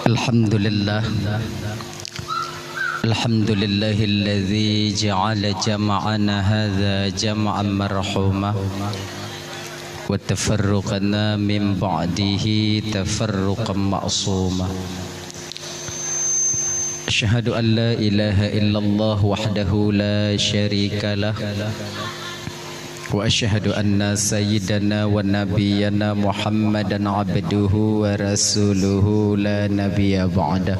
Alhamdulillah. Alhamdulillahilladzi ja'ala jama'ana hadza jama'an marhuma wa tafarruqana min ba'dihi tafarruqan ma'suma. Asyhadu an la ilaha illallah wahdahu la syarika lah wa asyhadu anna sayyidana wa nabiyyana Muhammadan abduhu wa rasuluhu la nabiyya ba'dah.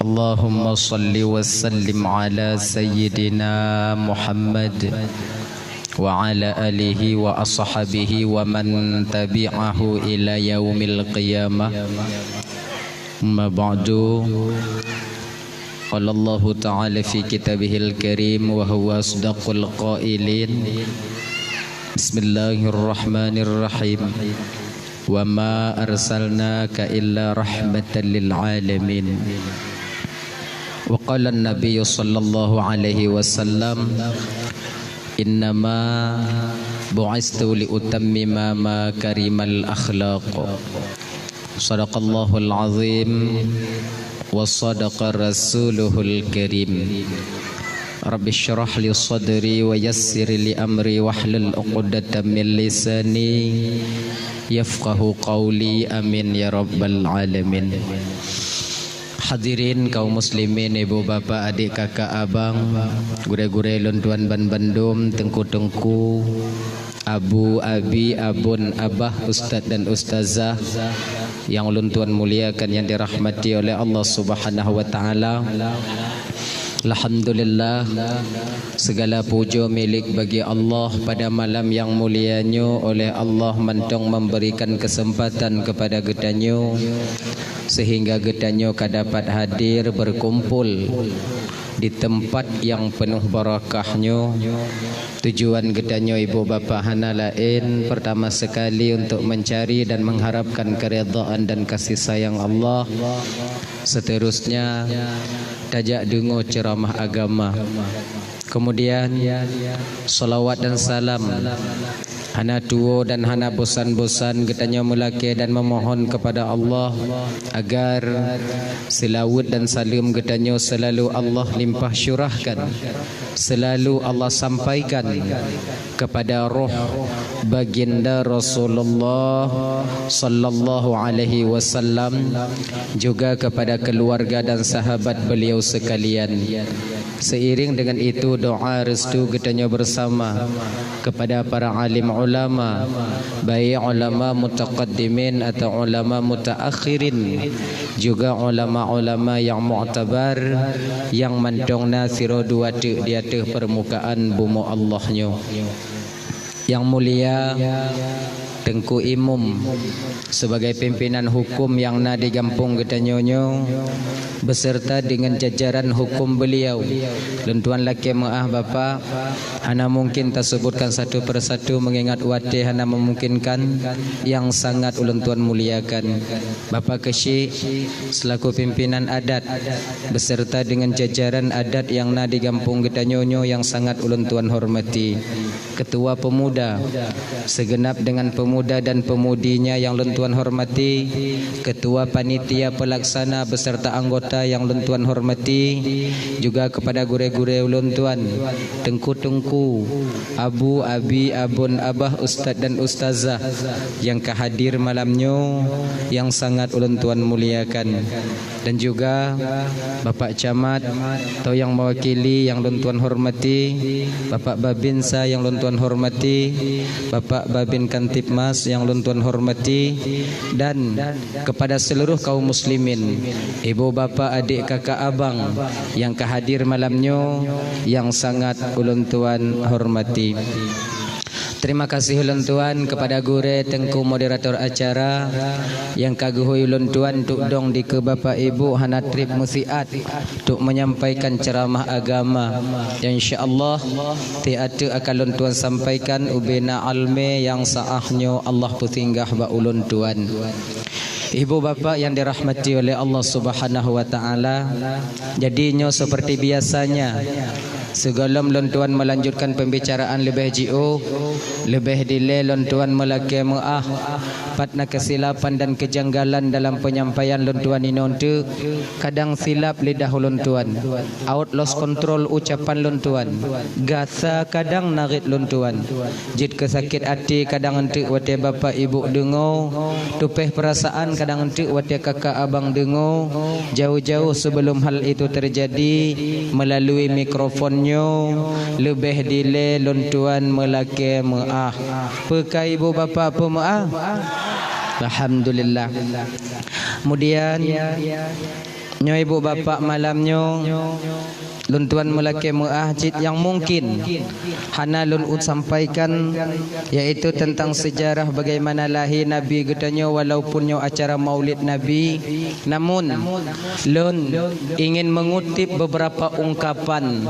Allahumma salli wa sallim ala sayyidina Muhammad wa ala alihi wa ashabihi wa man tabi'ahu ila yaumil qiyamah. Amma ba'du. Qala Allah Ta'ala fi kitabihil karim wa huwa asdaqul qailin. Bismillahirrahmanirrahim. Wa ma arsalnaka illa rahmatan lil alamin. Wa qala an-nabiy sallallahu alaihi wasallam, innama bu'istu li utammima makarimal akhlaq. Sadaqallahul azim wa sadaqa rasuluhul karim. Rabbi syrah li sadri wa yassir li amri wahlul 'uqdatam min lisani yafqahu qawli, amin ya rabbal alamin. Hadirin kaum muslimin, ibu bapa, adik kakak abang, gure-gure lontuan ban bandum, tengku-tengku, abu, abi, abun, abah, ustaz dan ustazah yang luntuan muliakan, yang dirahmati oleh Allah Subhanahu wa taala. Alhamdulillah, segala puja milik bagi Allah pada malam yang mulianya. Oleh Allah mentong memberikan kesempatan kepada getanyo sehingga getanyo dapat hadir berkumpul di tempat yang penuh barakahnya. Tujuan getanyo ibu bapa hana lain, pertama sekali untuk mencari dan mengharapkan keridhaan dan kasih sayang Allah. Seterusnya tajak dengar ceramah agama. Kemudian salawat dan salam hana tuo dan hana bosan-bosan getanyo melaki dan memohon kepada Allah agar selawat dan salam getanyo selalu Allah limpah syurahkan, selalu Allah sampaikan kepada roh baginda Rasulullah sallallahu alaihi wasallam, juga kepada keluarga dan sahabat beliau sekalian. Seiring dengan itu doa restu getanyo bersama kepada para alim ulama, baik ulama mutaqaddimin atau ulama mutaakhirin, juga ulama-ulama yang mu'tabar yang mantongna sirodu wate di atas permukaan bumi Allahnya. Yang mulia Tengku Imum sebagai pimpinan hukum yang na di kampung Getanyonyo beserta dengan jajaran hukum beliau. Lentuan laki maah bapa, hana mungkin tak sebutkan satu persatu mengingat wate hana memungkinkan yang sangat ulun tuan muliakan. Bapa Kesyik selaku pimpinan adat beserta dengan jajaran adat yang na di kampung Getanyonyo yang sangat ulun tuan hormati. Ketua pemuda segenap dengan pemuda dan pemudinya yang lentuan hormati, ketua panitia pelaksana beserta anggota yang lentuan hormati, juga kepada gure-gure lentuan, tengku-tengku, abu, abi, abun, abah, ustaz dan ustazah yang kehadir malamnya yang sangat lentuan muliakan, dan juga Bapak Camat atau yang mewakili yang lentuan hormati, Bapak Babinsa yang lentuan hormati, Bapak Babin Kantipmas yang luntuan hormati, dan kepada seluruh kaum muslimin, ibu bapa, adik kakak abang yang kehadir malamnya yang sangat ulun-tuan hormati. Terima kasih ulun tuan kepada gure tengku moderator acara yang kaguhui ulun tuan tuk dong di ke bapa ibu hana trip musiat tuk menyampaikan ceramah agama yang insyaallah tiada akan ulun tuan sampaikan ubena alme yang saahnya Allah putinggah ba ulun tuan. Ibu bapa yang dirahmati oleh Allah Subhanahu wa taala, jadinya seperti biasanya Segalam lontuan melanjutkan pembicaraan lebih jiu, lebih delay lontuan melaki muah, patna kesilapan dan kejanggalan dalam penyampaian lontuan inontu, kadang silap lidah lontuan, out lost control ucapan lontuan, gasa kadang narit lontuan, jid kesakit hati kadang entuk wate bapa ibu dengo, tupeh perasaan kadang entuk wate kakak abang dengo, jauh-jauh sebelum hal itu terjadi melalui mikrofonnya lebih delay lontuan melaki maah. Pekai ibu bapa apa maah? Alhamdulillah. Kemudian nyo ibu bapa malamnyo luntuan melaki muahjid yang mungkin hana lun sampaikan, yaitu tentang sejarah bagaimana lahir Nabi getanyo walaupun nyo acara maulid Nabi, namun lun ingin mengutip beberapa ungkapan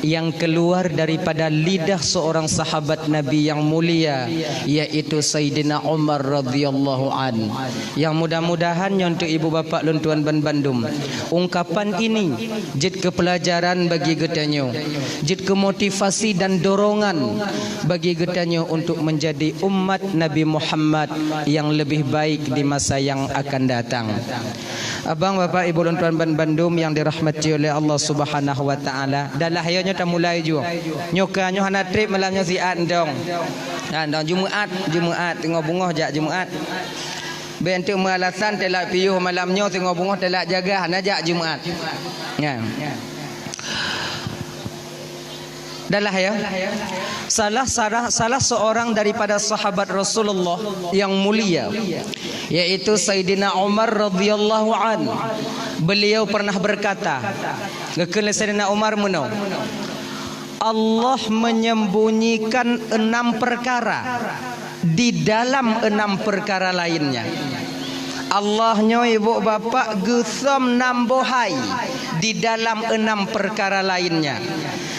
yang keluar daripada lidah seorang sahabat Nabi yang mulia, yaitu Sayyidina Umar radhiyallahu an, yang mudah-mudahan untuk ibu bapa luntuan ban Bandung ungkapan ini jid kepelajaran bagi getanyo, jid kemotivasi dan dorongan bagi getanyo untuk menjadi umat Nabi Muhammad yang lebih baik di masa yang akan datang. Abang bapak ibu luntuan ban Bandung yang dirahmati oleh Allah Subhanahu wa taala, dalah ayonya ta mulai ju nyoka nyo hana trip malamnya siat ndong. Ndong Jumaat tengok bungoh jak Jumaat. Bentuk malasan telak piuh malamnya tengok bungoh telak jaga hana jak Jumaat. Ya. Dalah ya. Salah seorang daripada sahabat Rasulullah yang mulia, yaitu Sayyidina Umar radhiyallahu an. Beliau pernah berkata, ngekene Sayyidina Umar menaw, Allah menyembunyikan 6 perkara di dalam 6 perkara lainnya. Allahnya ibu bapak gusam nambohai di dalam 6 perkara lainnya.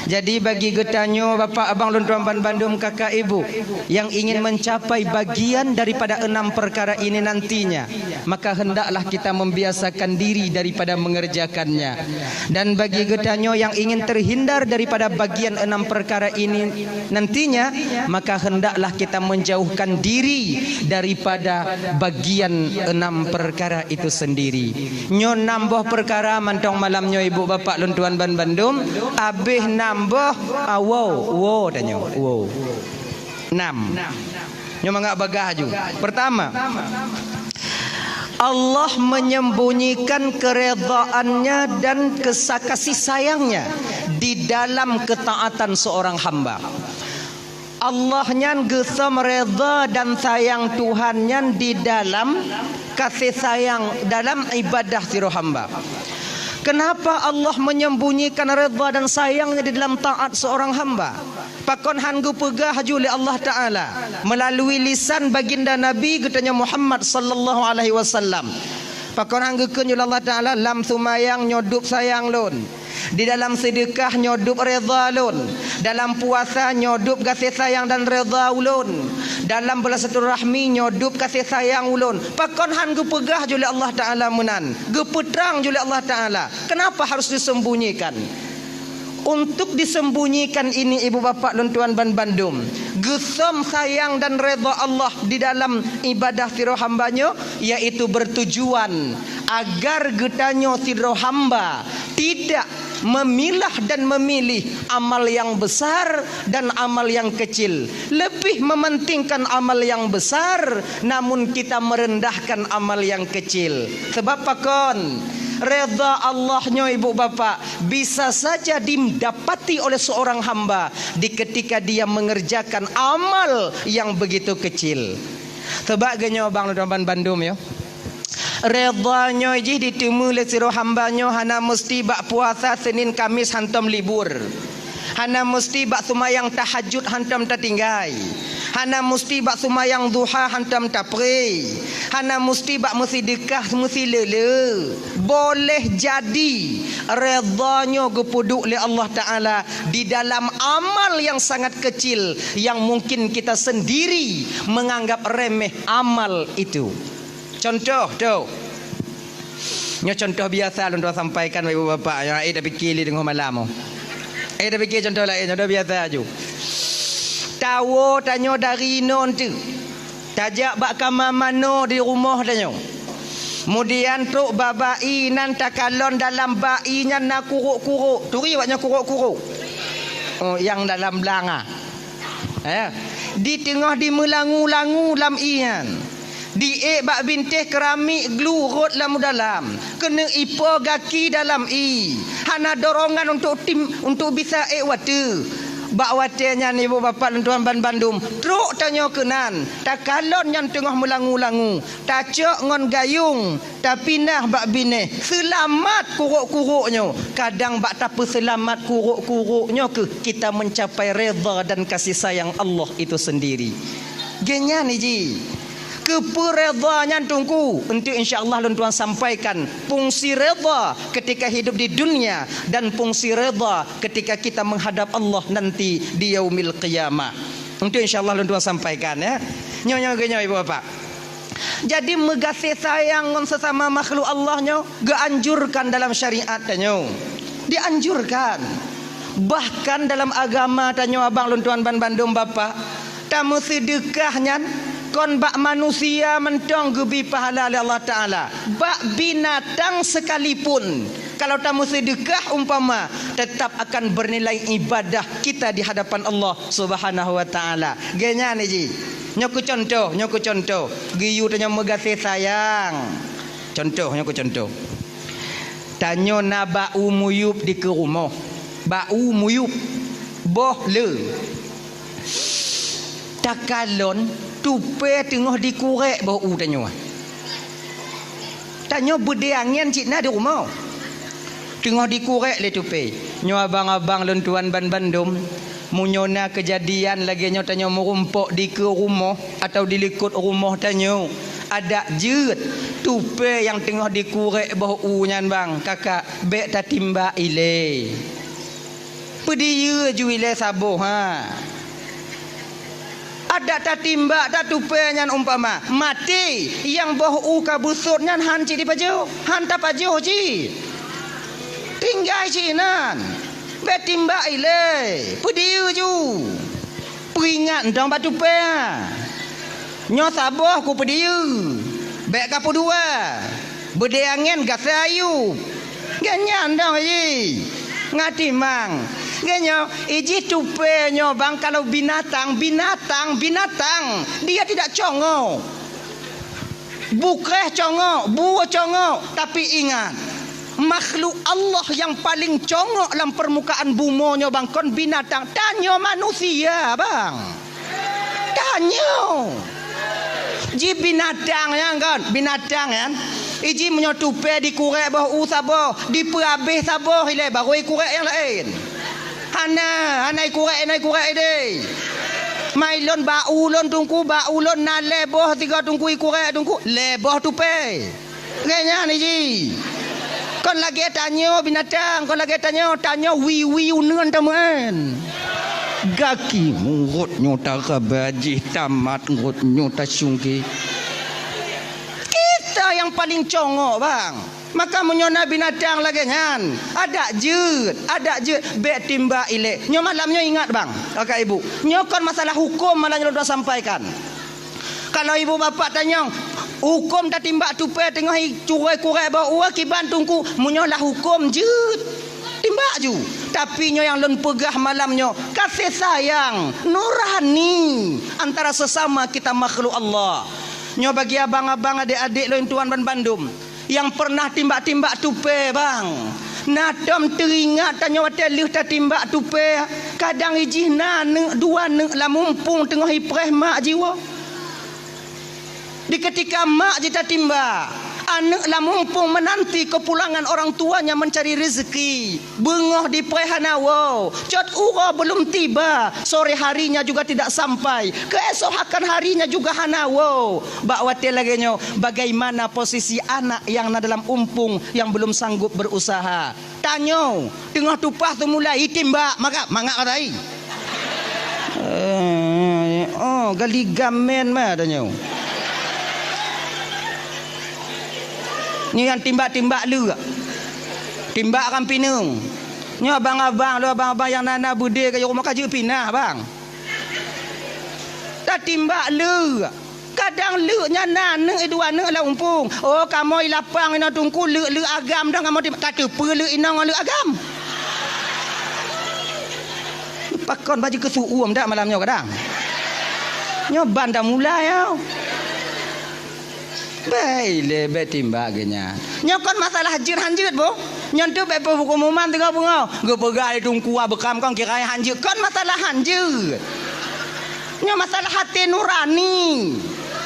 Jadi bagi getanyo bapak abang luntuan ban Bandung kakak ibu yang ingin mencapai bagian daripada 6 perkara ini nantinya, maka hendaklah kita membiasakan diri daripada mengerjakannya. Dan bagi getanyo yang ingin terhindar daripada bagian 6 perkara ini nantinya, maka hendaklah kita menjauhkan diri daripada bagian 6 perkara itu sendiri. Nyo nambah perkara mantong malamnya ibu bapak luntuan ban Bandung, abih nambah wow danyo wow 6 nyo mangak bagah ju. Pertama, Allah menyembunyikan keredaannya dan kasih sayangnya di dalam ketaatan seorang hamba. Allah nyan gesam reda dan sayang Tuhan nyan di dalam kasih sayang dalam ibadah siro hamba. Kenapa Allah menyembunyikan redha dan sayangnya di dalam taat seorang hamba? Pakon hanggu pegah haju oleh Allah Ta'ala melalui lisan baginda Nabi getanya Muhammad sallallahu alaihi wasallam. Pakon hanggu kenyu Allah Ta'ala lam sumayang nyodup sayang lun. Di dalam sedekah nyodup redha lun. Dalam puasa nyodup kasih sayang dan redha ulun. Dalam bersilaturahmi nyodup kasih sayang ulun. Pakon han gu pegah jule Allah Ta'ala menan. Gu petrang jule Allah Ta'ala. Kenapa harus disembunyikan? Untuk disembunyikan ini ibu bapak luntuan ban Bandung, gesam sayang dan redha Allah di dalam ibadah siro hambanya, yaitu bertujuan agar getanyo siro hamba tidak memilah dan memilih amal yang besar dan amal yang kecil. Lebih mementingkan amal yang besar, namun kita merendahkan amal yang kecil. Sebab pakon redha Allahnya ibu bapak bisa saja didapati oleh seorang hamba di ketika dia mengerjakan amal yang begitu kecil. Sebagainya bang Ludaman Bandung ya. Redanya je ditemu oleh siro hambanya hana mesti bak puasa Senin Kamis hantam libur. Hana mesti bak sumayang tahajud hantam tertinggai. Hana mesti bak sumayang duha hantam tapri. Hana mesti bak sedekah mesti lele. Boleh jadi redanya gepuduk oleh Allah Ta'ala di dalam amal yang sangat kecil yang mungkin kita sendiri menganggap remeh amal itu. Contoh tu. Nya contoh biasa lu sampaikan ibu bapa yang ai dah fikir dengan malam. Dah fikir contoh lain, contoh biasa aja. Tahu tanya dari non tu. Tajak bak kamar mano di rumah tanya. Kemudian truk babai nan takalon dalam bainya nak kuruk-kuruk. Turi waknya kuruk-kuruk. Oh, yang dalam belanga. Di tengah di melangu-langu lam ian. Di bak bintih keramik glurut dalam. Kena ipo gaki dalam hana dorongan untuk bisa watu. Bak watenya ni ibu bapa tuan Bandung. Truk tanya kenan. Tak kalon yang tengah melangu-langu. Tak cok ngon gayung. Tak pinah bak bine. Selamat kuruk-kuruknya. Kadang bak tak selamat kuruk-kuruknya ke kita mencapai redha dan kasih sayang Allah itu sendiri. Genya ni ji. Keperedanya tunggu untuk insya-Allah tuan sampaikan fungsi redha ketika hidup di dunia dan fungsi redha ketika kita menghadap Allah nanti di yaumil qiyamah. Untuk insya-Allah tuan sampaikan ya. Nyonya ibu bapak. Jadi megasih sayang sesama makhluk Allahnya dianjurkan dalam syariat tanya. Dianjurkan. Bahkan dalam agama tanya abang tuan Bandung bapak, tamu sedekahnya kon bak manusia mentong gebi pahala oleh Allah Ta'ala. Bak binatang sekalipun kalau tamu sedekah umpama tetap akan bernilai ibadah kita di hadapan Allah Subhanahu Wa Ta'ala. Genya ni ji. Nyoku contoh. Giyu tanya megasih sayang. Nyoku contoh. Tanyo na bau muyup di ke rumah. Bau muyup. Boh le. Takalon tupe tengah dikurek bau tanya. Tanya berdeangan cik na di rumah. Tengah dikurek le tupe. Nyo abang-abang lentuan Bandung. Munyona kejadian lagi nyo tanya merumpok di ke rumah atau di likut rumah tanya. Ada jet tupe yang tengah dikurek bau nyan bang. Kakak bek tatimba ile. Pedia ju ile sabuh Ada tak timbak tak tupenya umpama mati yang boh kabusutnya han ci di paju han ta paju ci tinggal ci nan betimbak ile pediu ju peringat dong batu pe nyo saboh ku pediu bek kapu dua bedeangen gasayu ganyan dong ji ngati mang Genyo, iji tupe nyo bang kalau binatang dia tidak congo. Bukreh congo, buah congo, tapi ingat makhluk Allah yang paling congo dalam permukaan bumi nyo bang kon binatang, tanyo manusia bang. Tanyo. Ji binatang yang kan, binatang kan. Iji menyo tupe dikurek bau sabo, diperabih sabo hile baru ikurek yang lain. Hanai kurek ide. Mailon baulon tungku baulon na leboh tiga tungku ikurek tungku leboh tupe. Kayaknya ni ji. Kon lagi tanya binatang, kon lagi tanya wiwi unen teman. Gaki murut nyota kabaji tamat murut nyota sungki. Kita yang paling congok bang. Maka menyona binatang lagi kan ada jut bek timba ile nyo malamnya ingat bang kakak ibu nyokon masalah hukum malah nyelon sampaikan. Kalau ibu bapak tanya hukum tak timba tupe tengah curai kurai bawa kiban tungku menyolah hukum jut timba ju tapi nyo yang lon pegah malamnya kasih sayang nurani antara sesama kita makhluk Allah. Nyo bagi abang-abang adik-adik loin tuan Bandung yang pernah timbak-timbak tupe bang. Nadam teringat tanya watelih ta timbak tupe. Kadang ijih na dua la mumpung tengah ipreh mak jiwa. Di ketika mak jita timbak, anak la mumpung menanti kepulangan orang tuanya mencari rezeki. Bengah di prehanawo. Cot ura belum tiba. Sore harinya juga tidak sampai. Keesokan harinya juga hanawo. Bak watil lagi nyo. Bagaimana posisi anak yang dalam umpung yang belum sanggup berusaha. Tanyo. Tengah tupah tu mulai timbak. Maka katai. Gali gamen mah tanyo. Ni yang timbak-timbak lu. Timbak kan pinung. Nyo abang-abang, lo abang-abang yang nana bude ke rumah kaji pinah bang. Tak timbak le. Kadang le nya nana dua ne la umpung. Oh kamu ilapang ina tungku le agam dah kamu kata pe le ina le agam. Pakon baju kesuum dak malamnya kadang. Nyo banda mulai ya. Baile betimbak genya. Nyokon masalah hanjir bo. Nyentuh bepo hukum umuman tengah bengau. Ge pegai tungku bekam kong kira hanjir. Kon masalah hanjir. Nya masalah hati nurani.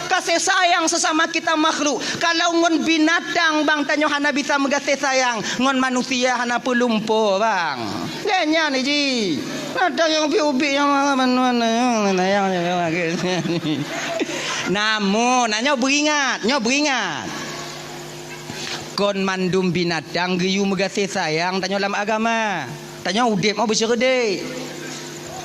Kasih sayang sesama kita makhluk. Kalau ngon binatang bang tanyo hana bisa mengasih sayang, ngon manusia hana pelumpo bang. Genya ni ji. Ada yang ubi yang mana yang namun nyo beringat. Kon mandum binatang geyu mengasih sayang tanyo dalam agama. Tanyo udip mau bersyukur.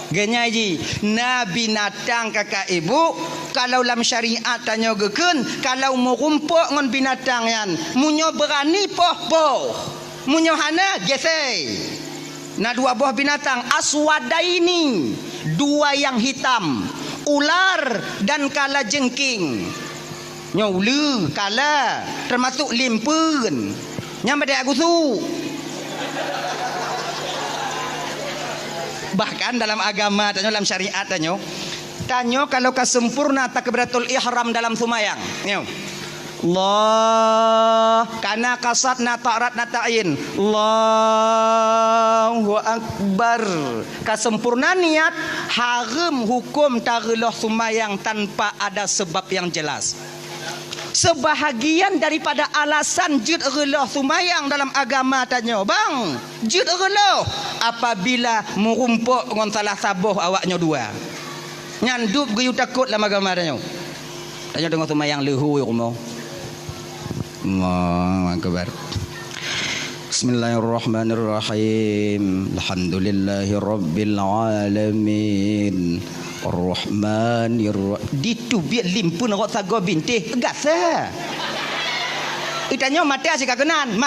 Genya ji, na binatang kakak ibu kalau dalam syariat tanyo geken kalau mau rumpuk ngon binatang yan munyo berani poh munyo hana gesei. Nah dua buah binatang aswadaini, dua yang hitam, ular dan kala jengking. Nyaulu kala termasuk limpun. Nyampe aku su. Bahkan dalam agama tanyo dalam syariat tanyo kalau kesempurna takbiratul ihram dalam sumayang. Nyo. Allah kana kasatna ta'rat nata'in Allahu akbar. Kesempurnaan niat haram hukum tageloh sumayang tanpa ada sebab yang jelas. Sebahagian daripada alasan jud geloh sumayang dalam agama tanya bang jud geloh apabila merumpuk dengan salah sabuh awaknya dua nyandup geyu takut dalam agama tanya dengan sumayang lehu rumah. Allahu akbar. Bismillahirrahmanirrahim. Alhamdulillahirabbil alamin. Ar-Rahmanir-Rahim. Ditu biar limpun rok sago bintih gasa. Itanya mati asik kenan,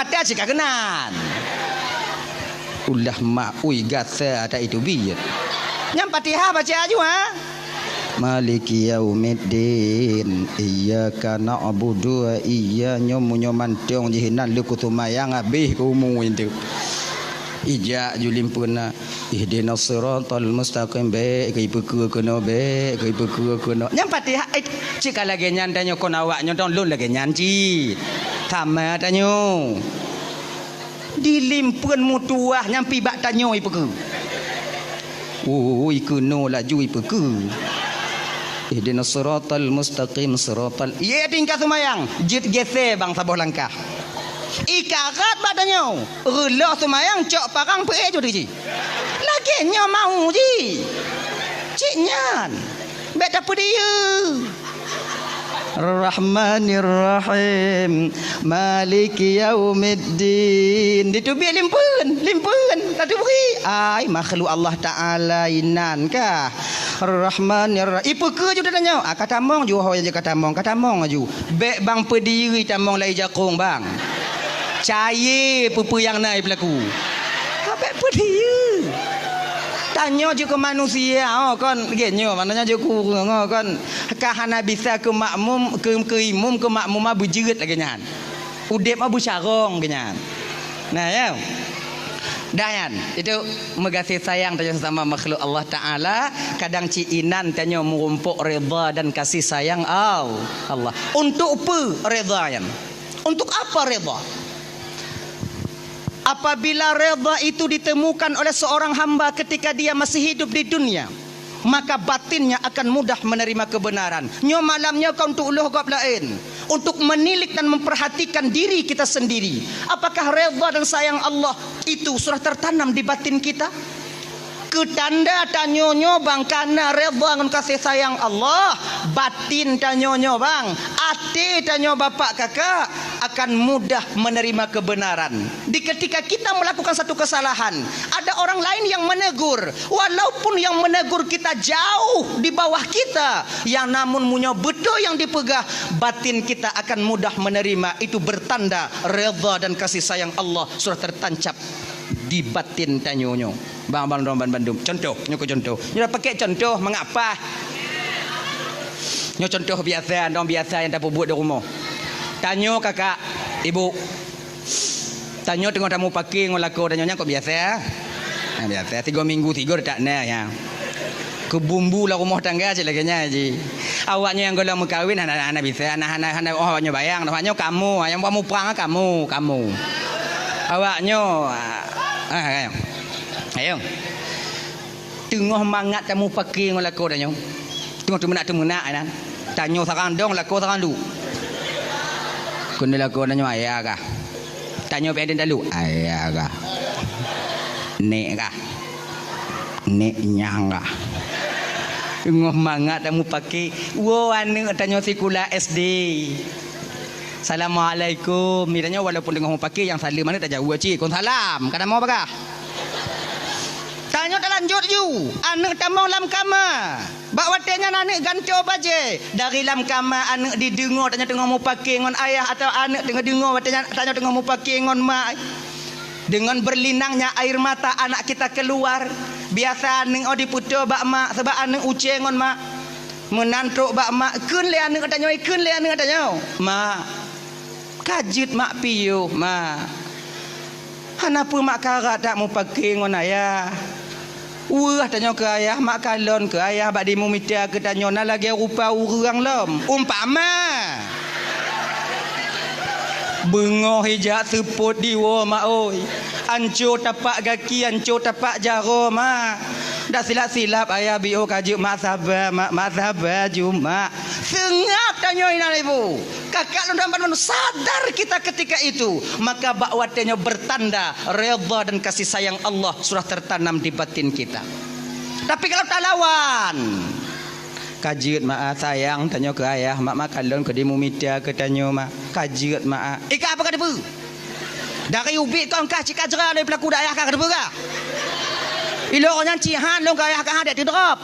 Ulah mak ui gasa ada itu biar. Nyam Fatihah baca aja ha. Maliki yaumiddin iyyaka na'budu wa iyyaka nyomantiong jihinan lu kutumayang abih kumu itu. Ija julimpuna ihdinas siratal mustaqim be kai peku kono be kai peku kono. Nyam Fatihah cik lagi nyan tanyo kon awak nyonton lun lagi nyanci. Sama tanyo. Dilimpun mutuah nyampi bak tanyo ipeku. Ikono laju ipeku. Ihdinas siratal mustaqim siratal. Ye tingkat semayang. Jit gese bang sabuh langkah. Ikarat badannya. Relah semayang cok parang pe jo ji. Laginya mau ji. Cik nyan. Bet apa dia? Rahmanir-Rahim Maliki yaumiddin. Itu biar limpun tadi beri ai makhluk Allah Taala inan kah Rahmanir-Rahim. Ipu ke ju tanya kata mong ju ho je kata mong ju bek bang pediri tamong lai jakong bang caye pupu yang naik berlaku bek pediri tanya je ke manusia kon genyo maknanya je ku kon kahana bisa ke makmum ke imum ke makmum berjerit lagi nyan udep abu syarong genyan. Nah ya dayan itu mengasih sayang tanya sama makhluk Allah Taala kadang ciinan tanya merumpuk redha dan kasih sayang Allah. Untuk apa redha yan? Untuk apa redha? Apabila redha itu ditemukan oleh seorang hamba ketika dia masih hidup di dunia, maka batinnya akan mudah menerima kebenaran. Nyo malamnya kau untuk uluh gap lain, untuk menilik dan memperhatikan diri kita sendiri. Apakah redha dan sayang Allah itu sudah tertanam di batin kita? Ketanda tanyonyo bang karena redha dengan kasih sayang Allah, batin tanyonyo bang, ati tanyo bapak kakak akan mudah menerima kebenaran. Di ketika kita melakukan satu kesalahan, ada orang lain yang menegur, walaupun yang menegur kita jauh di bawah kita, yang namun punya betul yang dipegah, batin kita akan mudah menerima. Itu bertanda redha dan kasih sayang Allah sudah tertancap di batin tanyonyo. Bang Bandung. Contoh, nyoko contoh. Nyo pakai contoh mengapa? Nyo contoh biasa, dong biasa yang tak buat di rumah. Tanyo kakak, ibu. Tanyo tengok tamu pakai ngolako tanyonya kok biasa ya? Nah, biasa 3 minggu 3 tak nah ya. Kebumbu lah rumah tangga je laganya je. Awaknya yang golong mengkawin anak bisa anak awaknya bayang awaknya kamu yang kamu perang kamu. Awaknya ayo. Tengah mangat kamu pakai ngolako tanyo. Tengok tu menak kan. Tanyo sarang dong lako sarang lu. Kun lako tanyo ayah kah? Tanyo pedin dalu ayah kah? Nek kah? Nek nyang kah? Tengok mangat kamu pakai. Wow, anak tanya sekolah SD. Assalamualaikum. Miranya walaupun tengok pakai yang salam mana tak jauh cik. Kon salam. Kadang mau apa? Tanya tak lanjut you. Anak tamang lam kama. Bak watenya anak ganti baje. Dari lam kama anak didengar tanya tengok mau pakai ngon ayah atau anak tengok dengar watenya tanya tengok mau pakai ngon mak. Dengan berlinangnya air mata anak kita keluar. Biasa neng odi putu bak mak sebab anak ucengon mak. Menantuk bak mak kun le anak katanya. Mak. Kajit mak piyo mak. Hanapu mak karat tak mau pakai ngon ayah. Wah tanya ke ayah mak kalon ke ayah bak di mumita ke tanya na lagi rupa urang lom. Umpama. Bengoh hijak seput diwa mak oi. Ancur tapak kaki, ancur tapak jaro mak. Dah silap-silap ayah bio kajuk mak sabar juma. Sengap tanya ina ibu. Kakak lu sadar kita ketika itu, maka bakwatnya bertanda redha dan kasih sayang Allah sudah tertanam di batin kita. Tapi kalau tak lawan, kajut mak sayang tanya ke ayah mak kalon ke dimu media ke tanya mak kajut mak. Ika apa kata bu? Dari ubit kau kah cik ajra dari pelaku daerah kah kata bu kah? Ilo orang cihan lo kaya kah ada drop.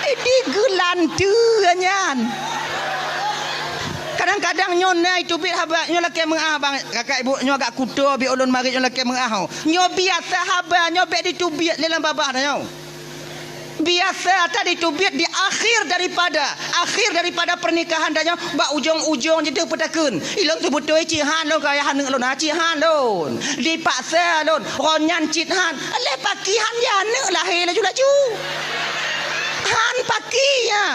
Ini gelantu anyan. Kadang-kadang nyona itu bit haba nyo laki mengah bang kakak ibu nyo agak kuto bi ulun mari nyo laki mengah. Nyo biasa haba nyo bet ditubit dalam babah nyo. Biasa tadi tubit di akhir daripada pernikahan danyo ba ujung-ujung jadi petakeun. Ilong tu betul cihan lo kaya haneng lo na cihan lo. Dipaksa lo ronyan cihan. Le pakihan ya ne lahir laju laju. Han pakinya.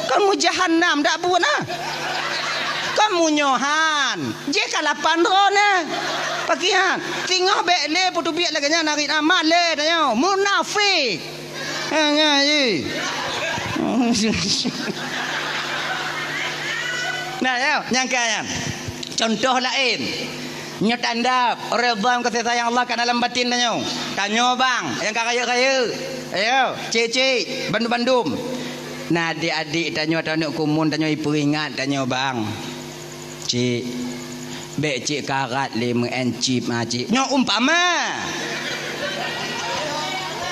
Kamu jahanam dak buat nah. Kamu nyohan. Je kalapan rona. Pakihan. Tingah bek le putu biak laganya narik amat le tanya. Munafik. Hanya je. Nah, ya, nyangka. Contoh lain. Nyo tanda redha kasih sayang Allah kat dalam batin tanya. Tanya bang, yang kaya-kaya. Ayo, cik-cik, bandum-bandum. Nah, adik-adik tanya anak kumun tanya ibu ingat tanya bang. Cik, bek cik karat 5 encip cik. Nyo umpama.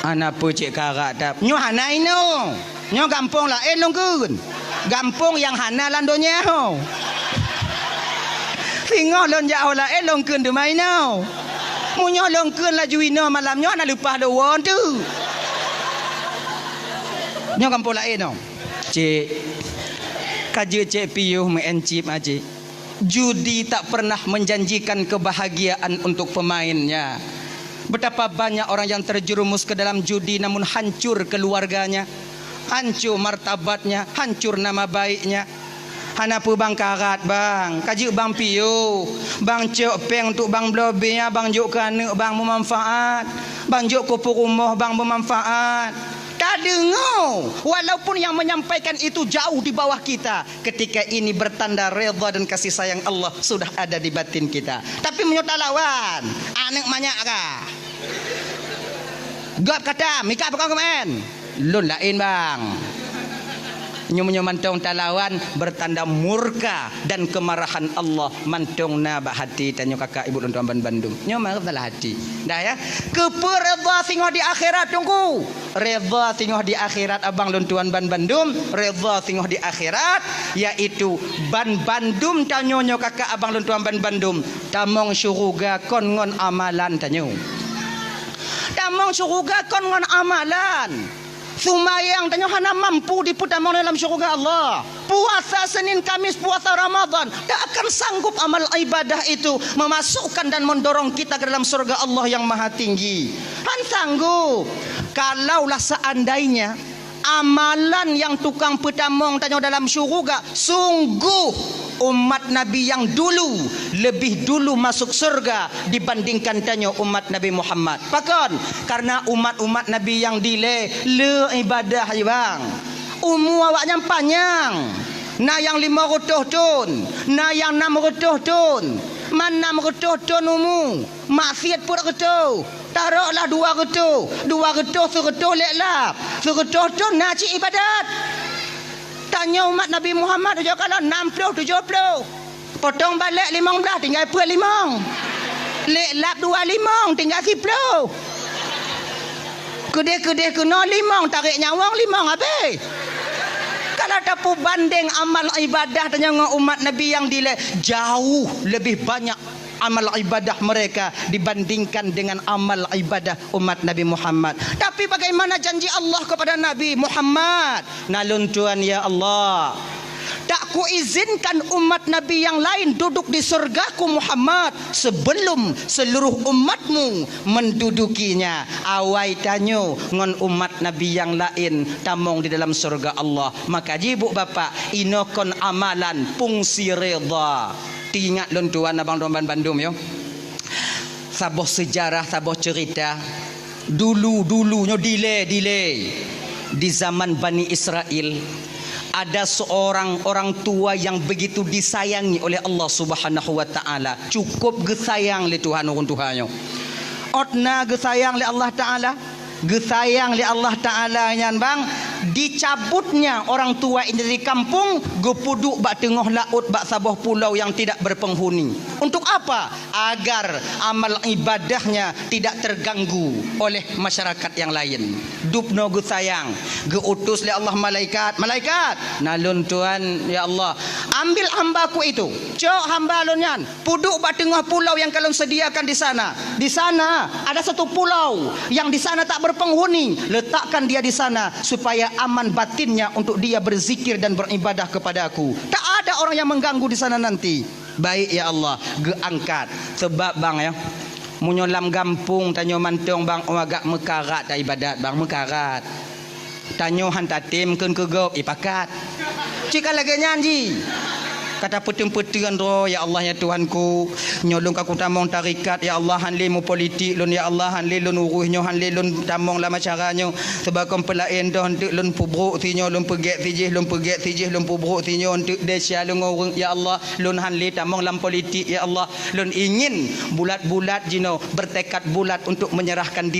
Anak pu cik karat tak. Nyo hanai no. Nyo gampung lah nunggun. Gampung yang hana landonya ho. Singoh lon jauh lah longkeun de mai no. Munyo longkeun la juino malam nyo na lupa do won tu. Nyo kampung lain no. Cik. Kaje cik piyuh mencip cik. Judi tak pernah menjanjikan kebahagiaan untuk pemainnya. Betapa banyak orang yang terjerumus ke dalam judi namun hancur keluarganya, hancur martabatnya, hancur nama baiknya. Hanapu bang karat bang, kaji bang piyo, bang cok peng untuk bang blobinya, bang juk kana bang bermanfaat, bang juk kupu rumah bang bermanfaat. Tak dengar, walaupun yang menyampaikan itu jauh di bawah kita, ketika ini bertanda redha dan kasih sayang Allah sudah ada di batin kita. Tapi menyuta lawan, anak banyak kah? Gap kata, mika apa kau kemen? Lun lain bang. Nyo mantong talawan bertanda murka dan kemarahan Allah mantong na bak hati tanyo kakak ibu dan tuan Bandung. Nyo marah dalam hati. Dah ya. Keper redha singoh di akhirat tunggu. Redha singoh di akhirat abang dan tuan Bandung, redha singoh di akhirat yaitu Bandung tanyo nyo kakak abang dan tuan Bandung. Tamong syurga kon ngon amalan tanyo. Tamong syurga kon ngon amalan. Sumayang tanya hana mampu diputamong dalam syurga Allah. Puasa Senin Kamis, puasa Ramadan, tak akan sanggup amal ibadah itu memasukkan dan mendorong kita ke dalam surga Allah yang maha tinggi. Han sanggup. Kalaulah seandainya amalan yang tukang petamong tanya dalam syurga, sungguh umat Nabi yang dulu lebih dulu masuk surga dibandingkan tanya umat Nabi Muhammad. Pakon karena umat-umat Nabi yang dile le ibadah je bang. Umur awaknya panjang. Na yang 500 tahun, na yang 600 tahun. Mana 600 tahun umur? Maksiat pun ketu. Taruhlah 200. 200 100 leklap. 100 tahun naci ibadat. Tanya umat Nabi Muhammad dia kalau 60 70. Potong balik 15 tinggal per 5. Leklap 25 tinggal 10. Kedai-kedai kena 5 tarik nyawang 5 habis. Kalau tapu banding amal ibadah dengan umat Nabi yang dile jauh lebih banyak amal ibadah mereka dibandingkan dengan amal ibadah umat Nabi Muhammad. Tapi bagaimana janji Allah kepada Nabi Muhammad? Nalun Tuhan ya Allah, tak kuizinkan umat Nabi yang lain duduk di surgaku Muhammad sebelum seluruh umatmu mendudukinya. Awai tanyo ngon umat Nabi yang lain tamong di dalam surga Allah. Maka ibu bapak inokon amalan fungsi redha. Ingat lon tuan abang tuan Bandung yo. Saboh sejarah, saboh cerita. Dulu-dulunya delay di zaman Bani Israel. Ada seorang orang tua yang begitu disayangi oleh Allah Subhanahu wa taala. Cukup gesayang le Tuhan orang tuhanyo. Otna gesayang le Allah taala. Gesayang le Allah taala nyan bang. Dicabutnya orang tua ini dari kampung, gepuduk bak tengah laut bak sabuh pulau yang tidak berpenghuni. Untuk apa? Agar amal ibadahnya tidak terganggu oleh masyarakat yang lain. Dupno gu sayang, geutus oleh Allah malaikat. Nalun Tuhan ya Allah, ambil hambaku itu. Cok hamba lonyan, puduk bak tengah pulau yang kalian sediakan di sana. Di sana ada satu pulau yang di sana tak berpenghuni. Letakkan dia di sana supaya aman batinnya untuk dia berzikir dan beribadah kepadaku. Tak ada orang yang mengganggu di sana nanti. Baik ya Allah, geangkat. Sebab bang ya, munyolam gampung tanyo mantong bang agak mekarat dah ibadat bang mekarat. Tanyo hantatim keun kegop ipakat. Cika lagi nyanyi. Kata peteng-peteng ro ya Allah ya Tuhanku, nyolong aku tamong tarikat ya Allah, hanle mu politik lun ya Allah, hanle lun uruhnyo, hanle lun tamong lama caranyo sebab kom pelain dah untuk lun pubruk tinyo lun pegek tijih lun pubruk tinyo untuk desya lun orang ya Allah, lun hanle tamong lam politik ya Allah, lun ingin bulat-bulat jino bertekad bulat untuk menyerahkan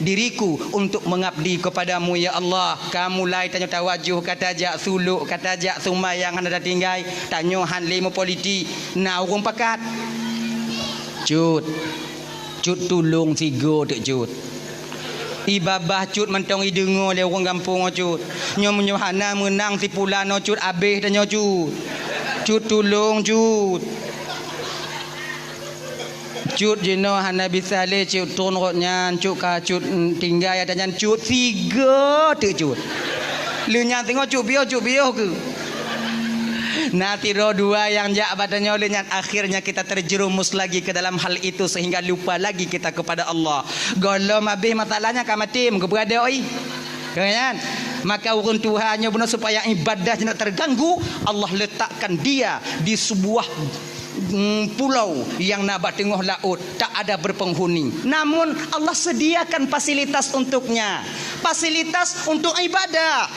diriku untuk mengabdi kepadamu ya Allah. Kamu lai tanyo tawajuh kata jak suluk kata jak sumayang anda tinggai tanyo han limo politi na urung pakat cut tulung tigo tek cut ibabah cut mentong idengo le urang kampung cut nyo menyohana menang si pulano cut abeh tanyo cut tulung cut jeno hana bisa le cut ton rotnyan cut ka cut tinggal ya tanyan cut tiga tek cut le nya tengok cut bio ke. Nah tiro dua yang jak badannya olehnya akhirnya kita terjerumus lagi ke dalam hal itu sehingga lupa lagi kita kepada Allah. Golom habis masalahnya kamatim keberada oi. Kan? Maka urun Tuhannya benar supaya ibadah tidak terganggu, Allah letakkan dia di sebuah pulau yang nabat tengah laut, tak ada berpenghuni. Namun Allah sediakan fasilitas untuknya. Fasilitas untuk ibadah.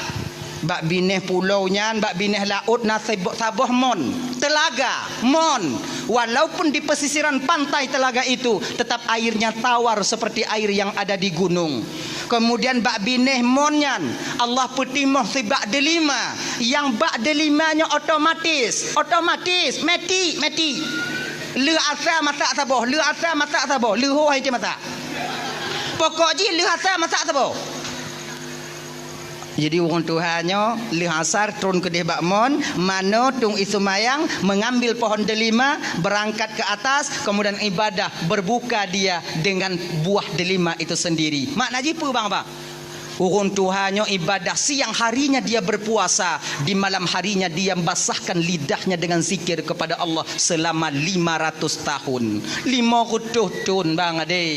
Bak bineh pulau nyan, bak bineh laut na saboh mon, telaga mon. Walaupun di pesisiran pantai telaga itu, tetap airnya tawar seperti air yang ada di gunung. Kemudian bak bineh monyan Allah petimah si bak delima. Yang bak delimanya otomatis mati. Le asal masak sabah, le hoai je masak. Pokok je le asal masak sabah. Jadi orang Tuhannya le asar turun ke debak mon, mano tung isu mayang mengambil pohon delima, berangkat ke atas, kemudian ibadah, berbuka dia dengan buah delima itu sendiri. Makna jipu bang apa? Orang Tuhannya ibadah, siang harinya dia berpuasa, di malam harinya dia membasahkan lidahnya dengan zikir kepada Allah selama 500 tahun. 500 tahun bang ade.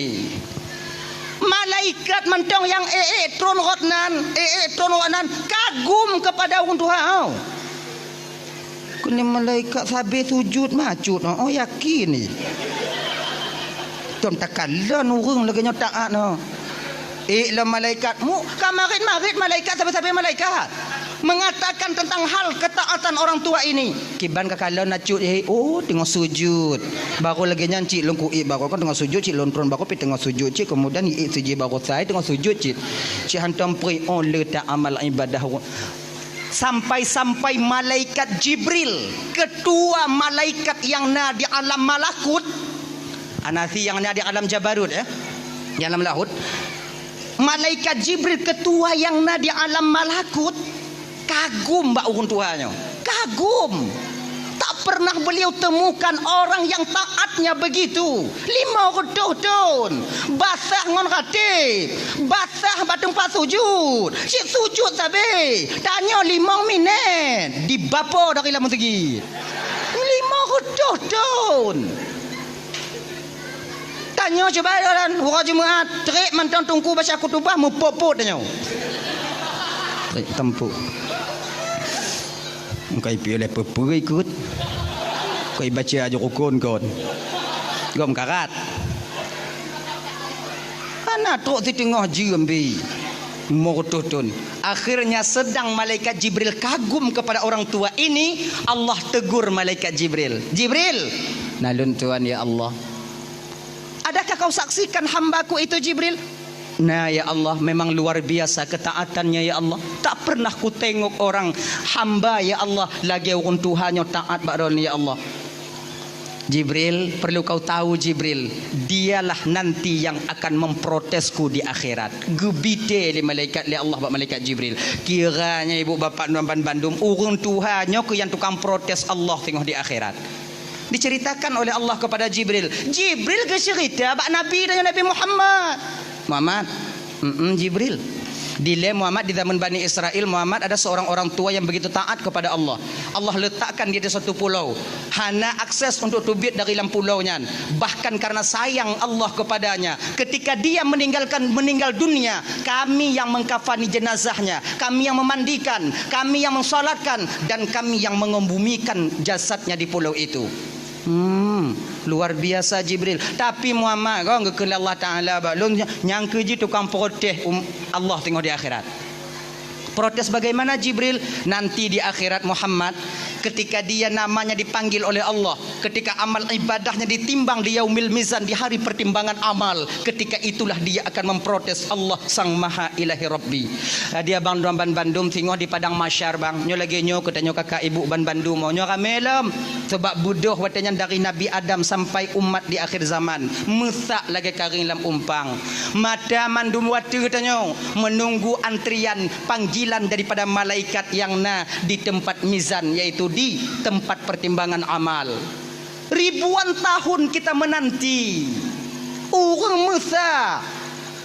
Malaikat mentong yang tron rotnan kagum kepada orang Tuhan. Kini malaikat sabi sujud macut. Oh yakin ni. Tom takalan urang lagi taat no. Lah malaikat mu kamarit malaikat sampai malaikat mengatakan tentang hal ketaatan orang tua ini. Kiban kalau nak cut tengok sujud. Baru lagi nyanci longku baru kan tengok sujud cik lontron baru pi tengok sujud cik kemudian sujud baru saya tengok sujud cik hantam pri le tak amal ibadah. Sampai malaikat Jibril, ketua malaikat yang na di alam malakut, anasi yang na di alam jabarut di alam lahut. Malaikat Jibril ketua yang na di alam malakut kagum mbak orang tuanya, kagum. Tak pernah beliau temukan orang yang taatnya begitu. 500 tahun basah ngon khatib, basah batung pas sujud, si sujud sabe tanya 5 minit di bapo dari lamun segi 500 tahun. Tanya coba dan orang Jumaat terik mantan tungku baca kutubah mu popot tanya. Tempu. Mukai pilih peper ikut. Kau baca aja rukun kon. Gom karat. Anak tu di tengah jembi. Murtutun. Akhirnya sedang malaikat Jibril kagum kepada orang tua ini, Allah tegur malaikat Jibril. Jibril, nalun Tuhan ya Allah. Adakah kau saksikan hambaku itu Jibril? Nah ya Allah, memang luar biasa ketaatannya ya Allah. Tak pernah ku tengok orang hamba ya Allah lagi orang Tuhannya taat bakron ya Allah. Jibril, perlu kau tahu Jibril, dialah nanti yang akan memprotesku di akhirat. Gebite li malaikat li Allah bak malaikat Jibril. Kiranya ibu bapa Nuan Bandung, orang Tuhannya ku yang tukang protes Allah tengok di akhirat. Diceritakan oleh Allah kepada Jibril. Jibril ke cerita bak Nabi dan Nabi Muhammad. Jibril. Di Muhammad di zaman Bani Israel, Muhammad ada seorang orang tua yang begitu taat kepada Allah. Allah letakkan dia di satu pulau. Hana akses untuk tubit dari dalam pulaunya. Bahkan karena sayang Allah kepadanya, ketika dia meninggal dunia, kami yang mengkafani jenazahnya, kami yang memandikan, kami yang mensolatkan, dan kami yang mengembumikan jasadnya di pulau itu. Luar biasa Jibril. Tapi Muhammad kau enggak kenal Allah Taala ba lu nyangka je tukang protes Allah tengok di akhirat. Protes bagaimana Jibril? Nanti di akhirat Muhammad, ketika dia namanya dipanggil oleh Allah, ketika amal ibadahnya ditimbang di yaumil mizan, di hari pertimbangan amal, ketika itulah dia akan memprotes Allah Sang Maha Ilahi Rabbi. Dia bang ban Bandung tengok di padang masyar bang. Nyo lagi nyo katanya kakak ibu ban Bandung mau nyo ramelam sebab budoh watanya dari Nabi Adam sampai umat di akhir zaman. Mesak lagi karing lam umpang. Mata mandum watu katanya menunggu antrian panggilan daripada malaikat yang na di tempat mizan, yaitu di tempat pertimbangan amal. Ribuan tahun kita menanti orang Musa,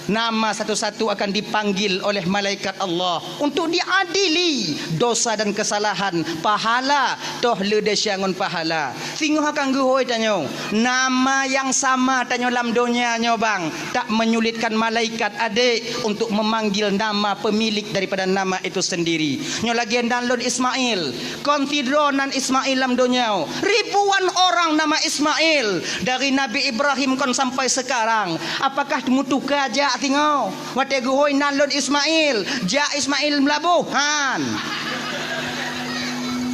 nama satu-satu akan dipanggil oleh malaikat Allah untuk diadili dosa dan kesalahan. Pahala toh ledesyangon pahala. Singoh akan guhoi tanyo. Nama yang sama tanyo dalam dunia nyo bang, tak menyulitkan malaikat adik untuk memanggil nama pemilik daripada nama itu sendiri. Nyo lagi download Ismail, konsidronan Ismail dalam dunia. Ribuan orang nama Ismail dari Nabi Ibrahim kon sampai sekarang. Apakah mutuka aja tengok wate guhoi nalon Ismail ja Ismail melabuhan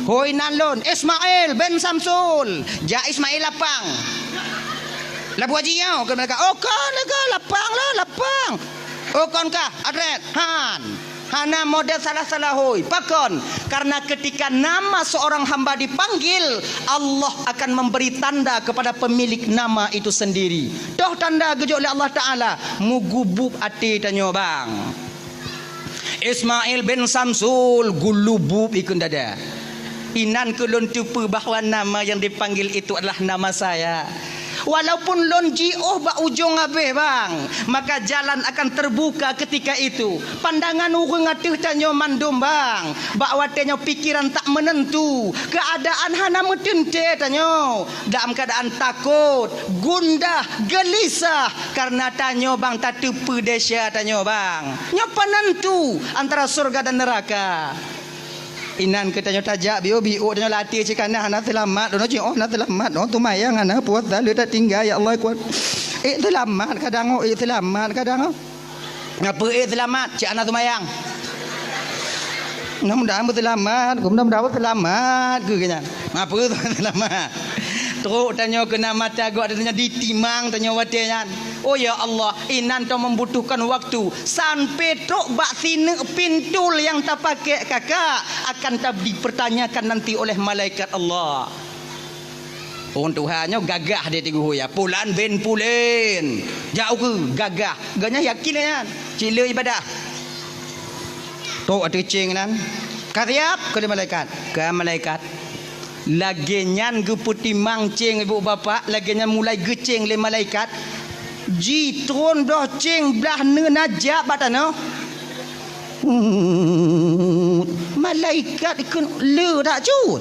hoi nalon Ismail ben Samsul ja Ismail lapang labu haji nyau ke mereka oh kan lega lapang lah lapang Okonkah adret han. Hana model salah-salah hoi. Pakon. Karena ketika nama seorang hamba dipanggil, Allah akan memberi tanda kepada pemilik nama itu sendiri. Toh tanda gejok oleh Allah Ta'ala. Mugubub ati tanyo bang. Ismail bin Samsul gulubub ikun dada. Inan kulun tupu bahawa nama yang dipanggil itu adalah nama saya. Walaupun lon jioh ba ujung habis bang, maka jalan akan terbuka ketika itu. Pandangan urang atuh tanyo mandum bang, bahawa tanyo pikiran tak menentu, keadaan hana metente tanyo, dalam keadaan takut, gundah, gelisah karena tanyo bang tak tupu desya tanyo bang. Nyo penentu antara surga dan neraka. Inan katanya tajak bio tanyo latih cikana hana selamat dono oh na selamat no tumayang hana puas dah lu tak tinggal ya Allah kuat selamat kadang selamat kadang ngapa selamat cik ana tumayang mudah-mudahan selamat mudah-mudahan selamat ke kena apa selamat teruk tanyo kena mata gua adanya ditimang tanyo watenan. Oh ya Allah, inan tu membutuhkan waktu sampai truk bak sini pintul yang tak pakai kakak akan tak dipertanyakan nanti oleh malaikat Allah. Orang Tuhannya gagah dia tigu ya. Pulan ben pulin. Jauh ke gagah. Ganya yakin kan? Cila ibadah. Tok ada cing kan? Kariap ke malaikat. Ke malaikat. Lagian ge putih mangcing ibu bapa, lagian mulai gecing le malaikat. Jitron dah cing belah nenajak batano. Malaikat ikut le tak cut.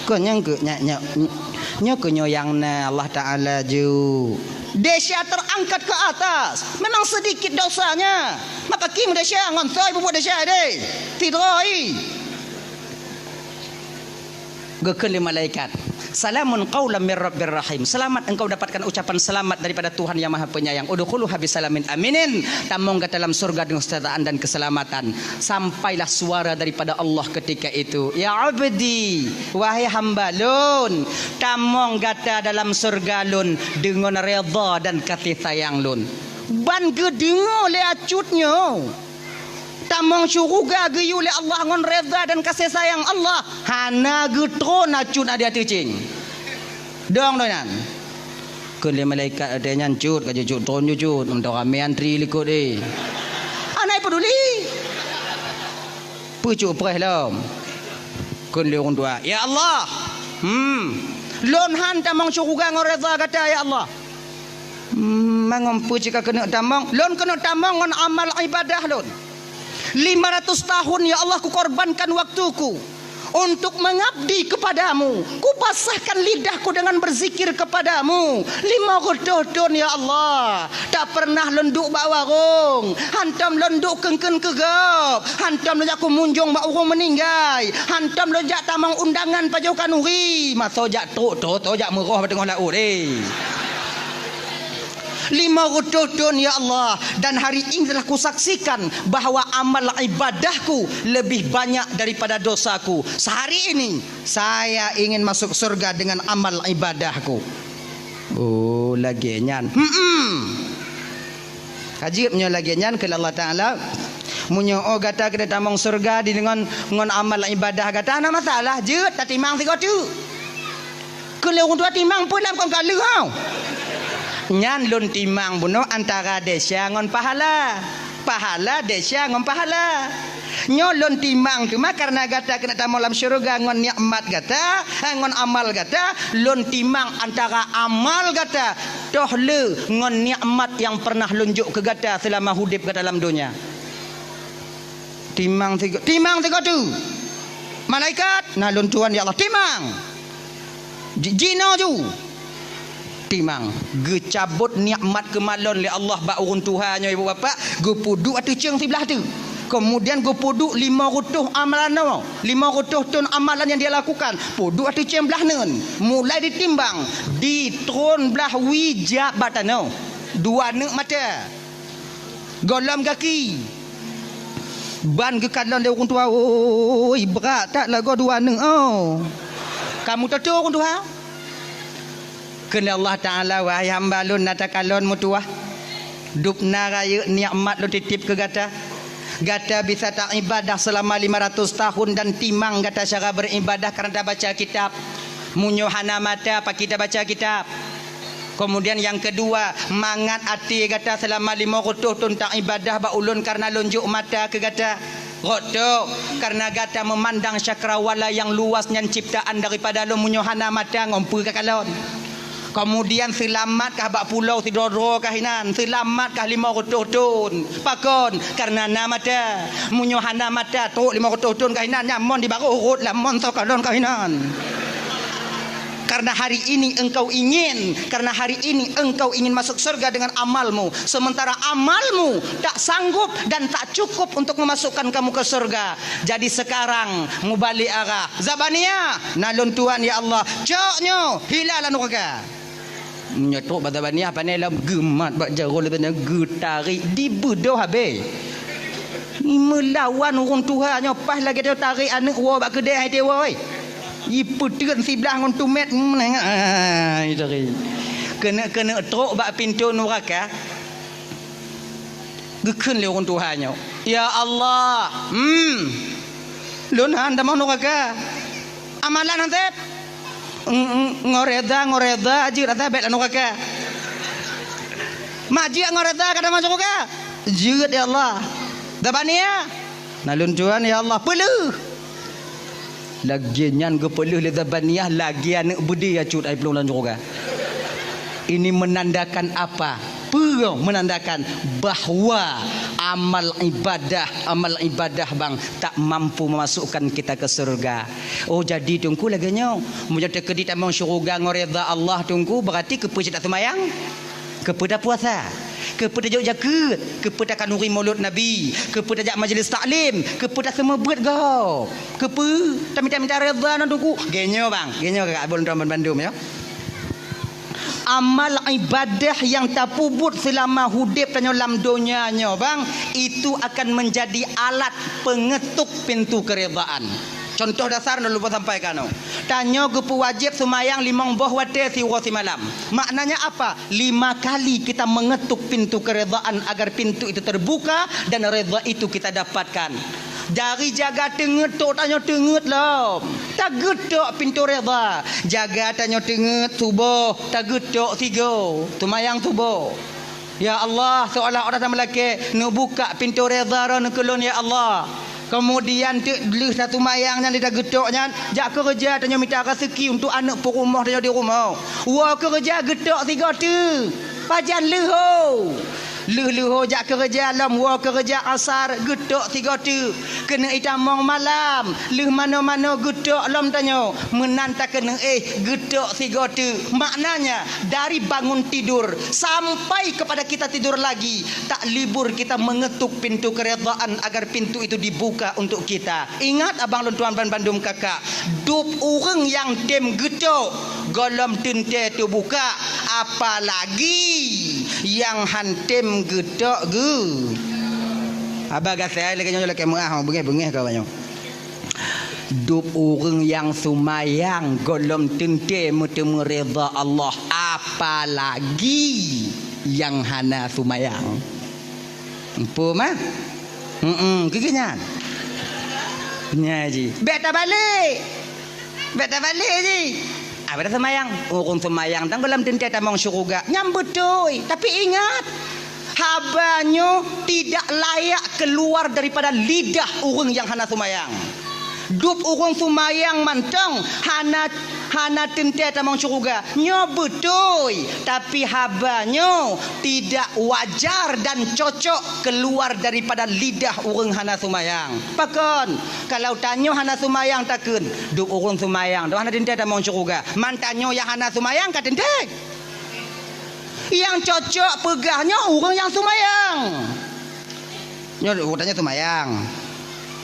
Kau nyang ke nyak yang na Allah Taala ju. Desya terangkat ke atas. Memang sedikit dosanya. Maka kim desya ngontoi buat desya deh. Tidroi. Gekeli malaikat. Salamun qaulam mir rabbir rahim. Selamat engkau dapatkan ucapan selamat daripada Tuhan yang Maha Penyayang. Udkhuluha bisalamin aminin. Tamong ke dalam surga dengan kesejahteraan dan keselamatan. Sampailah suara daripada Allah ketika itu. Ya abdi, wahai hamba lun, tamong gata dalam surga lun dengan redha dan kasih sayang lun. Ban gedengo le acutnya. Tamong syurga geyu le Allah ngon redha dan kasih sayang Allah. Hana getron acut ada tecing. Dong donan. Kun le malaikat ada nyancut ka cut tron cut untuk rame antri likut eh. Anai peduli. Pucuk preh lom. Kun le orang tua. Ya Allah. Lon han tamong syurga ngon redha kata ya Allah. Mangompu jika kena tamong. Lon kena tamong ngon amal ibadah lon. 500 tahun ya Allah ku korbankan waktuku untuk mengabdi kepadamu. Ku pasahkan lidahku dengan berzikir kepadamu. 500 tahun ya Allah. Tak pernah lenduk bak warung. Hantam lenduk kengken kegap. Hantam lejak ku munjung bak urung meninggai. Hantam lejak tamang undangan pajau kanuri. Masa jak truk jak merah tengah laut 500 tahun ya Allah. Dan hari ini telah kusaksikan bahawa amal ibadahku lebih banyak daripada dosaku. Sehari ini saya ingin masuk surga dengan amal ibadahku. Oh lagi nyan. Kajibnya lagi nyan ke Allah Ta'ala. Munyo oh gata kena tamang surga di dengan amal ibadah gata ana masalah je tak timang tiga tu. Kalau orang tua timang pun dalam kau kalu kau. Nyan lun timang buno antara desya ngon pahala. Pahala desya ngon pahala. Nyo lun timang cuma karena gata kena tamu dalam syurga ngon nikmat gata, ngon amal gata, lun timang antara amal gata toh le ngon nikmat yang pernah lunjuk ke gata selama hidup ke dalam dunia. Timang tiga tu. Malaikat nah lun tuan ya Allah timang. Jino tu. Timang gecabut nikmat kemalon le Allah bak urun Tuhannya ibu bapa go puduk atu ceng sebelah tu. Kemudian go puduk 500 amalan no. 500 ton amalan yang dia lakukan. Puduk atu ceng belah nun. Mulai ditimbang di tron belah wijak batano. 2 nek mata. Golam kaki. Ban ke kadlan dia urun tua. Oi berat tak lah go 2 nek oh. Kamu tahu urun Tuhan? Kena Allah Ta'ala wahai hamba lun natakalon mutuah. Dupna raya nikmat lu titip ke gata. Gata bisa tak ibadah selama 500 tahun dan timang gata cara beribadah kerana baca kitab. Munyohana mata apa kita baca kitab. Kemudian yang kedua, mangat hati gata selama 500 tahun tak ibadah ba ulun karena lunjuk mata ke gata. Rotok karena gata memandang cakrawala yang luasnya ciptaan daripada lu munyohana mata ngompu ke kalon. Kemudian selamat kah bak pulau Tidoro kahinan, selamat kah 500 tahun. Pakon karena nama mata munyohana mata tu 500 tahun kahinan nyamon di baru urut lamon sokalon kahinan. Karena hari ini engkau ingin masuk surga dengan amalmu, sementara amalmu tak sanggup dan tak cukup untuk memasukkan kamu ke surga. Jadi sekarang mubalik arah Zabania nalun Tuhan ya Allah coknyo hilalan neraka. Nyetok Zabania apa ni lah gemat bak jarul tanya getarik di bedoh habe. Ni melawan orang Tuhannya pas lagi dia tarik anak wa bak kedai dia woi. Iputeun sebelah ngon tumet itu kena trok bak pintu neraka. Gekeun le orang Tuhannya. Ya Allah. Lun handa mau neraka. Amalan hantep. Ngoreda ajir ata bet neraka. Maji ngoreda kada masuk neraka. Jeut ya Allah. Dabania. Nalun Tuhan ya Allah peluh. Lagi nyan gepeluh le Zabaniah lagi anak budi acut ai pelong juga. Ini menandakan apa? Menandakan bahawa amal ibadah bang tak mampu memasukkan kita ke surga. Oh jadi tunggu lagi nyo. Menjadi kedit among syurga ngoreda Allah tunggu berarti kepada tak semayang, kepada puasa, kepada jauh jaket, kepada kanuri maulud Nabi, kepada jak majlis taklim, kepada semua buat kau. Kepada minta reda nak tunggu. Genyo bang, genyo kakak abang Tuan Bandung ya. Amal ibadah yang tak puput selama hudip tanyo lam dunianya bang, itu akan menjadi alat pengetuk pintu keredaan. Contoh dasar nak lupa sampaikan. Tanya gepu wajib semayang 5 boh wate siwa si malam. Maknanya apa? 5 kali kita mengetuk pintu keredaan agar pintu itu terbuka dan reda itu kita dapatkan. Dari jaga tenget tok tanya tenget lah. Tak getok pintu reda. Jaga tanya tenget subuh, tak getok 3. Semayang subuh. Ya Allah, seolah orang sama lelaki nak buka pintu reda nak kelon ya Allah. Kemudian leh satu mayangnya dia gedoknya jak kerja tanya minta rezeki untuk anak perumah dia di rumah. Wa kerja gedok 3 tu. Pajan leho. Leho jak kerja lam wa kerja asar gedok 3 tu. Kena itamong malam. Leh mana-mana gedok lam tanya. Menanta kena gedok 3 tu. Maknanya dari bangun tidur sampai kepada kita tidur lagi tak libur kita mengetuk pintu keredaan agar pintu itu dibuka untuk kita. Ingat abang lun tuan Bandung kakak, dup orang yang tem gedok golom tente tu buka, apalagi yang hantem gedok ge. Abang saya lagi nyolok kemah bengeh-bengeh kau banyak. Dup orang yang sumayang golom tente mutemu reda Allah, apalagi yang hana sumayang. Empu mah? Kegenyan. Nyaji. Beta balik ji. Apa dah semayang? Orang semayang tang dalam tente tamang syurga. Nyambut tu. Tapi ingat, habanyo tidak layak keluar daripada lidah orang yang hana semayang. Dup orang sumayang mantang hana tente tamang syurga nyo betul, tapi habanyo tidak wajar dan cocok keluar daripada lidah orang hana sumayang. Pakon kalau tanyo hana sumayang takun dup orang sumayang do hana tente tamang syurga, mantanyo yang hana sumayang ka tente. Yang cocok pegahnya orang yang sumayang. Nyo tanya sumayang.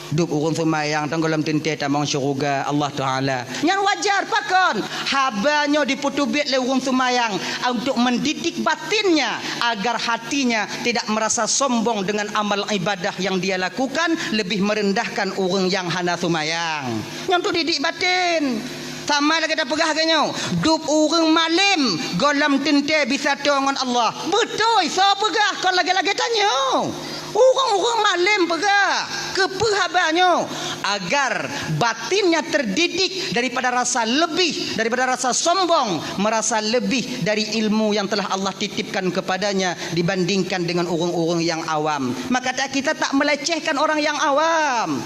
Dup urun semayang tenggelam tente tamang syurga Allah Ta'ala. Yang wajar pakon habanyo diputubit le urun semayang untuk mendidik batinnya agar hatinya tidak merasa sombong dengan amal ibadah yang dia lakukan, lebih merendahkan orang yang hana semayang. Yang tu didik batin. Sama lagi dah pegah kanyo. Dup urang malim golam tente bisa dengan Allah. Betul, so pegah kon lagi-lagi tanyo. Orang-orang malim pegah kepehabanyo agar batinnya terdidik daripada rasa lebih, daripada rasa sombong, merasa lebih dari ilmu yang telah Allah titipkan kepadanya dibandingkan dengan orang-orang yang awam. Maka kita tak melecehkan orang yang awam.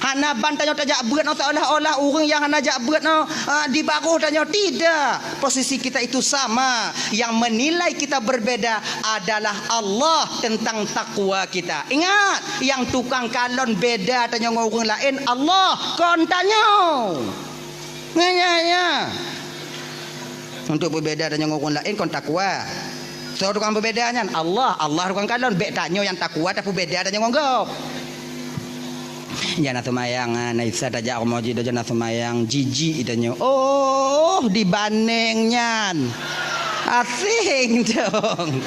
Hana bantanyo tajak berat no seolah-olah orang yang hana jak berat no di baruh tanyo, tidak. Posisi kita itu sama. Yang menilai kita berbeda adalah Allah tentang takwa kita. Ingat, yang tukang kalon beda tanyo ngorang lain Allah kon tanyo. Nganya. Untuk berbeda tanyo ngorang lain kon takwa. So tukang berbedanya Allah tukang kalon be tanyo yang takwa tapi beda tanyo ngorang. Jangan semayang naisa tajak moji jangan semayang jiji itanyo. Oh, dibandingnya asing dong.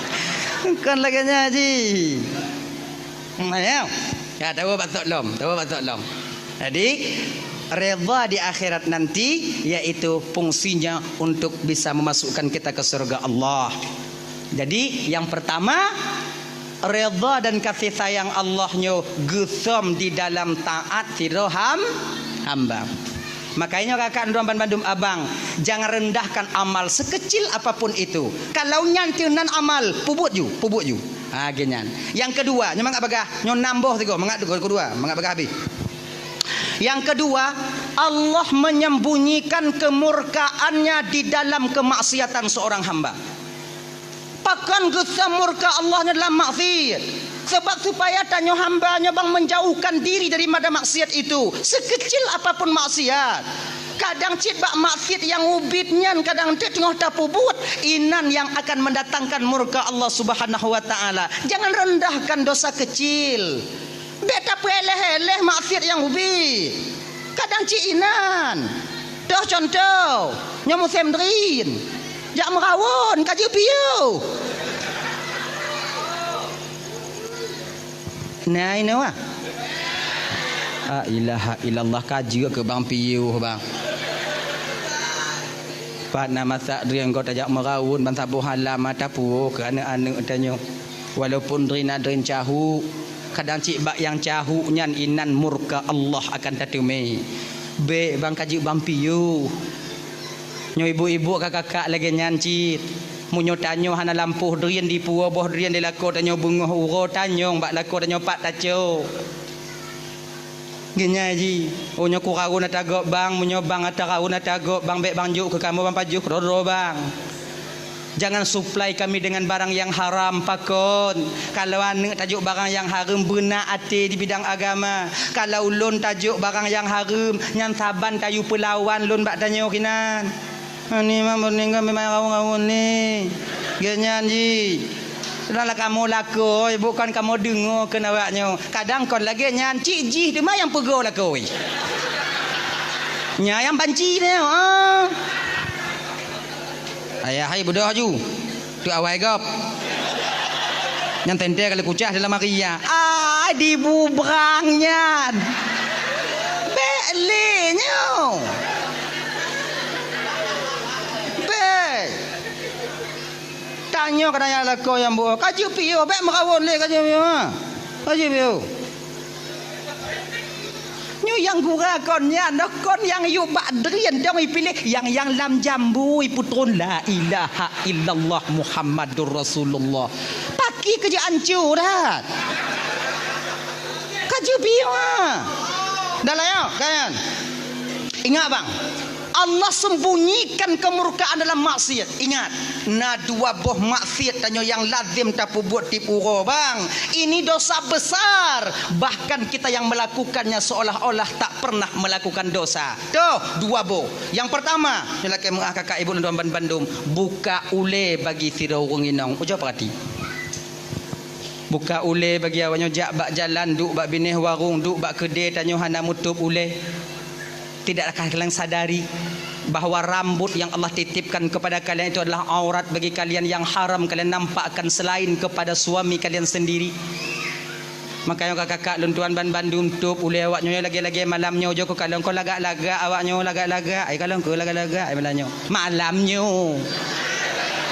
Kan lagi nyaji. Ayo. Ya tahu batok lom. Jadi redha di akhirat nanti yaitu fungsinya untuk bisa memasukkan kita ke surga Allah. Jadi yang pertama redha dan kasih sayang Allahnya gusum di dalam taat siroham hamba. Makanya kakak Nduan Bandung abang, jangan rendahkan amal sekecil apapun itu. Kalau nyantinan amal pubut ju. Genyan. Yang kedua, nyemang bagah, nyon nambah tiga, mangat kedua, mangat bagah habis. Yang kedua, Allah menyembunyikan kemurkaannya di dalam kemaksiatan seorang hamba. Pakan gesam murka Allahnya dalam maksiat. Sebab supaya tanyo hambanya bang menjauhkan diri daripada maksiat itu. Sekecil apapun maksiat. Kadang cit bak maksiat yang ubitnya, kadang cit tengah tapubut. Inan yang akan mendatangkan murka Allah Subhanahu wa taala. Jangan rendahkan dosa kecil. Beta peleh-eleh maksiat yang ubit. Kadang cit inan. Dah contoh, nyamu semdrin. Jak merawon kaji piu. Nah ini wah. Ilaha illallah kaji ke bang piu bang. Pak nama sak drian kau tajak merawon bang sabu halam mata pu ke anak-anak tanyo. Walaupun drin cahu, kadang cik bak yang cahu nyan inan murka Allah akan tatume. Be bang kaji bang piu. Nyo ibu-ibu kakak-kakak lagi nyancit. Munyo tanyo hana lampuh drian di puo boh drian di lako tanyo bungoh uro tanyo bak lako tanyo pak taco. Genya ji. Onyo ku kau na tagok bang, munyo bang ata kau na tagok bang bek bang juk ke kamu bang pajuk roro bang. Jangan supply kami dengan barang yang haram pakon. Kalau ane tajuk barang yang haram benar ate di bidang agama. Kalau lon tajuk barang yang haram nyan saban kayu pelawan lon bak tanyo kinan. Ani mah meninggal memang kau ni. Genyan ji. Sudahlah kamu laku, bukan kamu dengar kena awaknya. Kadang kon lagi nyan cik ji dia mah yang pego laku. Nya yang banci dia. Ayah hai budak ju. Tu awai gop. Yang tente kali kucah dalam Maria. Dibubrangnya. Belenya. Tanya kadang lako yang buat kaji piu bek merawon le kaji piu nyu yang gura konnya nak kon yang yu bak drian dong pilih yang lam jambu putron la ilaha illallah Muhammadur Rasulullah paki kerja ancur dah kaji piu dah lah ya kan ingat bang Allah sembunyikan kemurkaan dalam maksiat. Ingat, na dua buah maksiat tanyo yang lazim tapu buat tipuro bang. Ini dosa besar. Bahkan kita yang melakukannya seolah-olah tak pernah melakukan dosa. Tuh, dua buah. Yang pertama, lelaki kakak ibu dan Bandung, buka ule bagi sirau inong. Ucap perhati. Buka ule bagi awanyo jak bak jalan, duk bak bineh warung, duk bak kedai tanyo hana mutup ule. Tidakkah kalian sadari bahawa rambut yang Allah titipkan kepada kalian itu adalah aurat bagi kalian yang haram kalian nampakkan selain kepada suami kalian sendiri? Makanya kakak luntuan ban Bandung tup ule awak nyonya lagi-lagi malamnya jo kalau kau lagak-lagak awaknya lagak-lagak ai kalau kau lagak-lagak ai malamnya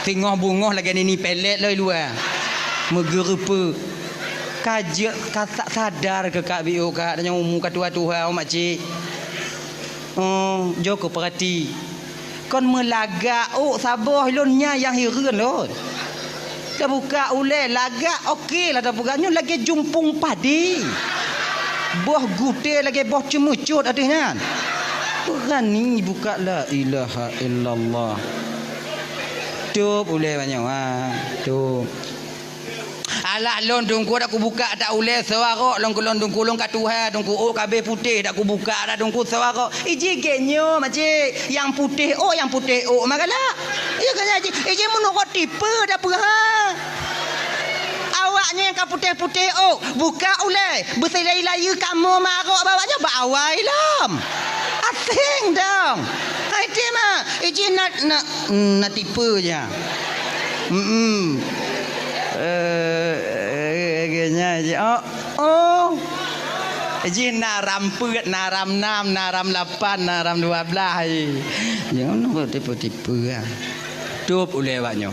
tengok bungoh lagi ni pelet loi luar megerupa kaje kata sadar ke kak bio kak tanya umum katua-tua mak cik jo ko perhati kon melagak sabar lonnya yang hireun lon dah buka ule lagak okey lah dah bukanya lagi jumpung padi buah gute lagi buah cemucut adanya berani buka la ilaha illallah tu ule banyak tu alah lon dungku dak ku buka tak ule sewara lon dungku lon kat Tuhan dungku kabeh putih dak ku buka dah dungku sewara iji genyo macik yang putih yang putih magalah iya kan iji menurut tipe dah perah awaknya yang putih-putih buka ule berselai-laya kamu marok bawanya bawai lam asing dong itu mah iji nak tipe je Ji naram put, naram 6, naram 8, naram 12. Jangan nak tipu-tipu lah. Tup oleh awaknya.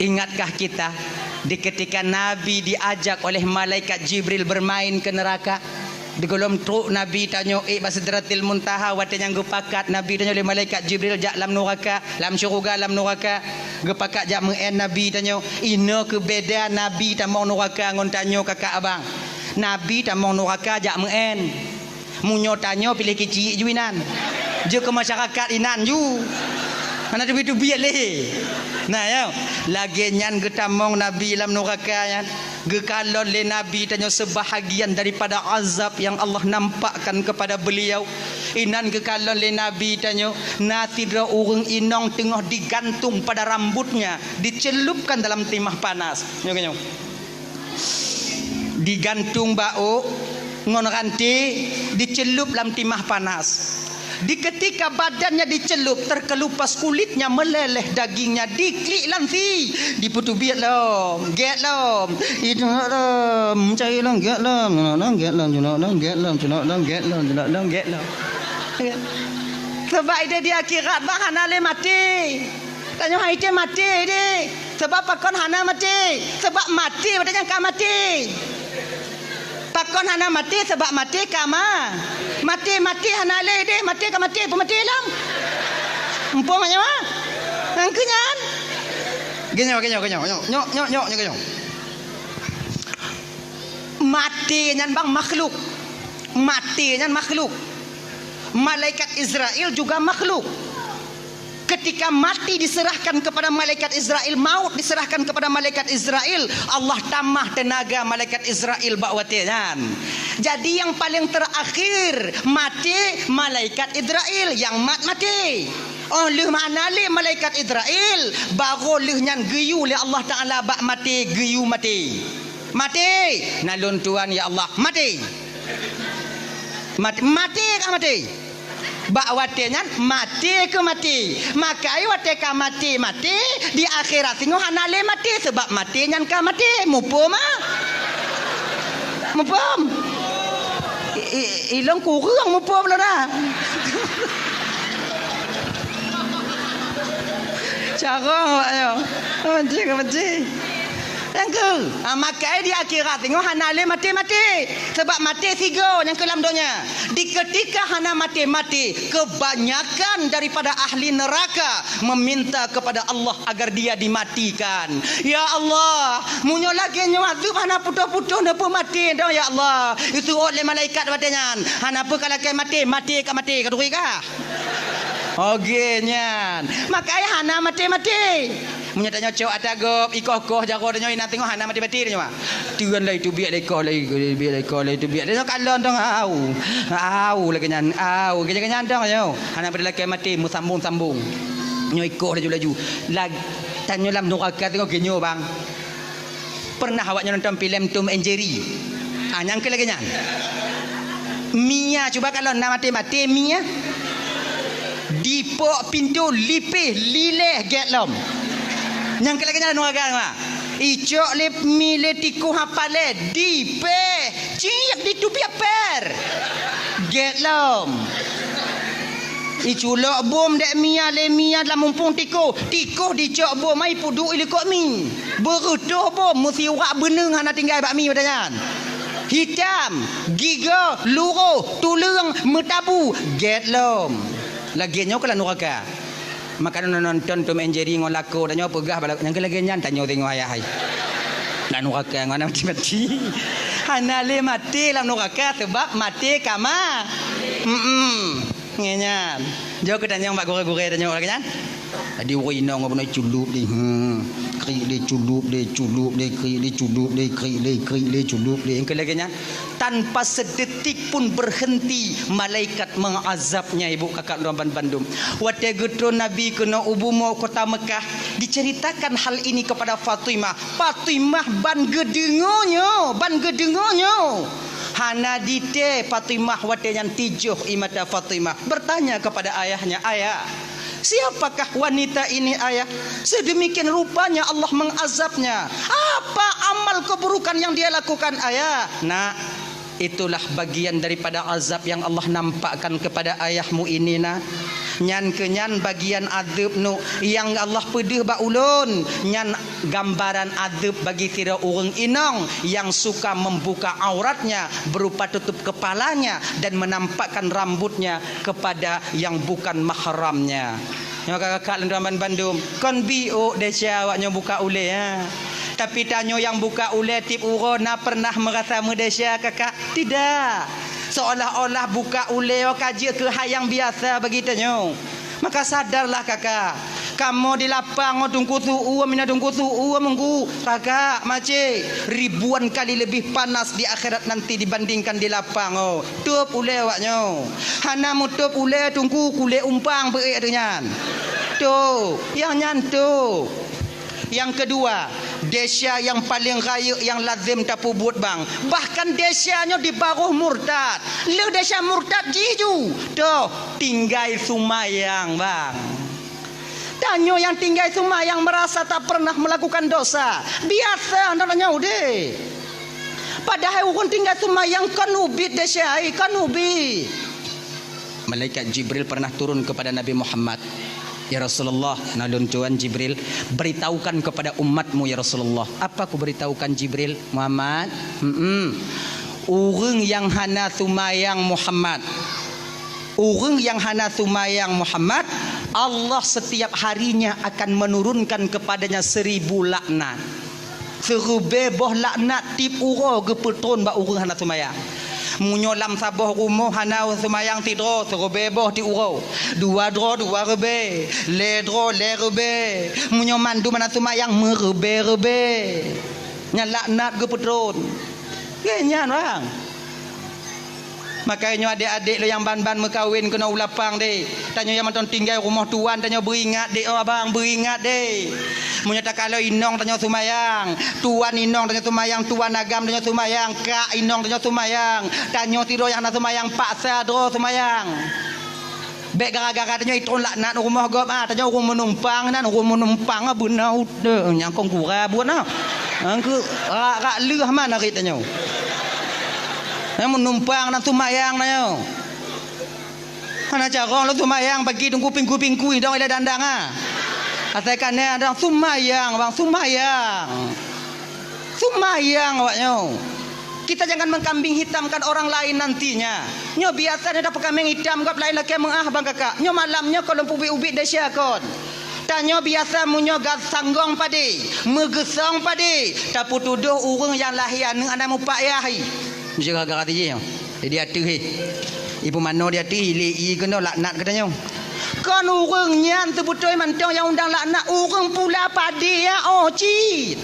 Ingatkah kita di ketika Nabi diajak oleh malaikat Jibril bermain ke neraka? Di golom truk Nabi tanya Sidratil Muntaha wate yang gepakat Nabi tanya oleh malaikat Jibril jak lam neraka lam syurga lam neraka gepakat jak mengen Nabi tanya ina ke beda Nabi tamong neraka ngon tanya kakak abang Nabi tamong neraka jak mengen munyo tanya pilih kecil juinan je ke masyarakat inan ju mana tu biar leh nah ya lagi nyan getamong Nabi lam neraka yan gekalon le Nabi tanya sebahagian daripada azab yang Allah nampakkan kepada beliau inan gekalon le Nabi tanya natidra urang inong tengah digantung pada rambutnya dicelupkan dalam timah panas nyok digantung bau ngon ranti dicelup dalam timah panas di ketika badannya dicelup terkelupas kulitnya meleleh dagingnya diklik lansi diputu biat lom get lom itu lom cai lom get lom get lom get lom get lom get lom sebab dia di akhirat bah hana le mati tanya hai dia mati dia sebab pakon hana mati sebab mati padanya ka mati pakon hana mati sebab mati kama mati hana le de mati ka mati pemati lam empong nya mah angkenyan genyo nyok mati nyan bang makhluk mati nyan makhluk malaikat Israel juga makhluk ketika mati diserahkan kepada malaikat Israel maut diserahkan kepada malaikat Israel Allah tambah tenaga malaikat Israel bakwatian jadi yang paling terakhir mati malaikat Israel yang mati leh mana le malaikat Israel baru leh nyan geyu le Allah Taala bak mati geyu mati nalun tuan ya Allah mati kan mati bak watinya mati ke mati makai wate ka mati di akhirat tengok hanale mati sebab mati nyan ka mati mupum ilong kurang mupum lah dah cara ayo mati Tengku, makai di akhirat tengok hanale mati sebab mati tiga yang kelam donya. Di ketika hana mati kebanyakan daripada ahli neraka meminta kepada Allah agar dia dimatikan. Ya Allah, munyo lagi nyuadub hana putus-putus napa mati dah ya Allah. Itu oleh malaikat batanya. Hana apa kalau mati kaduri kah? Okey nyan. Makai hana mati. Menyatanya cok atagop ikoh jago danyo ina tengok hana mati dia mah. Tuan lai tu biak lai tu biak. Dia kalon dong lagi nyan kenyan dong yo. Hana pada laki mati mu sambung. Nyo ikoh laju. Lag tanyo lam neraka tengok genyo bang. Pernah awaknya nonton filem Tom and Jerry? Nyang ke lagi nyan. Mia cuba kalau nak mati Mia. Dipok pintu lipih lileh getlom. Yang kelakanya nuaga mah. Icok le mile tiku hapale dipe Ciak di tu biar get lom. Iculok bom dek mia le mia dalam mumpung tiko dicok bom mai pudu ile kok mi. Berutuh bom mesti urak beneng hana tinggal bak mi badangan. Hitam, giga, luruh, tulung, metabu, get lom. Laginya kalau nuraka. Makan nonton Tom and Jerry ngolako tanya pegah balak yang laginya tanya tengok ayah hai. Nak nuraka ngana mati. Hana le mati lam nuraka sebab mati kama. Ngenyan. Jauh ke tanya mbak gore-gore tanya lagi kan? Tadi wino ngapa nak culup ni. Kri le culup le kri le culup le kri le culup le. Yang lagi tanpa sedetik pun berhenti malaikat mengazabnya ibu kakak Ramban Bandung. Wate getro Nabi kena ubumo kota Mekah diceritakan hal ini kepada Fatimah. Fatimah ban gedengonyo. Hana dite Fatimah wate yang tijuh imata Fatimah bertanya kepada ayahnya, ayah, siapakah wanita ini ayah? Sedemikian rupanya Allah mengazabnya. Apa amal keburukan yang dia lakukan ayah? Nak, itulah bagian daripada azab yang Allah nampakkan kepada ayahmu ini nak. Nyan kenyan bagian adab nu yang Allah pedih ba ulun. Nyan gambaran adab bagi kira orang inong yang suka membuka auratnya berupa tutup kepalanya dan menampakkan rambutnya kepada yang bukan mahramnya. Yang kakak Ramban Bandung kon bio desya awaknya buka ule ya. Tapi tanyo yang buka ule tip urona pernah merasa mudesya kakak? Tidak. Seolah-olah buka ule kaji ke hayang biasa bagi tanyo. Maka sadarlah kakak. Kamu di lapang tungku suu mina tungku suu mengku kakak mace ribuan kali lebih panas di akhirat nanti dibandingkan di lapang oh. Tup ule awaknya. Hana mutup ule tungku kule umpang beek dengan. Tu, yang nyantu. Yang kedua, desya yang paling raya yang lazim tapu buat bang. Bahkan desyanya di baruh murtad. Le desya murtad jiju. Tuh, tinggal sumayang bang. Tanyo yang tinggal sumayang merasa tak pernah melakukan dosa. Biasa namanya udah. Padahal orang tinggal sumayang kan ubit desya, kan ubit. Malaikat Jibril pernah turun kepada Nabi Muhammad. Ya Rasulullah, nalun Tuhan Jibril, beritahukan kepada umatmu ya Rasulullah. Apa aku beritahukan Jibril? Muhammad, orang yang hana sumayang Muhammad, orang yang hana sumayang Muhammad, Allah setiap harinya akan menurunkan kepadanya 1000 laknat. Serubeboh laknat tip uro gepetron ba orang hana sumayang. Munyolam saboh rumah hana semayang tidur serobeboh ti urau. Dua rebe, le rebe. Munyo mandu mana semayang merebe. Nyalaknat ke petron. Kenyan orang. Makanya adik-adik lo yang ban-ban mekawin kena ulapang deh. Tanya yang mantan tinggal rumah tuan tanya beringat deh oh abang beringat deh. Menyata kalau inong tanya sumayang, tuan inong tanya sumayang, tuan agam tanya sumayang, kak inong tanya sumayang, tanya tidur yang nak sumayang paksa dro sumayang. Bek gara-gara tanya itu laknat rumah gop tanya orang menumpang benar udah yang kong kura buat nah. Angku rak leh mana rit tanya. Yang menumpang nak sumayang nanya. Mana cara lo sumayang bagi tunggu kuping kui dong ada dandang Katakannya ada sumayang bang, sumayang awaknya. Kita jangan mengkambing hitamkan orang lain nantinya. Nyo biasanya dapat kambing hitam gap lain lagi mengah bang kakak. Nyo malamnya kalau ubi-ubi desya kon. Tanyo biasa munyo gas sanggong padi, megesong padi. Tapi tuduh urang yang lahian anak mupak yahi. Mesti gara-gara dia. Jadi atuh ibu mano dia tu i kena laknat katanya. Kan urangnya betul mantong yang undang laknat urang pula padi ya cit.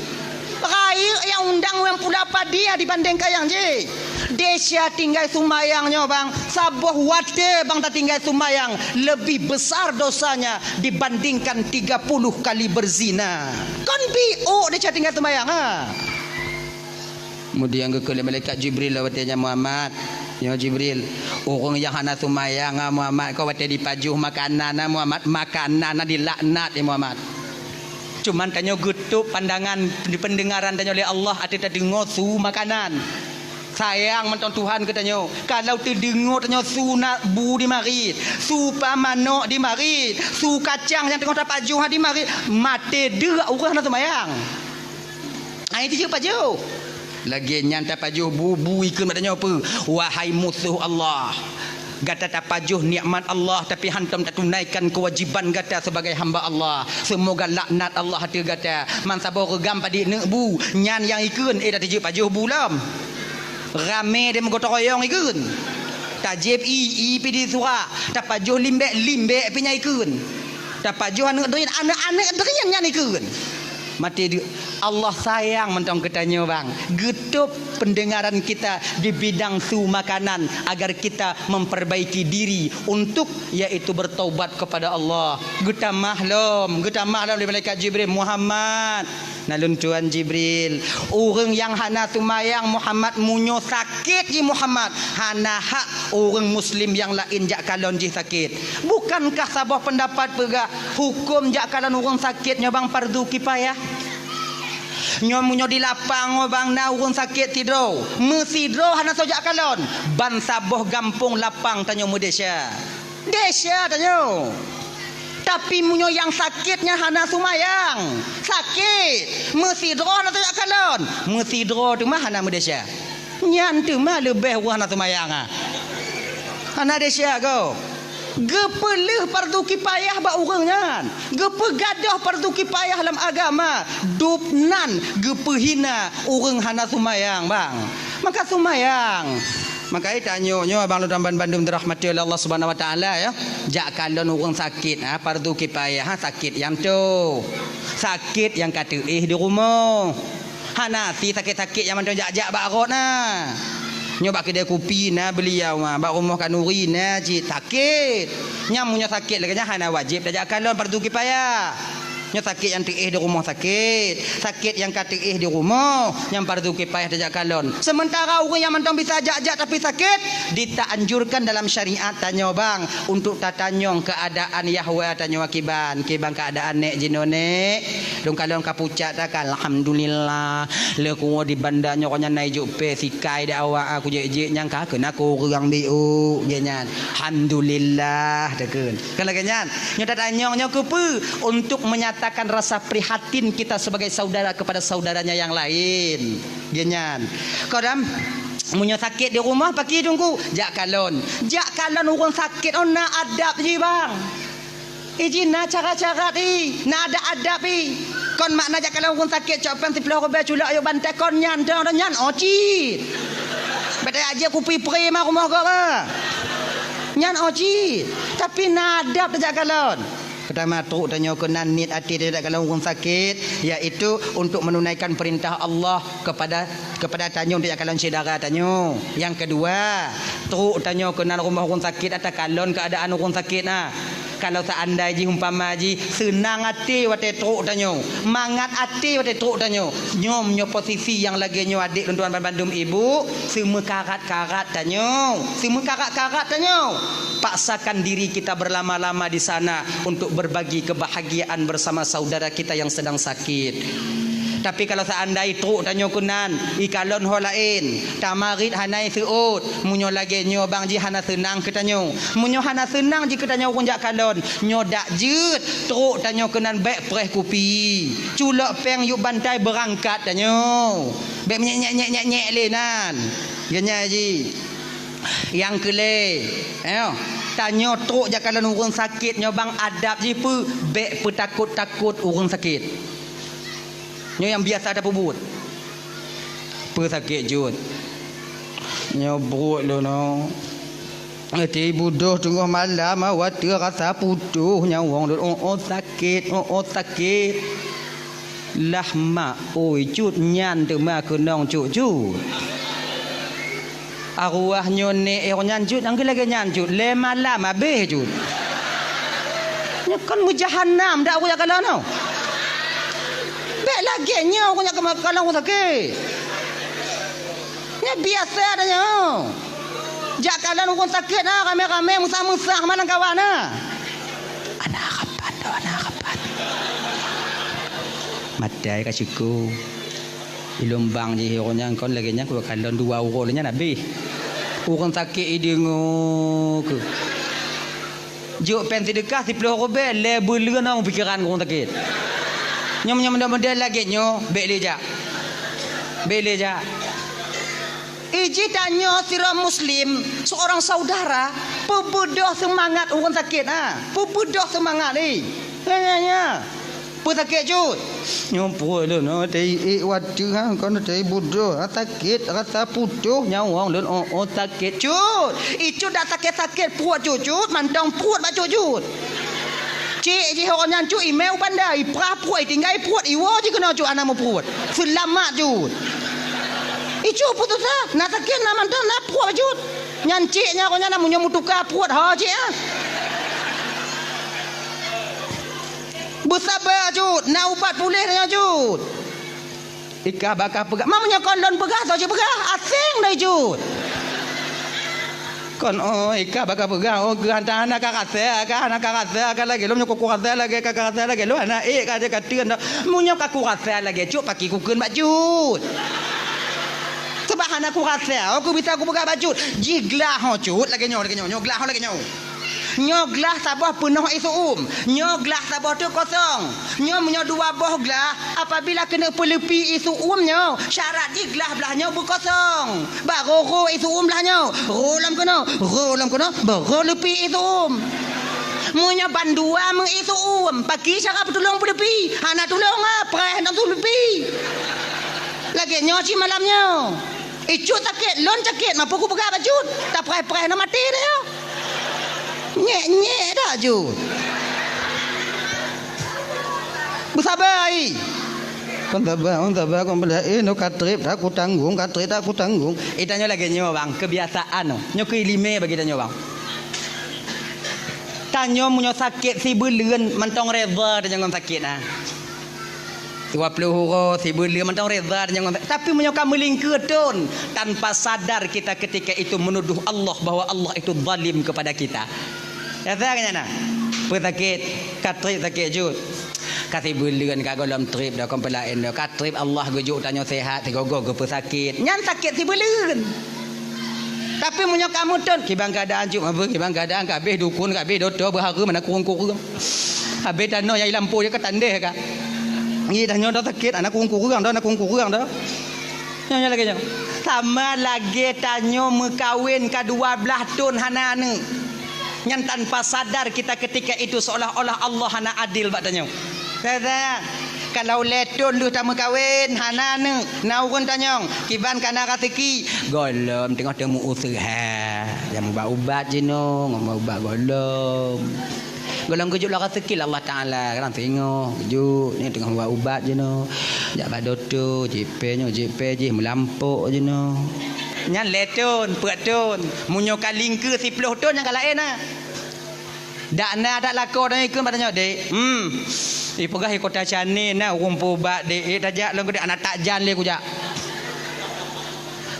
Raya yang undang yang pula padi ya dibandingkan yang je. Desya tinggal sumayangnya bang, sabuh wate bang tak tinggal sumayang lebih besar dosanya dibandingkan 30 kali berzina. Kan bio desya tinggal sumayang Kemudian ke malaikat Jibril lawatnya Muhammad. Ya Jibril, orang yang hana sumayang Muhammad kau wate dipajuh makanan Muhammad, makanan dilaknat ya Muhammad. Cuman tanya gutup pandangan di pendengaran tanya oleh Allah ada dengar su makanan. sayang mentong Tuhan katanya. Kalau terdengar tanya su nak bu di mari, su pamano di mari, su kacang yang tengah dapat juh di mari, mati derak orang nak sembahyang. Ai tu je paju. Lagi nyan tak paju bu ikut katanya apa? Wahai musuh Allah. Gata tak pajuh nikmat Allah tapi hantam tak tunaikan kewajiban gata sebagai hamba Allah. Semoga laknat Allah hati gata. Man sabar regam padi nek bu nyan yang ikun dah tiji pajuh bulam. Rame dia menggotong royong ikun. Tajib i pidi surah. Tak pajuh limbek pinya ikun. Tak pajuh anak derian nyan ikun. Mati dia. Allah sayang mentong ketanya bang. Getup pendengaran kita di bidang su makanan agar kita memperbaiki diri untuk yaitu bertaubat kepada Allah. Geta mahlum dari malaikat Jibril Muhammad. Nalun Tuan Jibril. Orang yang hana tumayang Muhammad munyo sakit ji Muhammad. Hana hak orang muslim yang lain jak kalon ji sakit. Bukankah sabah pendapat pegah hukum jak kalon orang sakitnya bang fardu kifayah? Nyomunyo di lapang bang na urang sakit tidur. Mesidro hana sojak kalon. Ban saboh gampung lapang tanyo Malaysia. Desya tanyo. Tapi munyo yang sakitnya hana sumayang. Sakit. Mesidro hana sojak kalon. Mesidro tu mah hana Malaysia. Nyan tu mah lebih hana sumayang ah. Hana desya go. Gepelih fardu kifayah ba urangnya. Gepegadah fardu kifayah dalam agama. Dupnan gepehina urang hana sumayang bang. Maka sumayang. Maka tanyo abang lu damban Bandung dirahmati oleh Allah Subhanahu wa taala ya. Jak kalon urang sakit fardu kifayah sakit yang tu. Sakit yang kata di rumah. Hana ti sakit-sakit yang mandang jak barot nah. Nyoba kedai kopi na beliau bak rumah kanuri na ji sakit. Nyamunya sakit lagi hana wajib dah kalon fardu kifayah. Nya sakit yang tiih di rumah sakit. Sakit yang katiih di rumah yang fardu kifayah dah kalon. Sementara orang yang mentang bisa jak tapi sakit ditaanjurkan dalam syariat tanya bang untuk tatanyong keadaan Yahwa tanya wakiban keadaan nek jinone. Dong kalon kapucat tak alhamdulillah le ku di bandanya konya naik pe sikai dah awak aku je nyang ka kena aku orang biu dia nyan alhamdulillah dekeun kalau kenyan nya tatanyong nya kepe untuk menyatakan rasa prihatin kita sebagai saudara kepada saudaranya yang lain dia nyan kodam munyo sakit di rumah pagi tunggu jak kalon orang sakit ona adab je bang izin na cara-cara ni na ada adab ni kon makna jak kalau orang sakit copan 10 rupiah culak ayo bantai kon nyan oci betul aja kupi pre mah rumah kau nyan oci tapi na adab jak kalon pertama tu tanya kenan nit hati tidak kalau orang sakit iaitu untuk menunaikan perintah Allah kepada tanyo tidak kalon saudara tanyo. Yang kedua tu tanya kenan rumah orang sakit atau kalon keadaan orang sakit nah. Kalau seandainya umpama ji senang hati wate truk tanyo, mangat hati wate truk tanyo, nyom nyo posisi yang lagi nyo adik tuan Bandung ibu, semua karat-karat tanyo, paksakan diri kita berlama-lama di sana untuk berbagi kebahagiaan bersama saudara kita yang sedang sakit. Tapi kalau seandainya truk tanyo kunan ikalon ho lain tamarit hanai seut munyo lagi nyo bang ji hana senang ke tanyo munyo hana senang ji ke tanyo kunjak kalon nyo dak jeut truk tanyo kunan baik preh kopi culak peng yuk bantai berangkat tanyo baik nyek lenan genya ji yang kele tanyo truk jak kalon urang sakit nyo bang adab ji pu baik petakut-takut urang sakit nyo yang biasa ada pebut sakit jut nyo buruk lo no ati budoh tengah malam awak rasa putuh nyawang sakit lah mak oi cut nyan tu mak kenong cut arwah nyo ne nyan cut angge lagi nyan cut le malam habis cut nyo kan mujahannam dak aku ya kalau no lagi nyo aku nak kalau aku sakit nya biasa adanya jak kalau aku sakit rame-rame musah-musah mana kawan anak kapan matai kasiku Ilumbang je hironya kon lagi nya ku kalon 2 euro nya nabi. Orang sakit dengo ke. Juk pen sedekah 10 robel le beleun orang fikiran orang sakit. Nyom mudah lagi nyo beleja. Beleja. Iji tanya sira muslim seorang saudara pebedah semangat orang sakit pebedah semangat ni. Tanya. Sakit jut. Nyompo lu no tei wadu kon tei bodoh sakit rasa putuh nyawang lun sakit jut. Itu dah sakit puat jut mantang puat ba jut. Cik je orang yang cu email pandai pra puat tinggal puat iwo je kena cu anak mu puat. Selamat jut. Itu putus nak sakit nak mantang nak puat jut. Nyan ciknya orang nak munyo mutukar puat ha cik Bersabar jut, nak ubat pulih dia jut. Ika bakal pegah. Mamanya kondon pegah saja pegah. Asing dah jut. Kon ika bakal pegah. Gantang anak kakak lagi. Lu nyok kakak lagi. Lu anak kaje katian dah. Munya kakak lagi jut pakai kukeun bak jut. Sebab anak aku bisa aku pegah bak jut. Jiglah ho jut lagi nyok glah lagi nyok. Nyoglah sabah penuh isu nyoglah sabah tu kosong nyo 2 boh glah apabila kena pelepi isu nyo syarat di glah belahnya berkosong baru isu belahnya rolam kena baru lepi isu munya bandua mengisu pagi cara tolong pelepi anak tolong preh nak lepi lagi nyo si malamnya icu sakit lon sakit mampu ku pegang baju tak preh nak mati dia nyek dah jut. Bersabar ai. Kon sabar kon bela no katrip aku tanggung. Tanya lagi nyo bang, kebiasaan no. Nyo kelime bagi tanya bang. Tanya munyo sakit si beleun mentong reza tanya kon sakit 20 euro si beli mentang reza tapi menyokap melingkutun tanpa sadar kita ketika itu menuduh Allah bahwa Allah itu zalim kepada kita. Ya tanya pesakit katrip sakit jut. Kasih bulan ka golom trip dah kon pelain dah katrip Allah gujuk tanya sehat tigogo ke pesakit. Nyan sakit si bulan. Tapi menyokap mutun kibang keadaan jut apa kibang keadaan kabeh dukun kabeh doktor berhara mana kurung-kurung. Habis tano yang lampu dia ketandeh ka. Ni dah nyoda sakit anak kurang dah Nyonya lagi nyo. Sama lagi tanyo mekawin ka 12 tahun hanane. Yang tanpa sadar kita ketika itu seolah-olah Allah hana adil bak tanyo. Kata kalau letun lu tak mekawin hanane naurun tanyo kiban kana rezeki golom tengok temu usaha yang ubat jeno ngomong ubat golom kejuk lah rezeki Allah Taala kan tengok kejuk ni tengah buat ubat je no jak bad doktor JP je melampuk je no nyan letun peratun munyo kalingke 10 ton yang kalain dak na dak lako dah ikut patanya dek ipegah kota Chane na rumpu ubat dek tajak long gede anak takjan le kujak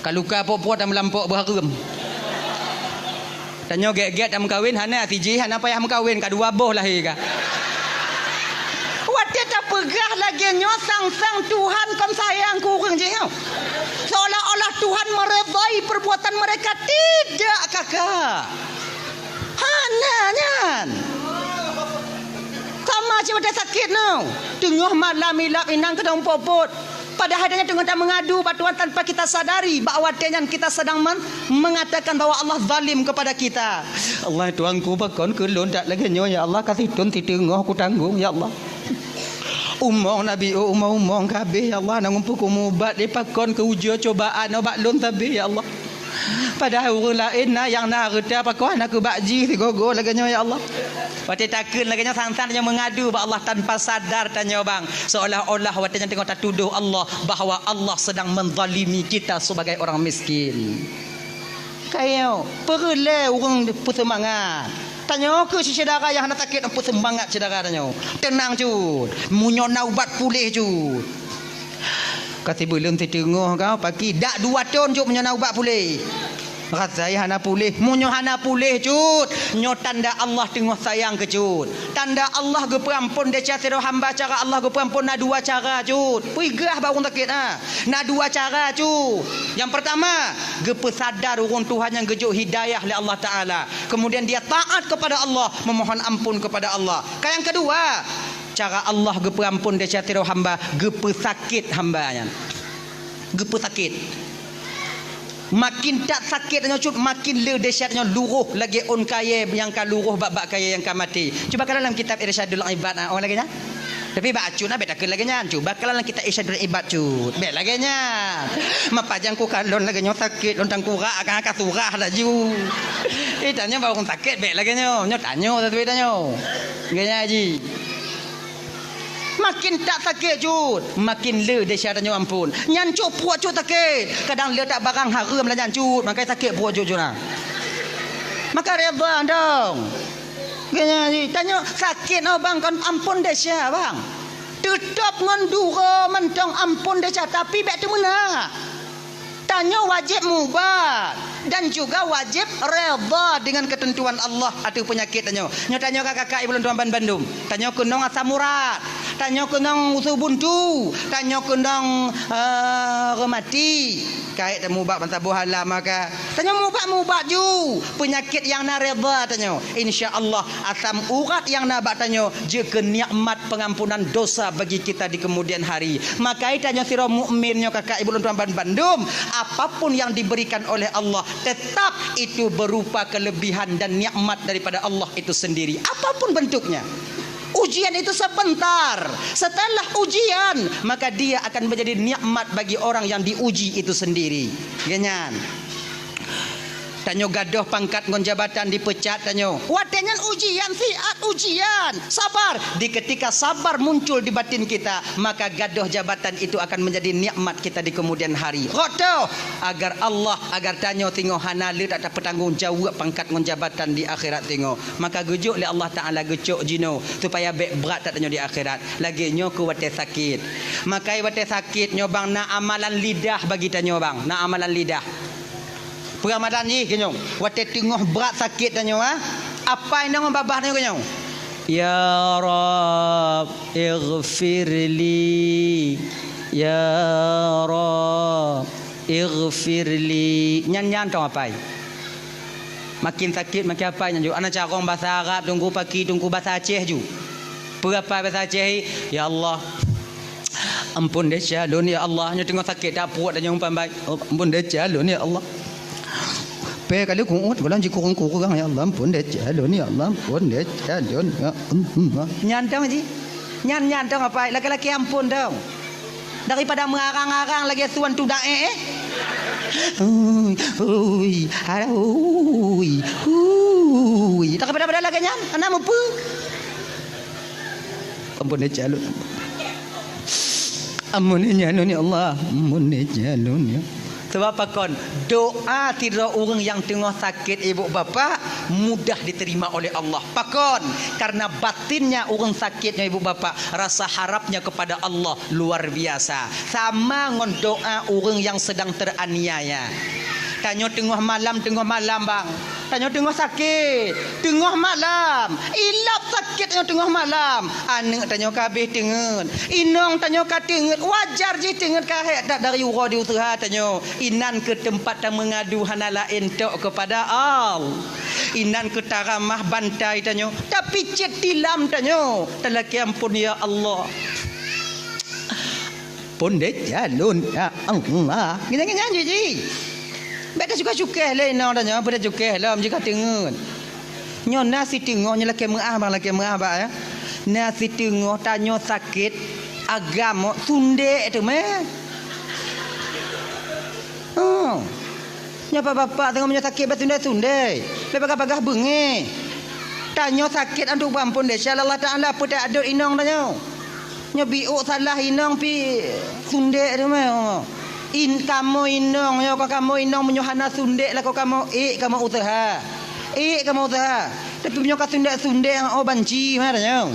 kaluka pok-pok dah melampuk berharum. Tanya get-get dah mengkawin hana tiji hana payah mengkawin ka 2 boh lahir ka. Wat dia tak pegah lagi nyosang Tuhan kon sayang kurang je kau. Seolah-olah Tuhan meredai perbuatan mereka tidak kakak. Hana nyan. Sama macam ada sakit no. Tengah malam ilap inang kedong popot. Padahal dia tengah mengadu batuan tanpa kita sadari bahawa kita sedang mengatakan bahawa Allah zalim kepada kita. Allah tuanku bakon kelon tak lagi nyo ya Allah kasih tun titengah aku tanggung ya Allah. Umong Nabi umong kabeh ya Allah nang ngumpul kumubat dipakon ke ujian cobaan obat lon tabe ya Allah. Padahal orang lain yang nak reda pakon aku bakji sigogo lagi nyo ya Allah. Wati takun lagi nya sang-sang yang mengadu ba Allah tanpa sadar tanya bang seolah-olah wati tengok tak tuduh Allah bahawa Allah sedang menzalimi kita sebagai orang miskin. Kayo perle orang bersemangat. Tanya ke si saudara yang nak sakit apa semangat saudara tanya. Tenang jud. Munyo nak ubat pulih jud. Kata belum tertengah kau pagi dak 2 tahun jud munyo nak ubat pulih. Rasai hana pulih. Munyo hana pulih cut. Nyo tanda Allah tengah sayang ke cut. Tanda Allah ge perampun deca siro hamba cara Allah ge perampun na dua cara cut. Puigah baru sakit ha. Na dua cara cut. Yang pertama, ge pesadar urang Tuhan yang gejuk hidayah oleh Allah Taala. Kemudian dia taat kepada Allah, memohon ampun kepada Allah. Yang kedua, cara Allah ge perampun deca siro hamba, ge pesakit hambanya. Ge pesakit. Makin tak sakitnya cut, makin le dahsyatnya luruh lagi on kaya yang ka luruh bab kaya yang ka mati. Cuba kalau dalam kitab Irsyadul Ibad orang lagi nya. Tapi bak cut nak tak lagi nya. Cuba kalau dalam kitab Irsyadul Ibad cut. Bet lagi nya. Mapajang ku kalon lagi nya sakit lontang kura akan ka surah dah ju. Tanya baru sakit bet lagi nya. Nya tanya tapi tanya. Ganya haji. Makin tak sakit cut, makin le dahsyatnya ampun. Nyancuk puak cut sakit. Kadang le tak barang haram lah nyancuk, makanya sakit puak cut lah. Maka redha dong. Ganya ni tanya sakit oh bang kan ampun dahsyat bang. Tetap ngandura mentang ampun dahsyat tapi bek tu mana? Tanya wajib mubat dan juga wajib redha dengan ketentuan Allah atau penyakit tanya. Nya tanya kakak ibu tuan Bandung. Tanya kunong asam urat. Tanya kunong usul buntu. Tanya kunong remati. Kait mubat bantah buhala maka. Tanya mubat ju. Penyakit yang na redha tanya. Insya-Allah asam urat yang na bak tanya je nikmat pengampunan dosa bagi kita di kemudian hari. Maka tanya sira mukmin nya kakak ibu tuan Bandung, apapun yang diberikan oleh Allah tetap itu berupa kelebihan dan nikmat daripada Allah itu sendiri, apapun bentuknya. Ujian itu sebentar. Setelah ujian maka dia akan menjadi nikmat bagi orang yang diuji itu sendiri. Ganyan. Tanyo gadoh pangkat ngon jabatan dipecat tanyo. Watengan ujian siat ujian. Sabar. Di ketika sabar muncul di batin kita, maka gadoh jabatan itu akan menjadi nikmat kita di kemudian hari. Rodo agar Allah agar tanyo tingo hanale tak ada petanggung jawab pangkat ngon jabatan di akhirat tingo. Maka gujuk le Allah Taala gujuk jino supaya bek berat tak tanyo di akhirat. Lagi nyo ku wate sakit. Maka wate sakit nyo bang na amalan lidah bagi tanyo bang. Na amalan lidah. Ramadan ni kenyong wate tengah berat sakit tanya apa yang babah tanya kenyong ya rab ighfirli ya rab ighfirli nyan tong apa makin sakit makin apa nyan ju ana carong bahasa Arab tunggu pagi tunggu bahasa Aceh ju berapa bahasa Aceh ya Allah ampun deh calon ya Allah nya tengah sakit tak puat dan umpan baik ampun deh calon ya Allah pe kali kuut bulan ji kurang ya Allah ampun deh calon ya Allah ampun deh calon ya nyantang ji nyantang apa laki-laki ampun dong daripada mengarang-arang lagi suan tu dae tak pada lagi nyan ana mampu ampun deh calon ampun ya Allah ampun deh calon ya. Sebab pakon doa tidak orang yang tengah sakit ibu bapa mudah diterima oleh Allah. Pakon karena batinnya orang sakitnya ibu bapa rasa harapnya kepada Allah luar biasa. Sama ngon doa orang yang sedang teraniaya. Tanya tengah malam bang. Tanya tengah sakit tengah malam. Ilap sakit tengah malam. Anak tanya kabeh tengen. Inong tanya ka tengen. Wajar je tengen kahe tak dari ura di usaha tanya. Inan ke tempat yang mengadu hana lain tok kepada Allah. Inan ke taramah bantai tanya. Tapi cet tilam tanya. Telaki ampun ya Allah. Pun deh jalun ya Allah. Gini-gini aja ji. Beda juga cukai lain nak tanya apa dah cukai lah jika tengen. Nyo nasi tengok nya laki maaf bang ya. Nasi tengok tanya sakit agama sunde tu meh. Oh. Nya bapak tengok nya sakit bat sunde. Lepas pagah bengi. Tanya sakit antuk ampun deh Allah Taala apa tak ada inong tanya. Nya biuk salah inong pi sunde tu meh. In kamu inong yo kamu inong menyohana sundek lah kamu kamu usaha tapi punya sundek yang banci mana nyong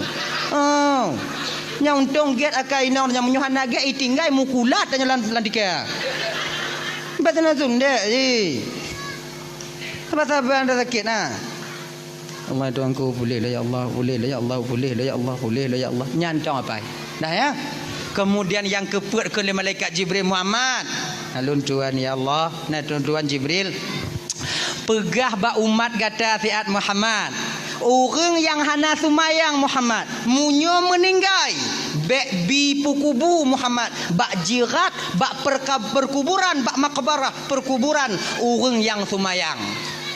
nyong tong get akai inong yang menyohana get tinggal mukulat tanya landika batana sundek ji Sabar-sabar anda sakit nah. Allah Tuhanku boleh lah ya Allah, boleh lah ya Allah, boleh lah ya Allah, boleh lah ya Allah. Nyantong apa? Dah ya. Kemudian yang keput ke malaikat Jibril Muhammad. Alun Tuhan ya Allah, nah Tuhan Jibril. Pegah ba umat kata Fiat Muhammad. Orang yang hana sumayang Muhammad, munyo meninggal. Bek bi pukubu Muhammad, bak jirat, bak perkuburan, bak makbarah perkuburan orang yang sumayang.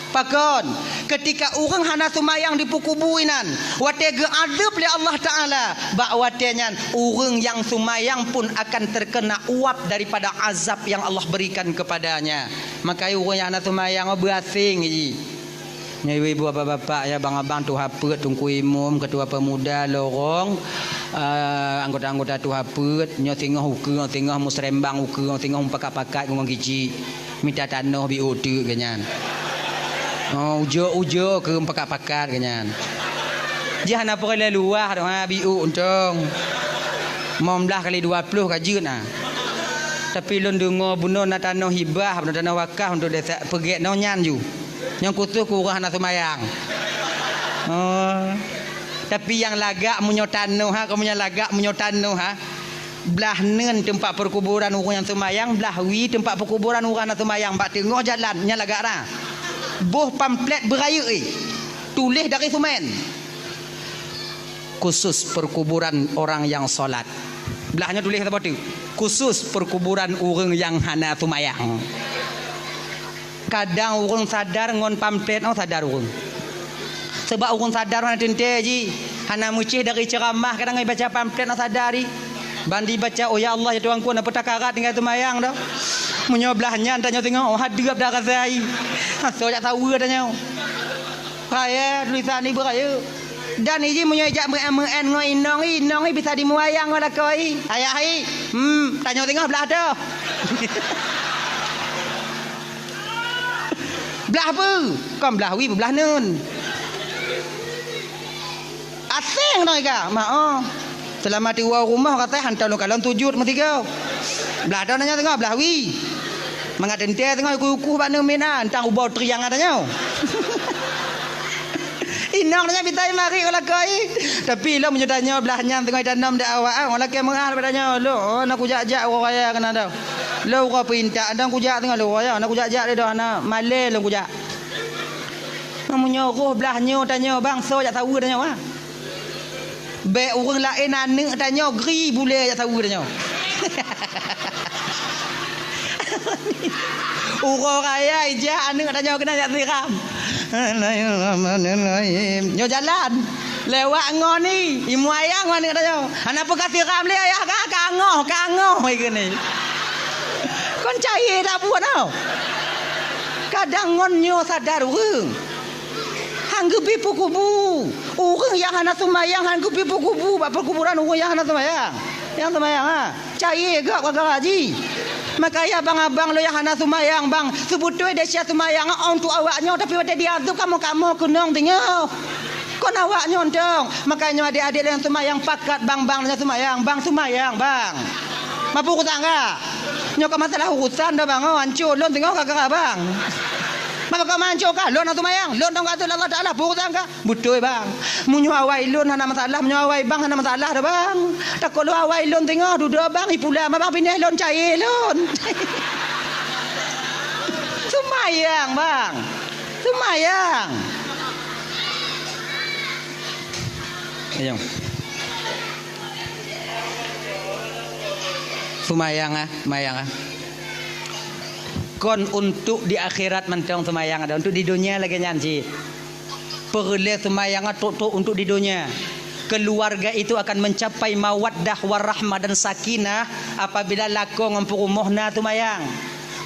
Pakon ketika orang hana sumayang di pukubuinan wate geadab oleh Allah Taala bak watenyan orang yang sumayang pun akan terkena uap daripada azab yang Allah berikan kepadanya. Maka orang yang hana sumayang berasing ji. Ibu bapak-bapak ya bang-abang tu hapet tungku imum ketua pemuda lorong anggota-anggota tu hapet nyo tengah uke tengah musrembang uke tengah pakat-pakat ngomong gici minta tanah bi otu kenyan. Oh ujo ke pakat-pakat kenyan. Jangan apa kali luah dah ha biu untong. Momlah kali 20 kajut nah. Tapi lon dengar buno na tanah hibah, buno tanah wakaf untuk desa pegek no nyan ju. Yang kutu kurang nak semayang. Oh. Tapi yang lagak munyo tanah ha, kamu yang lagak munyo tanah ha. Belah nen tempat perkuburan orang yang semayang, belah wi tempat perkuburan orang yang semayang, bak tengok jalan nya lagak dah. Boh pamflet beraya tulis dari semen. Khusus perkuburan orang yang solat. Belahnya tulis apa tu? Khusus perkuburan orang yang hana semayang. Kadang orang sadar ngon pamflet oh sadar orang. Sebab orang sadar mana tente ji. Hana mucih dari ceramah kadang baca pamflet oh sadari. Bandi baca oh ya Allah ya Tuhanku nak petakarat tinggal semayang dah. Menyobelahnya tanya tengok oh hadap dah kasai. So jak tahu tanya. Kaya tulisan ni beraya. Dan ini menyajak men inong bisa dimuayang ngolah koi. Ayah ai. Tanya tengok belah dah. Belah apa? Kan belah wi belah nun. Asing dah ka. Mak selama di rumah kata hantar lu kalon tujut mesti kau. Belah dah nanya tengok belah wi. Mengat ente tengok kuku bak numinan tang ubau triang adanya. Inang nanya bitai mari kalau koi. Tapi lo menyedanya belahnya tengok tanam dak awak orang laki mengal padanya lo nak kujak-jak orang kaya kena dah. Lo kau pinta andang kujak tengok lo ya nak kujak-jak dia dah nak malai lo kujak. Menyuruh belahnya tanya bang so jak tahu tanya wah. Be orang lain anak tanya gri boleh jak tahu tanya. Orang kaya ijak anak tanya kena jak siram. Nyo jalan lewat ngon ni imu ayang mana tanya ana apa kasih ram le ayah kangoh ikene kon cai dah buat tau kadang ngon nyo sadar urang hanggepi pukubu urang yang hana sumayang hanggepi pukubu bak perkuburan urang yang hana sumayang ha cai gak haji. Maka ya abang-abang lo yang hana sumayang bang sebutui dia sumayang untuk awaknya tapi ada diaduk kamu kunong tengok kon awaknya ontong makanya adik-adik yang sumayang pakat bang sumayang bang mampu kutangga nyok masalah urusan dah bang hancur lon tengok kagak bang maka kau mancuk kah lon sumayang lon dong kata Allah Taala purusan kah betul bang munyo awai lon hana masalah munyo awai bang hana masalah dah bang tak kalau awai lon tengok duduk bang ipula bang pindah lon cair lon sumayang bang sumayang ayo sumayang kon untuk di akhirat mentang semayang ada untuk di dunia lagi nyanci perle semayang untuk di dunia keluarga itu akan mencapai mawaddah warahmah dan sakinah apabila lako ngempurumuhna semayang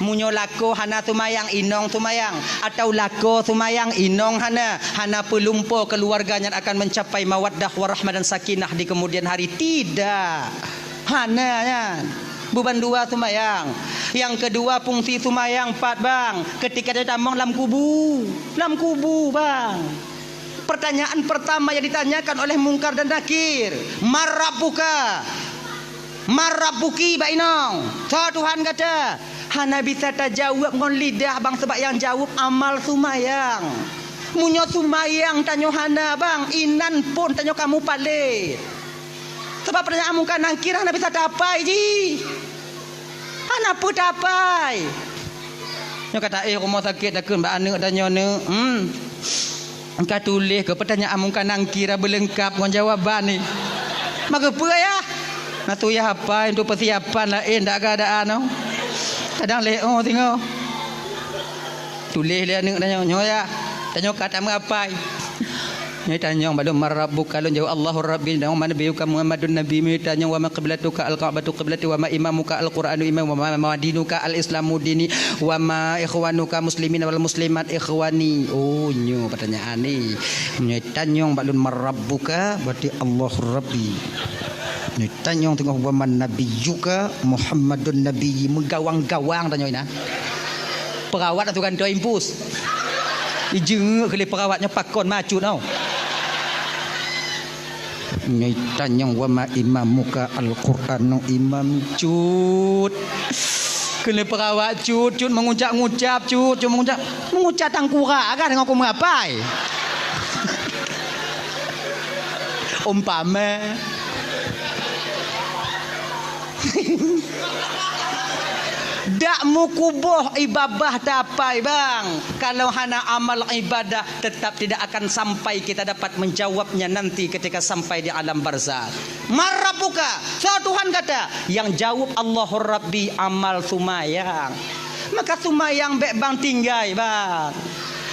munyo lako hana semayang inong semayang atau lako semayang inong hana pelumpo keluarganya akan mencapai mawaddah warahmah dan sakinah di kemudian hari tidak hana beban dua semayang. Yang kedua fungsi semayang 4 bang. Ketika dia tambang dalam kubu bang. Pertanyaan pertama yang ditanyakan oleh Mungkar dan Nakir, Marabuki bainong. So Tuhan kata, Hana bisa terjawab ngon lidah bang sebab yang jawab amal sumayang. Munyo sumayang tanyo hana bang, inan pun tanyo kamu palit. Sebab pertanyaan muka nangkira hana bisa tapai ji. Hana pun tapai. Nyo kata rumah sakit takun ba anu tanyo ne. Engkau tulis ke pertanyaan muka nangkira berlengkap ngon jawaban ni. Maka apa ya? Nak tu ya apa untuk persiapan lain tak keadaan no. Kadang leo tengok. Tulis dia nak tanya ya. Tanya kata apa? Ni tanya badum marabbuka lun jawab Allahu rabbi dan man nabiyuka Muhammadun nabi mi tanya wa ma qiblatuka al-ka'batu qiblati wa ma imamuka al-qur'anu imam wa ma dinuka al-islamu dini wa ma ikhwanuka muslimin wal muslimat ikhwani. Oh nyo pertanyaan ni. Ni tanya badum marabbuka berarti Allahu rabbi. Ni tanya tengok wa man nabiyuka Muhammadun nabi menggawang-gawang tanya ina. Perawat atau kan tu impus. Ijeng kali perawatnya pakon maju tau. Ni tanya wa ma imamuka al-Qur'anu imam cut. Kena perawat cut mengucap-ngucap cut mengucap tangkura kan dengan aku mengapai. Umpama dak mukubuh ibadah tapai bang. Kalau hana amal ibadah tetap tidak akan sampai kita dapat menjawabnya nanti ketika sampai di alam barzakh. Marabbuka, so Tuhan kata, yang jawab Allahur Rabbi amal sumayang. Maka sumayang bek bang tinggai bang.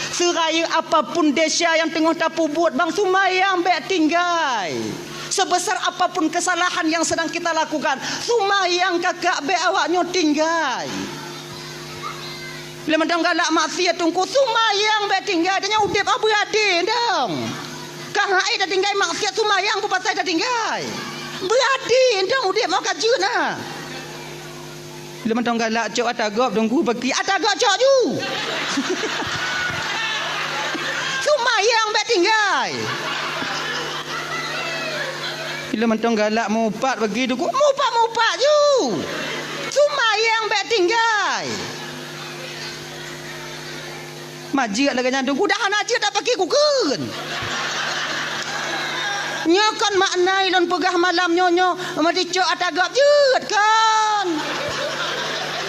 Seraya apapun desa yang tengah tapu buat bang sumayang bek tinggai. Sebesar apapun kesalahan yang sedang kita lakukan, sumayang kakak be awaknya tinggal. Bila mandang galak maksiat tungku sumayang be tinggal, tanya udip apa berade dong. Kang ai dah tinggal maksiat sumayang apa pasal dah tinggal. Berade dong udip mau kajuna. Bila mandang galak cok atagop tungku pergi atagop cok ju. Sumayang be tinggal. Bila mentong galak mupat bagi tu mupat ju. Sumayang bet tinggal. Majid lagi nyandung ku dah anak tak pakai kuken. Nyokan maknai lon pegah malam nyonyo mati cok atagap jut kan.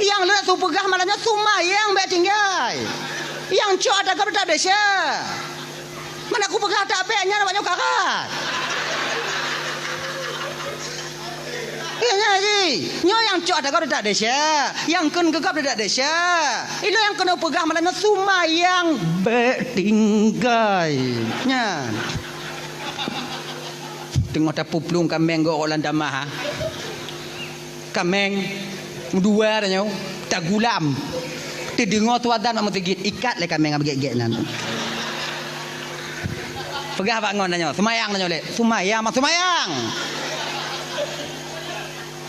Yang lek su pegah malamnya sumayang bet tinggal. Yang cok atagap tak desa. Mana aku pegah tak beknya namanya karat. Ya ji, nyo yang cok ada kau tak desa, yang kun gegap tak desa. Ilo yang kena pegah malahnya sumayang betinggai. Nya. Tengok tapu plung kameng go orang damah. Kameng dua dah nyo, tak gulam. Ti dengar tuadan nak megit ikat le kameng abegek nan. Pegah bangun dah nyo, sumayang dah nyo le. Sumayang mak sumayang.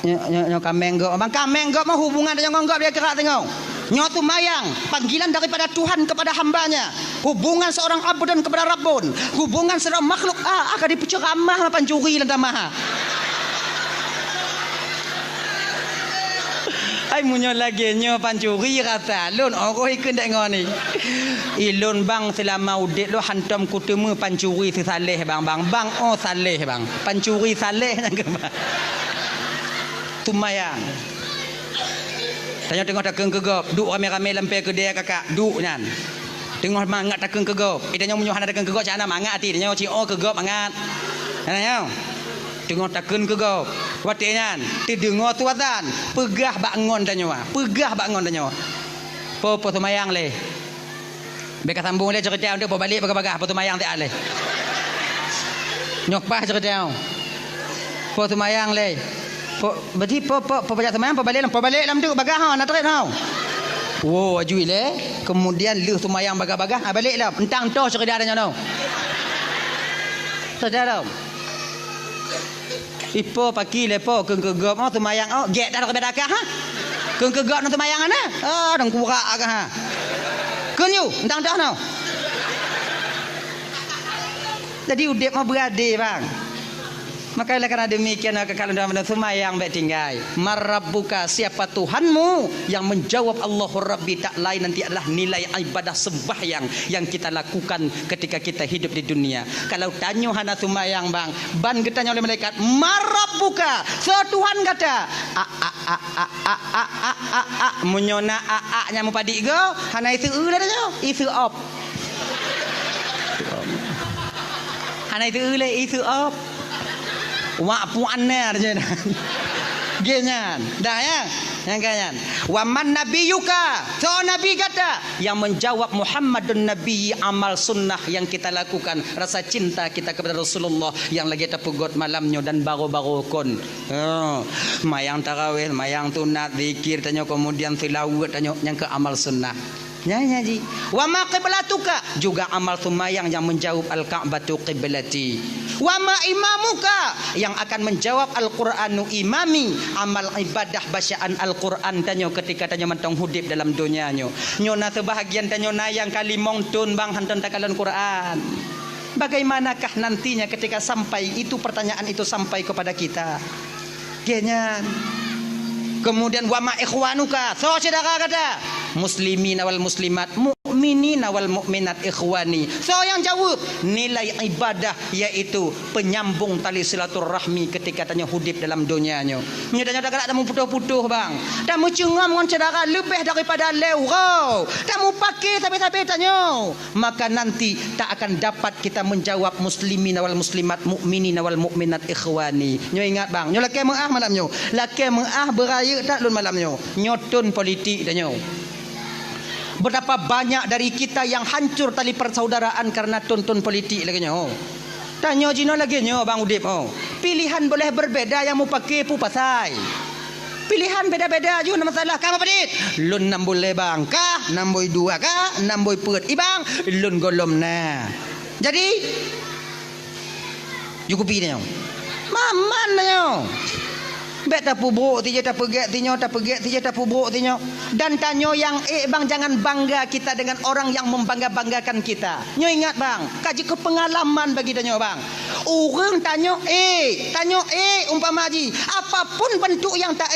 Nyo kamenggok bang kamenggok mah hubungan dengan ngonggok dia gerak tengok. Nyo tu mayang panggilan daripada Tuhan kepada hambanya. Hubungan seorang abdan kepada Rabbun. Hubungan seorang makhluk akan dipenceramah pancuri dan tamah. Ai munyo lagi nyo pancuri kata lun orang ikut dak ngoni. Ilun bang selama udik lo hantam kutemu pancuri si saleh bang oh saleh bang. Pancuri saleh nang ke. Tumayang. Tengok takeng kegop, duk rame-rame lempe ke dia kakak, duk nyan. Tengok mangat takeng kegop. Tanya munyo hana takeng kegop cana mangat ti, tanya cio kegop mangat. Tanya. Tengok takeng kegop. Wate nyan, ti dengar tuatan, pegah bangun tanya. Pegah bangun tanya. Po tumayang le. Beka sambung le cerita untuk balik bagah-bagah po tumayang tak le. Nyok pah cerita. Po tumayang le. Berarti pajak semayang pabalik lam tu bagah ha nak trip hau. Oh ajui le. Kemudian lu semayang bagah-bagah balik lam. Entang toh cerita dah nyono. Cerita dah. Ipo pagi lepo keng kegop oh semayang oh get dah ke bedakah ha. Keng kegop nak semayang ana. Ah dang kurak agak ha. Keng you entang toh no. Jadi udip mah berade bang. Maka karena demikian maka kalau dalam semayang baik tinggal. Marabbuka, siapa Tuhanmu? Yang menjawab Allahur Rabbi tak lain nanti adalah nilai ibadah sembahyang yang kita lakukan ketika kita hidup di dunia. Kalau tanya hana semayang bang, ban ketanya oleh malaikat, Marabbuka, so Tuhan kata, munyona nya mu padik go, hana isu dah tanya, isu op. Hana isu le isu op. Wak puaner je dah. Genyan. Dah ya. Yang kanyan. Wa man nabiyuka. So nabi kata yang menjawab Muhammadun nabi amal sunnah yang kita lakukan, rasa cinta kita kepada Rasulullah yang lagi terpugot malamnya dan baru-baru kon. Mayang tarawih, mayang sunat, zikir tanya kemudian tilawat tanya yang ke amal sunnah. Nyanyi. Wa ma qiblatuka, juga amal sumayang yang menjawab al-Ka'batu qiblati. Wa ma imamuka, yang akan menjawab al-Qur'anu imami, amal ibadah bacaan Al-Qur'an tanyo ketika tanyo mentong hudip dalam dunianya. Nyona sebahagian tanyo nayang kali mongtun bang hanton takalan Qur'an. Bagaimanakah nantinya ketika sampai itu pertanyaan itu sampai kepada kita? Genyan. Kemudian wa ma ikhwanuka, so saudara kata muslimin wal muslimat, mukminin wal mukminat ikhwani. So yang jawab nilai ibadah yaitu penyambung tali silaturahmi ketika tanya hudip dalam dunianya. Menyadanya dak ada mu putuh-putuh bang. Dak mu cengam ngon saudara lebih daripada leurau. Dak mu pakai sampai-sampai tanya. Maka nanti tak akan dapat kita menjawab muslimin wal muslimat, mukminin wal mukminat ikhwani. Nyo ingat bang, nyo laki mengah malam nyo. Laki mengah beraya tak lun malam nyo. Nyotun politik dah nyo. Betapa banyak dari kita yang hancur tali persaudaraan karena tuntun politik lagi nyo. Tanya jino lagi nyo bang Udip. Pilihan boleh berbeza, yang mau pakai pu pasai. Pilihan beda-beda juga masalah. Kamu pedit. Lun 6 boleh bang kah? 6 boy 2 kah? 6 boy put. Ibang lun golom na. Jadi cukupi nyo. Maman nyo. Bet tak pubruk tinyo, tak pegek tinyo, tak pegek tinyo, tak pubruk tinyo. Dan tanyo yang bang, jangan bangga kita dengan orang yang membangga-banggakan kita. Nyo ingat bang, kaji ke pengalaman bagi tanyo bang. Orang tanyo tanyo umpama haji, apapun bentuk yang tak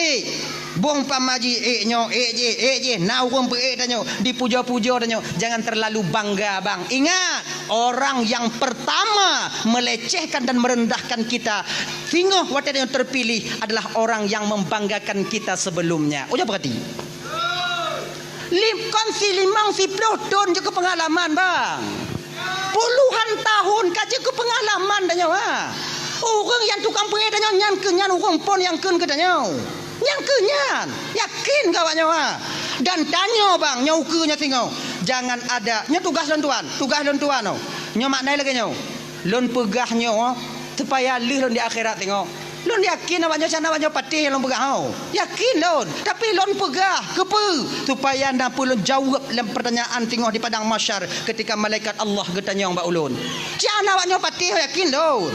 bong pamaji nyo je na urang pe tanyo dipuja-puja tanyo, jangan terlalu bangga bang. Ingat, orang yang pertama melecehkan dan merendahkan kita sehingga waktu yang terpilih adalah orang yang membanggakan kita sebelumnya. Udah berarti kongsi 50 tahun juga pengalaman bang, puluhan tahun kaji ke pengalaman tanyo orang yang tukang pe tanyo nyan kenyan urang pon yang ken ke tanyo yang kenyan yakin kawannya dan tanyo bang nyaukunya tinggal jangan ada nya tugas dan tuan nyo maknai lagi nyo lon pegah nyo supaya lih lon di akhirat tengok lon yakin awaknya sana awaknya patih lon pegah yakin lon tapi lon pegah kepe supaya ndak lon jawab dalam pertanyaan tengok di padang mahsyar ketika malaikat Allah getanya mbak ulun jana awaknya patih yakin lon.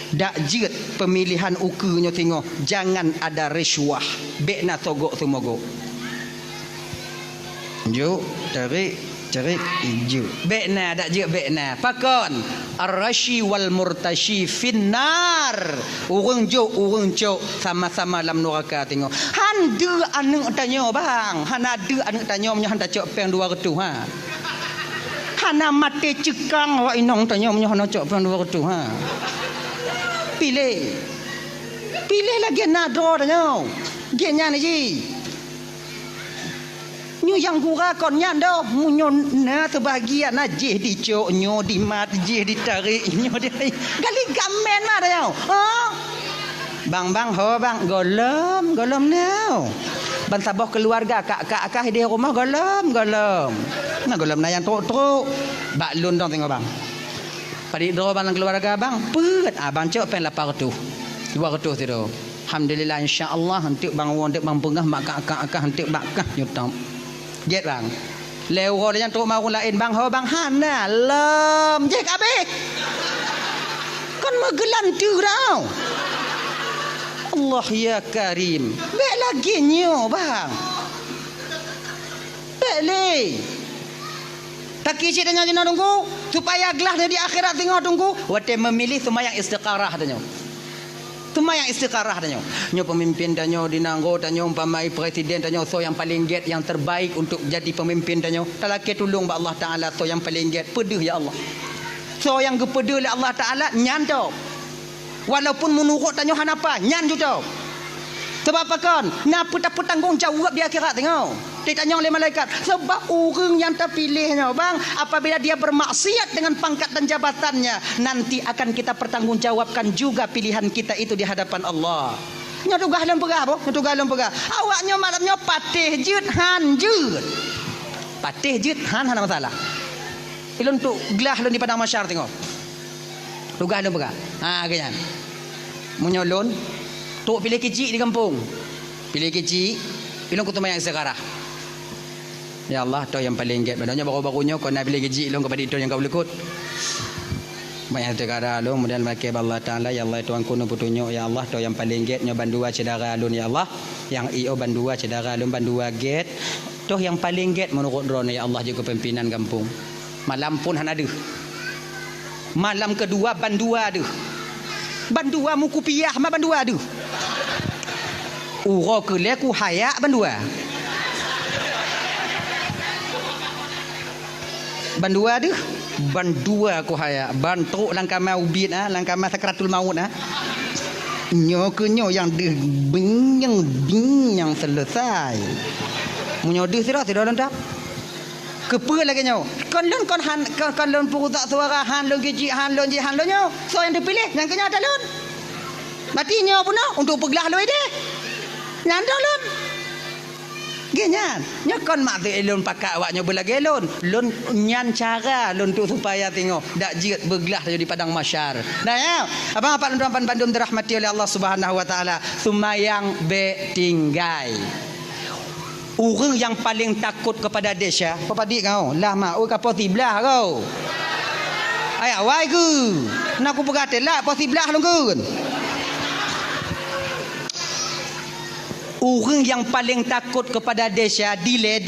Dak jit pemilihan ukunya tengok jangan ada risuah bekna togok tumogo jo tarik ijo bekna dak jit bekna pakon ar-rashi wal murtashi finnar urang jo urang cok sama-sama dalam neraka tengok handu anu tanyo bang hanadu anu tanyo nya handa cok peng 200 hana mate cekang wa inong tanyo nya hana cok peng 200 pilih lagi nado dah genya ni ji nyu yang gura kon nyando munyo na sebahagian aje dicok nyo di mat je ditarik nyo di gali gamen mah dah bang ho bang golom now ban sabah keluarga kak di rumah golom nah golom na yang truk bak lun dong tengok bang. Pada doa bang keluarga bang, pet abang cok pen 800, 200 tu. Alhamdulillah insya-Allah hantik bang wontek bang pengah mak kakak hantik bakah nyutam. Get bang. Lewor yang tu mau lain bang ho bang hana lem je kabeh. Kan megelan tu tau. Allah ya Karim. Bek lagi nyo bang. Bek le. Tak kisi tanya jina tunggu. Supaya gelasnya di akhirat tengok tunggu. Wate memilih sembahyang istiqarah tanya. Sembahyang istiqarah tanya. Nyo pemimpin tanya dinanggo tanya umpamai presiden tanya so yang paling get yang terbaik untuk jadi pemimpin tanya. Talake tolong ba Allah Taala so yang paling get pedih ya Allah. So yang gepedih oleh Allah Taala nyan tau. Walaupun menurut tanya hanapa nyan juga. Sebab apa kan? Napa tak bertanggungjawab di akhirat tengok. Ditanya oleh malaikat. Sebab orang yang terpilihnya bang, apabila dia bermaksiat dengan pangkat dan jabatannya, nanti akan kita pertanggungjawabkan juga pilihan kita itu di hadapan Allah. Nya tugah lem pegah boh, nya tugah lem pegah. Awaknya malamnya patih jut han jut. Patih jut han hana masalah. Ilun tu gelah lun di padang masyar tengok. Tugah lem pegah. Ha ganyan. Munyolon tok pilih kecil di kampung. Pilih kecil, ilun kutu mayang sekarang. Ya Allah, tu yang paling get. Badanya baru-barunya kau nak pilih kecil ilun kepada itu yang kau lekut. Banyak sekarang lu kemudian makai Allah Taala ya Allah tuan kuno putunyo ya Allah tu yang paling get nyo bandua cedara alun ya Allah. Yang io bandua cedara alun bandua get. Tu yang paling get menurut drone ya Allah juga pimpinan kampung. Malam pun han ada. Malam kedua bandua ada. Bandua muku piah ma bandua ada. Uro kelek ku hayak bandua. Bandua ada. Bandua ku hayak. Bantu langkama ubit langkama sakratul maut Nyo ke nyo yang binyang selesai. Munyo deh sira lentap. Kepa lagi nyo. Kon lon putak suara han lon keji han lon je han lon nyo. So yang dipilih yang kenya ada lon. Mati nyo pun untuk peglah loi deh. Nyanda lon. Genyan. Nyo kon mak tu elon pakak awak nyo belagi elon. Lon nyan cara lon tu supaya tengok dak jiat beglah di padang masyar. Nah ya. Abang apa tuan Bandung dirahmati oleh Allah Subhanahu wa taala. Sumayang be tinggai. Orang yang paling takut kepada desa, apa dik kau? Lah mak, oi kapo tiblah kau. Ai awai ke? Nak aku berkata lah apa tiblah lu kun. Orang yang paling takut kepada desa delay.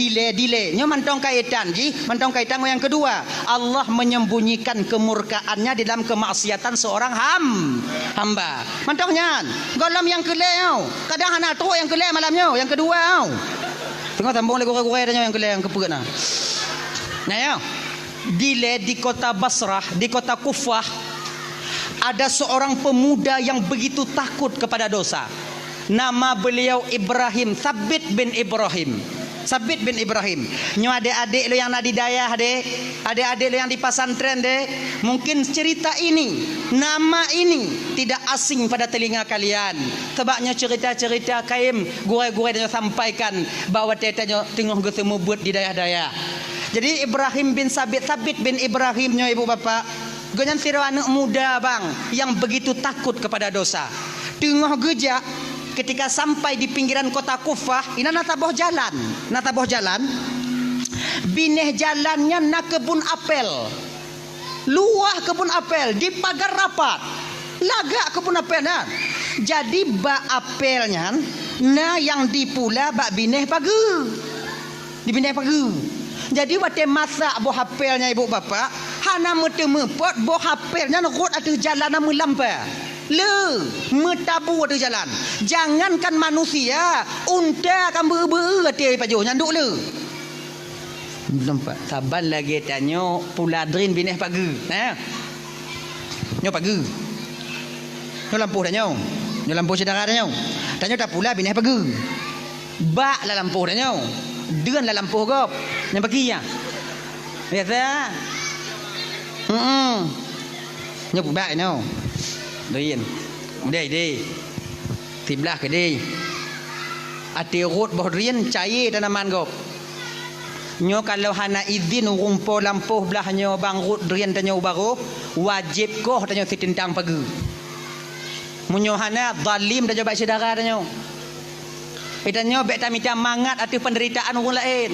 Nyo mantong kaitan ji, mantong kaitan yang kedua. Allah menyembunyikan kemurkaannya di dalam kemaksiatan seorang hamba. Mantong nyan. Golam yang kelai kadang hana teruk yang kelai malamnya, yang kedua tengok tambung lagi gore-gore tanya yang kelai yang keput nah. Nah ya. Di kota Basrah, di kota Kufah ada seorang pemuda yang begitu takut kepada dosa. Nama beliau Ibrahim, Sabit bin Ibrahim. Nyo adik-adik lo yang nak di dayah deh, adik-adik lo yang di pasantren deh, mungkin cerita ini, nama ini tidak asing pada telinga kalian. Sebabnya cerita-cerita kaim gure-gure dia sampaikan bahawa tetanya tengah gesemu buat di dayah-dayah. Jadi Ibrahim bin Sabit bin Ibrahim nyo ibu bapa, ganyan sira anak muda bang yang begitu takut kepada dosa. Tengah gejak ketika sampai di pinggiran kota Kufah, ina nataboh jalan. Bineh jalannya nak kebun apel. Luah kebun apel di pagar rapat. Lagak kebun apel Jadi bak apelnya yang dipula bak bineh pagi. Di bineh pagi. Jadi waktu masak buah apelnya ibu bapa, hana mepot buah apelnya rot atas jalan melampau. Metabu ada jalan. Jangankan manusia, unta akan ber-ber pajuh nyanduk le. Nampak saban lagi tanya puladrin bineh pagi. Nyo pagi. Nyo lampuh dah nyo. Nyo lampuh sedara dah nyo. Tanya tak pula bineh pagi. Bak la lampuh dah nyo. Deun la lampuh gop. Yang pagi ya. Biasa. Nyo bak nyo. Doin. Mudai deh. Tiblah ke deh. Ati rot boh rien cair tanaman gop. Nyo kalau hana izin rumpo lampuh belah nyo bang rot rien tanyo baru wajib koh tanyo sitintang pagi. Munyo hana zalim tanyo bak saudara tanyo. Tanyo bek tamita mangat ati penderitaan orang lain.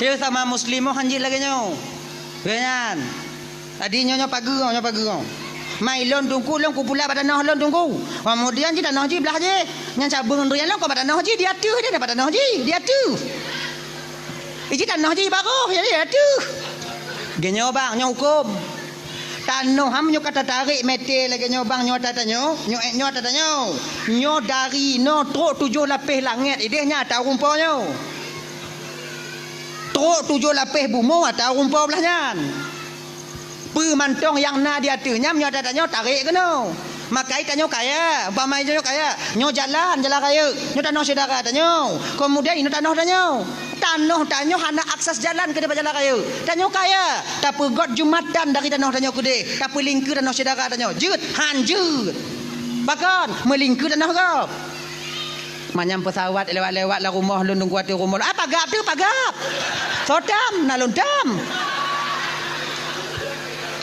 Teu sama muslimoh hanjil lagi nyo. Ganyan. Tadi nyo pagi. Mai lon tungku lon ku pula badan lon tungku. Kemudian ji tanah ji belah je. Nyan cabung rian lon ku badan ji dia tu dia badan ji dia tu. Iji tanah ji baru jadi dia tu. Genyo bang nyo hukum. Tanah ham nyo kata tarik meter lagi nyo bang nyo tatanyo. Nyo tatanyo. Nyo dari no truk 7 lapis langit idehnya tahu rumpanya. Truk 7 lapis bumo tahu rumpa belahnya. Pemantong yang na dia tunya nyo tatanyo tarik ke no. Makai tanyo kaya, umpama tanyo kaya, nyo jalan kaya, nyo tanah saudara tanyo. Kemudian ini tanah tanyo hana akses jalan ke depan jalan kaya. Tanyo kaya, tapi god jumatan dari tanah tanyo kude, tapi lingkar tanah saudara tanyo. Jut, hanjut. Bahkan melingkar tanah gap. Manyam pesawat lewat-lewat lah rumah lundung kuat rumah. Apa gap tu pagap. Sodam nalundam.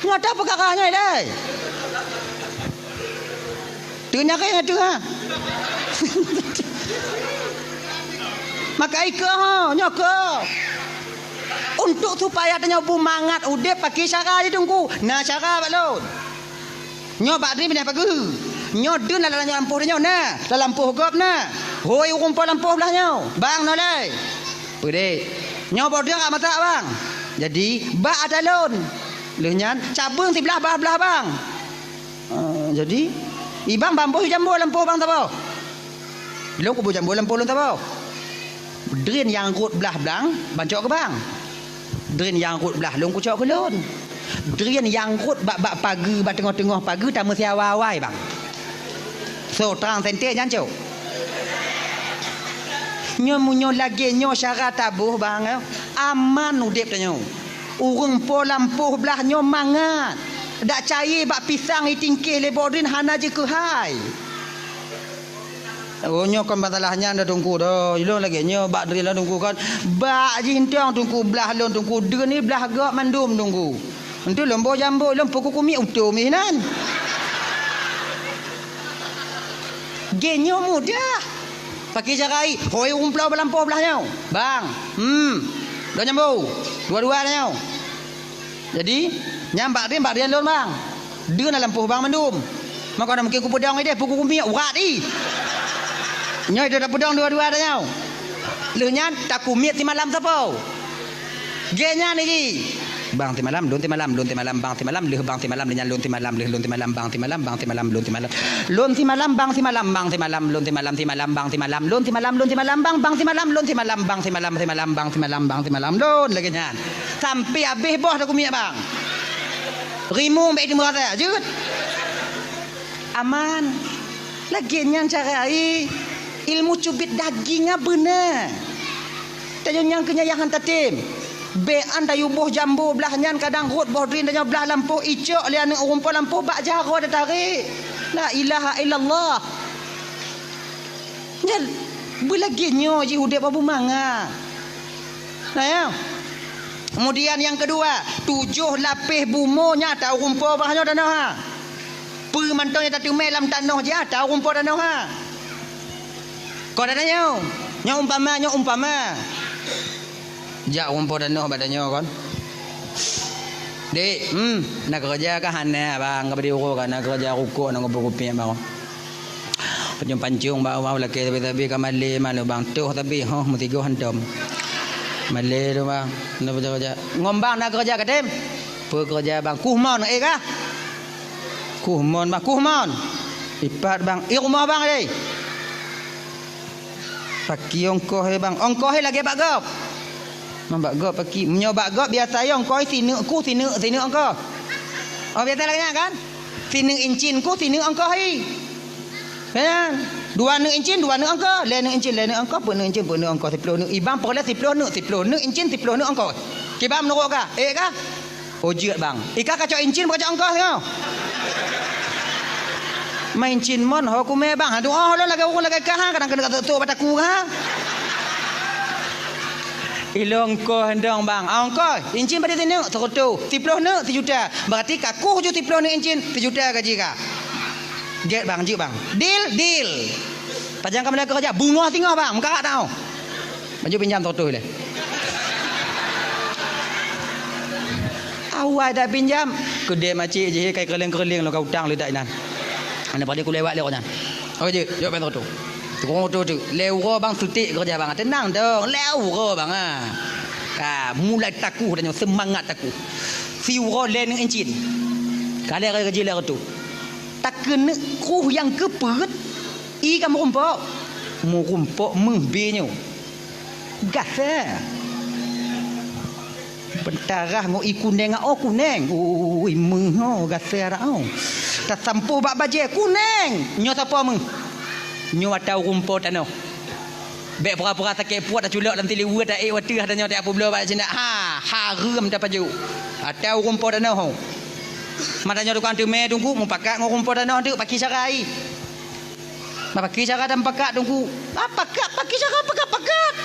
Ngata perkaranya dai. Tunya kaya tu ha. Maka ika ha, nyaka. Untuk supaya tanya bumangat udep pakai cara dia tunggu. Nah cara balon. Nyo bak ni pindah pagi. Nyo dun dalam lampu dia nah, dalam lampu gop nah. Hoi rumput lampu belah nyo. Bang no lai. Pede. Nyo bodang kat mata bang. Jadi bak adalon. Leunyan cabung sebelah belah bang. Jadi ibang bambu jambu lampu bang tahu. Belum kubu jambu lampu belum tahu. Drain yang rut belah belang bancok ke bang. Drain yang rut belah long kucok ke lon. Drain yang rut bak pagi bak tengah-tengah pagi tak mesti awal-awal bang. So terang center jancok. Nyo lagi nyo syarat tabuh bang. Aman udip tanyo. Urung po lampu belah nyo mangat. Dak cair bak pisang itingkih lebodin hana je ke hai. Oh nyo kan masalahnya anda tunggu dah. Ilong lagi nyo bak dari lah tunggu kan. Bak je hintang tunggu belah lon tunggu. Dia ni belah gak mandum tunggu. Entu lombo jambo lom pokok kumi utuh minan. Genyo mudah. Pakai carai. Hoi umplau belampu belah nyo. Bang. Dua jambu. Dua-dua nyo. Jadi nyambak dia lon bang. Dia nak lampu bang mandum. Maka nak mungkin ku pedang dia pukul kumi urat ni. Nyoi dia dah pedang dua-dua dah nyau. Leunya tak kumit ti malam siapa? Genya ni. Bang ti malam, lun ti malam, bang ti malam, leuh bang ti malam dengan lun ti malam, lun ti malam, bang ti malam, lun ti malam. Lun ti malam, bang ti malam, bang ti malam, lun ti malam, bang ti malam, lun ti malam, bang ti malam, lun ti malam, bang ti malam, bang ti malam, lun lagi nyan. Sampai habis boh dah kumit bang. Rimu baik di murah jut. Aman. Lagi nyan cara ilmu cubit dagingnya benar. Tanya yang kenyayangan tatim. Be anda yubuh jambu belah nyan kadang rut boh drin tanya belah lampu icok lian rumput lampu bak jaro dah tarik. La ilaha illallah. Nyal belagi nyo ji udep abu manga. Nah ya. Kemudian yang kedua, 7 lapis bumonya tahu rumput bahnya tanah ha. Pemantaunya tak tumai dalam tanah je tahu rumput tanah ha. Kau dah tanya, nyo umpama. Jak rumput tanah badannya kan. Dek, nak kerja ke hana bang, ke beri urut kan nak kerja rukuk nak ngopi bang. Pancung bawa laki tapi kamali mana bang tuh tapi mesti go hantam. Malay tu bang, nak kerja. Ngombang nak kerja ke tim? Pekerja bang, kuhmon kah? Kuhmon bang, kuhmon. Ipat bang, rumah bang ni. Paki ongkoh bang, ongkoh lagi bak gop. Mambak gop paki, menyobak gop biasa yang ongkoh sini ongkoh. Oh biasa lagi kan? Sini incin ku sini ongkoh hi. Kan? 2 incin 2 angka, lain incin angka, pun incin pun angka 10 ibang perlah 10 incin 10 angka. Kibam menurut ka? Ka? Ojit bang. Ika kacau incin kacau angka tengok. Main incin mon ho ku me bang. Aduh lo lagi urang lagi ka kadang kena tu bataku ha. Ilong ko hendong bang. Angka incin pada sini 100, 10 juta. Berarti kaku je 10 incin 1 juta gaji ka. Get bang, jik bang. Deal. Pajang kamu kerja bunga tinggal bang, muka tak tahu. Baju pinjam tu le. Awal dah pinjam, kedai macik je kai kerling lo kau utang le dak nan. Anda pada ku lewat le kau nan. Okey, jom bang tu. Tukang tu. Lewo bang sutik kerja bang. Tenang dong, lewo bang mulai takut dan semangat takut. Siuro le ning encin. Kali kerja lah tu. Tak kena kuh yang kepet. I kamu rumpok. Mu rumpok membinyo. Gasa. Bentarah ngo ikuneng kuneng. Ui mengho gasa rao. Tak sampu bak baje kuneng. Nyo siapa meng? Nyo atau rumpok tanah. Bek pura-pura sakit puat dah culak dalam tiliwa dah water dah nyo tak apa bela bak sini. Haram dah paju. Atau rumpok tanah ho. Matanya tukang teme tunggu mu pakat ngo rumpok tanah tu paki sarai. Paki cara dan pakat tunggu. Pakat paki cara pakat.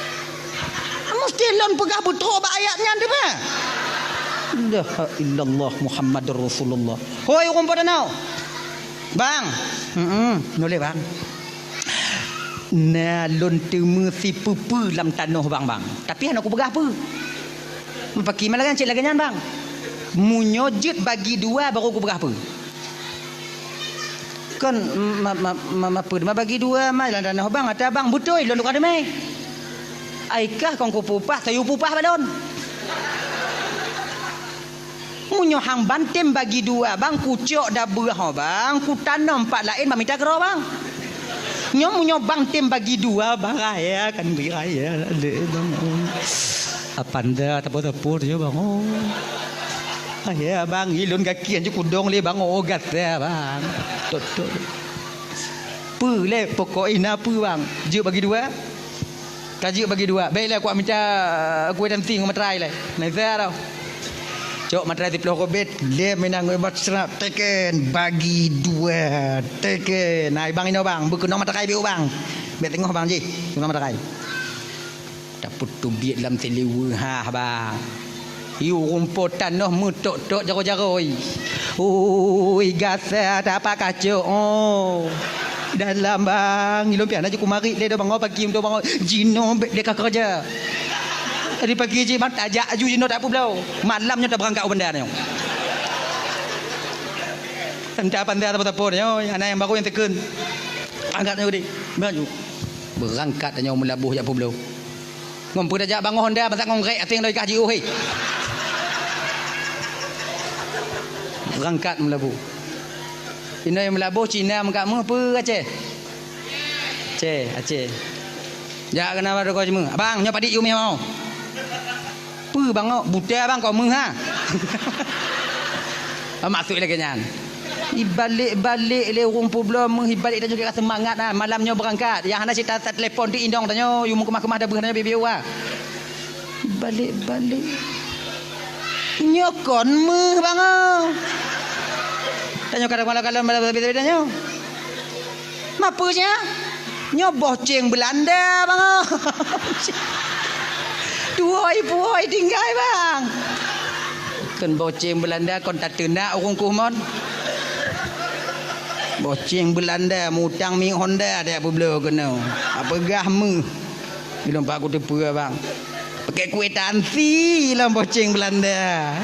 Mesti lon pegah betul bak ayatnya tu mah. La illallah Muhammadur Rasulullah. Hoi rumput danau. Bang. Boleh bang. Nah lon temu si pupu dalam tanah bang. Tapi anak aku pegah apa? Mepaki malagan cik laganyan bang. Munyojit bagi dua baru aku pegah apa? Kan apa bagi dua mah dalam tanah bang ada bang betul lon tukar demai. Aikah kong ku pupah sayu pupah balon. Munyo hang bantem bagi dua bang ku cok dah berah bang ku tanam empat lain bang minta kero bang. Munyo bantem bagi dua bang raya kan raya ada bang. Apanda tapo-tapo je bang. Oh. Ya bang ilun kaki anju kudong le bang ogat ya bang. Tok. Pu le pokok ina pu bang. Je bagi dua. Kaji bagi dua. Baiklah aku minta kuih dan ting matrai lah. Nazar tau. Cok matrai 10 kobet. Dia menang buat serap. Teken bagi dua. Teken. Nah bang ini bang. Berkenal matrai biu bang. Biar tengok bang ji. Kenal matrai. Tak putu biat dalam telewa ha bang. Yu rumput tanah mutok-tok jaro-jaro. Oi gasa tak apa kacau. Oh. Dalam bang ilom pian aja kumari dia bang pagi untuk bang jino dia kerja. Tadi pagi je mat ajak aju jino tak apa belau. Malamnya dah berangkat benda ni. Tanda pandai apa-apa ni. Anak yang baru yang tekan. Angkatnya gede. Baju. Berangkat tanya melabuh jak apa belau. Ngompu dah jak bang Honda pasal ngong rek ating dari kaji oi. Berangkat melabuh. Cina yang melabuh Cina mengak mu apa Aceh? Aceh. Ya kenapa kau cuma? Abang nyo padik you mau. Pu bang buta bang kau mu ha. Masuk lagi nyan. Ibalik-balik le rumput belum ibalik dah juga semangat ah malamnya berangkat. Yang hana cerita telefon di indong tanya you mu kemah-kemah dah berhana bibiu ah. Balik-balik. Nyokon mu bang. Tanya kadang-kadang beda-beda tanya. Mapanya? Nyo boceng Belanda bang. Duoi tinggal bang. Kan boceng Belanda kon tak tenak orang kumon. Boceng Belanda mutang mi Honda ada apa belo kena. Apa gah mu. Belum pak aku tepu bang. Pakai kuih tansi lah boceng Belanda.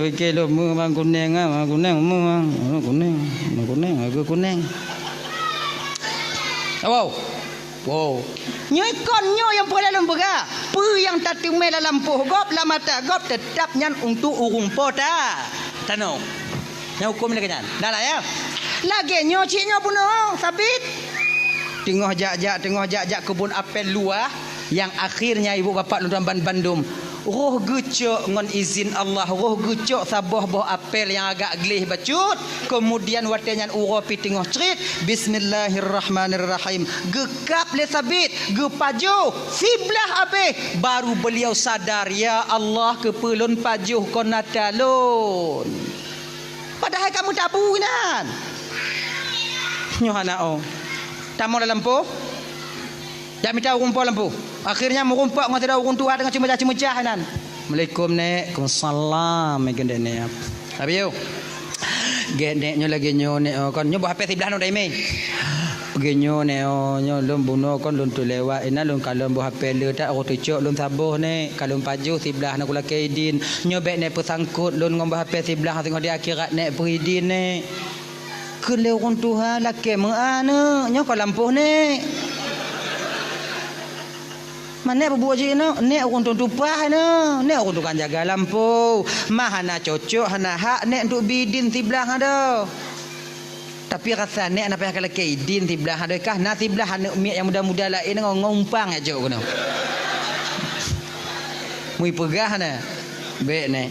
Fikir lo mu bang kuning ah kuning mu bang kuning aku kuning. Wow. Nyoi nyo yang boleh dalam bega. Pu yang tak tumai dalam puh gop la mata gop tetap nyan untuk urung pota. Tano. Yang hukum ni kenyan. Dah lah ya. Lagi nyo cik nyo puno sabit. Tengah jak kebun apel luar yang akhirnya ibu bapa dalam Bandung. Roh gucuk ngon izin Allah, roh gucuk sabah boh apel yang agak gelih bacut, kemudian watenyan uro pi tengah cerit bismillahirrahmanirrahim gekap le sabit gepaju siblah abe baru beliau sadar ya Allah kepelun pajuh konatalun padahal kamu tabunan nyohana oh tamu dalam po jak minta rumput lampu. Akhirnya merumpak dengan tidak orang tua dengan cemecah-cemecah nan. Assalamualaikum nek. Waalaikumsalam megende nek. Abi yo. Geneknya lagi nyo nek kon nyo HP sebelah no dai me. Genyo nek nyo lum buno kon lun tu lewat ina lun kalon bo HP le tak ro tucuk lun sabuh nek kalon paju sebelah nak kula kaidin. Nyo bek nek pesangkut lun ngom HP sebelah tengok di akhirat nek peridin nek. Kele orang tua laki mana nyo ko lampuh nek. Mana berbuat je no? Nek orang tupah no. Nek orang tukang jaga lampu. Mah hana cocok hana hak nek untuk bidin tiblah ada. Tapi rasa nek apa yang kalau kaidin tiblah ada kah? Na tiblah hana umi yang muda-muda lain ngompang aja kono. Mui pegah na. Baik nek.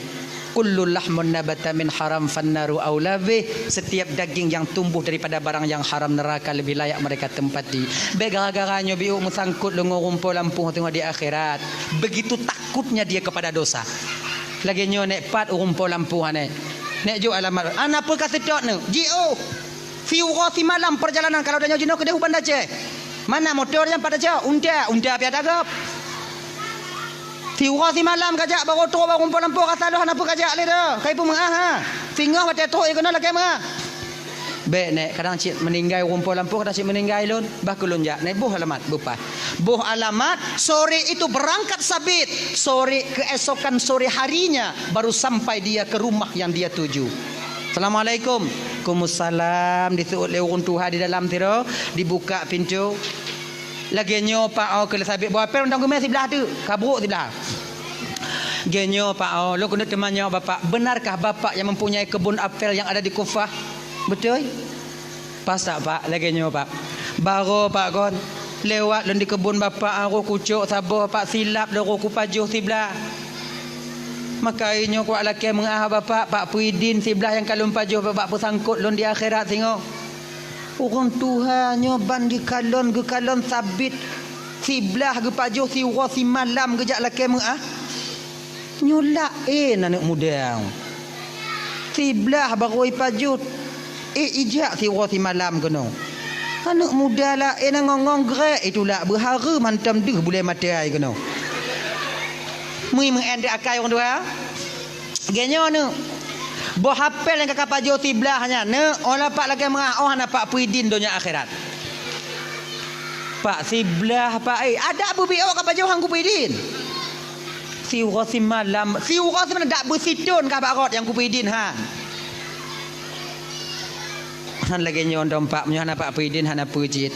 Kullu lahmun nabata min haram fannaru aula bih. Setiap daging yang tumbuh daripada barang yang haram neraka lebih layak mereka tempati. Gara-garanya biu musangkut lengo rumpul lampu tengok di akhirat. Begitu takutnya dia kepada dosa. Lagi nyo nek pat rumpul lampu ane. Nek jo alamat. Ana apa kata tok ne? Jio. Fi urati malam perjalanan kalau dah nyo jino ke Dehuban Aceh. Mana motor yang pada jauh? Unta pia dagap. Tiura si malam kajak baru tu baru rumpul lampu kata lu apa kajak le dah. Kai pun mengah ha. Fingah mata tu ikut nak mengah. Baik nek kadang cik meninggal rumpul lampu kadang cik meninggal lun bah kulun jak. Nek buh alamat bupas. Buh alamat sore itu berangkat sabit. Sore keesokan sore harinya baru sampai dia ke rumah yang dia tuju. Assalamualaikum. Waalaikumsalam. Disuruh le urun Tuhan di dalam tiro, dibuka pintu. Lagi nyo pak au ke sabit buat apa undang gemai sebelah tu kabruk sebelah genyo pak au lo kena temannya bapak benarkah bapak yang mempunyai kebun apel yang ada di Kufah betul pas tak pak lagi nyo pak baru pak kon lewat di kebun bapak aku kucuk sabar pak silap lo ku pajuh sebelah maka inyo kuat laki mengah bapak pak Puidin sebelah yang kalun pajuh bapak pusangkut lon di akhirat tengok. Orang Tuhan nyoban di kalon ke kalon sabit sebelah ke pajuh si urus si malam kejak laki mengah nyolak anak muda sebelah baru pajuh ijak si urus si malam kena anak muda lah ngongong gerak itulah berhara mantam deh boleh mati ai kena mui mengendek akai orang tua genyo ni boh hafal yang kakak pajuh tiblahnya ne olah pak lagi mengah oh anak pak Puidin dunia akhirat pak siblah pak ada abu bio kakak pajuh hang Puidin si urosi malam mana dak bersitun kakak rot yang Puidin ha han lagi nyon dompak menyo anak pak Puidin hana pujit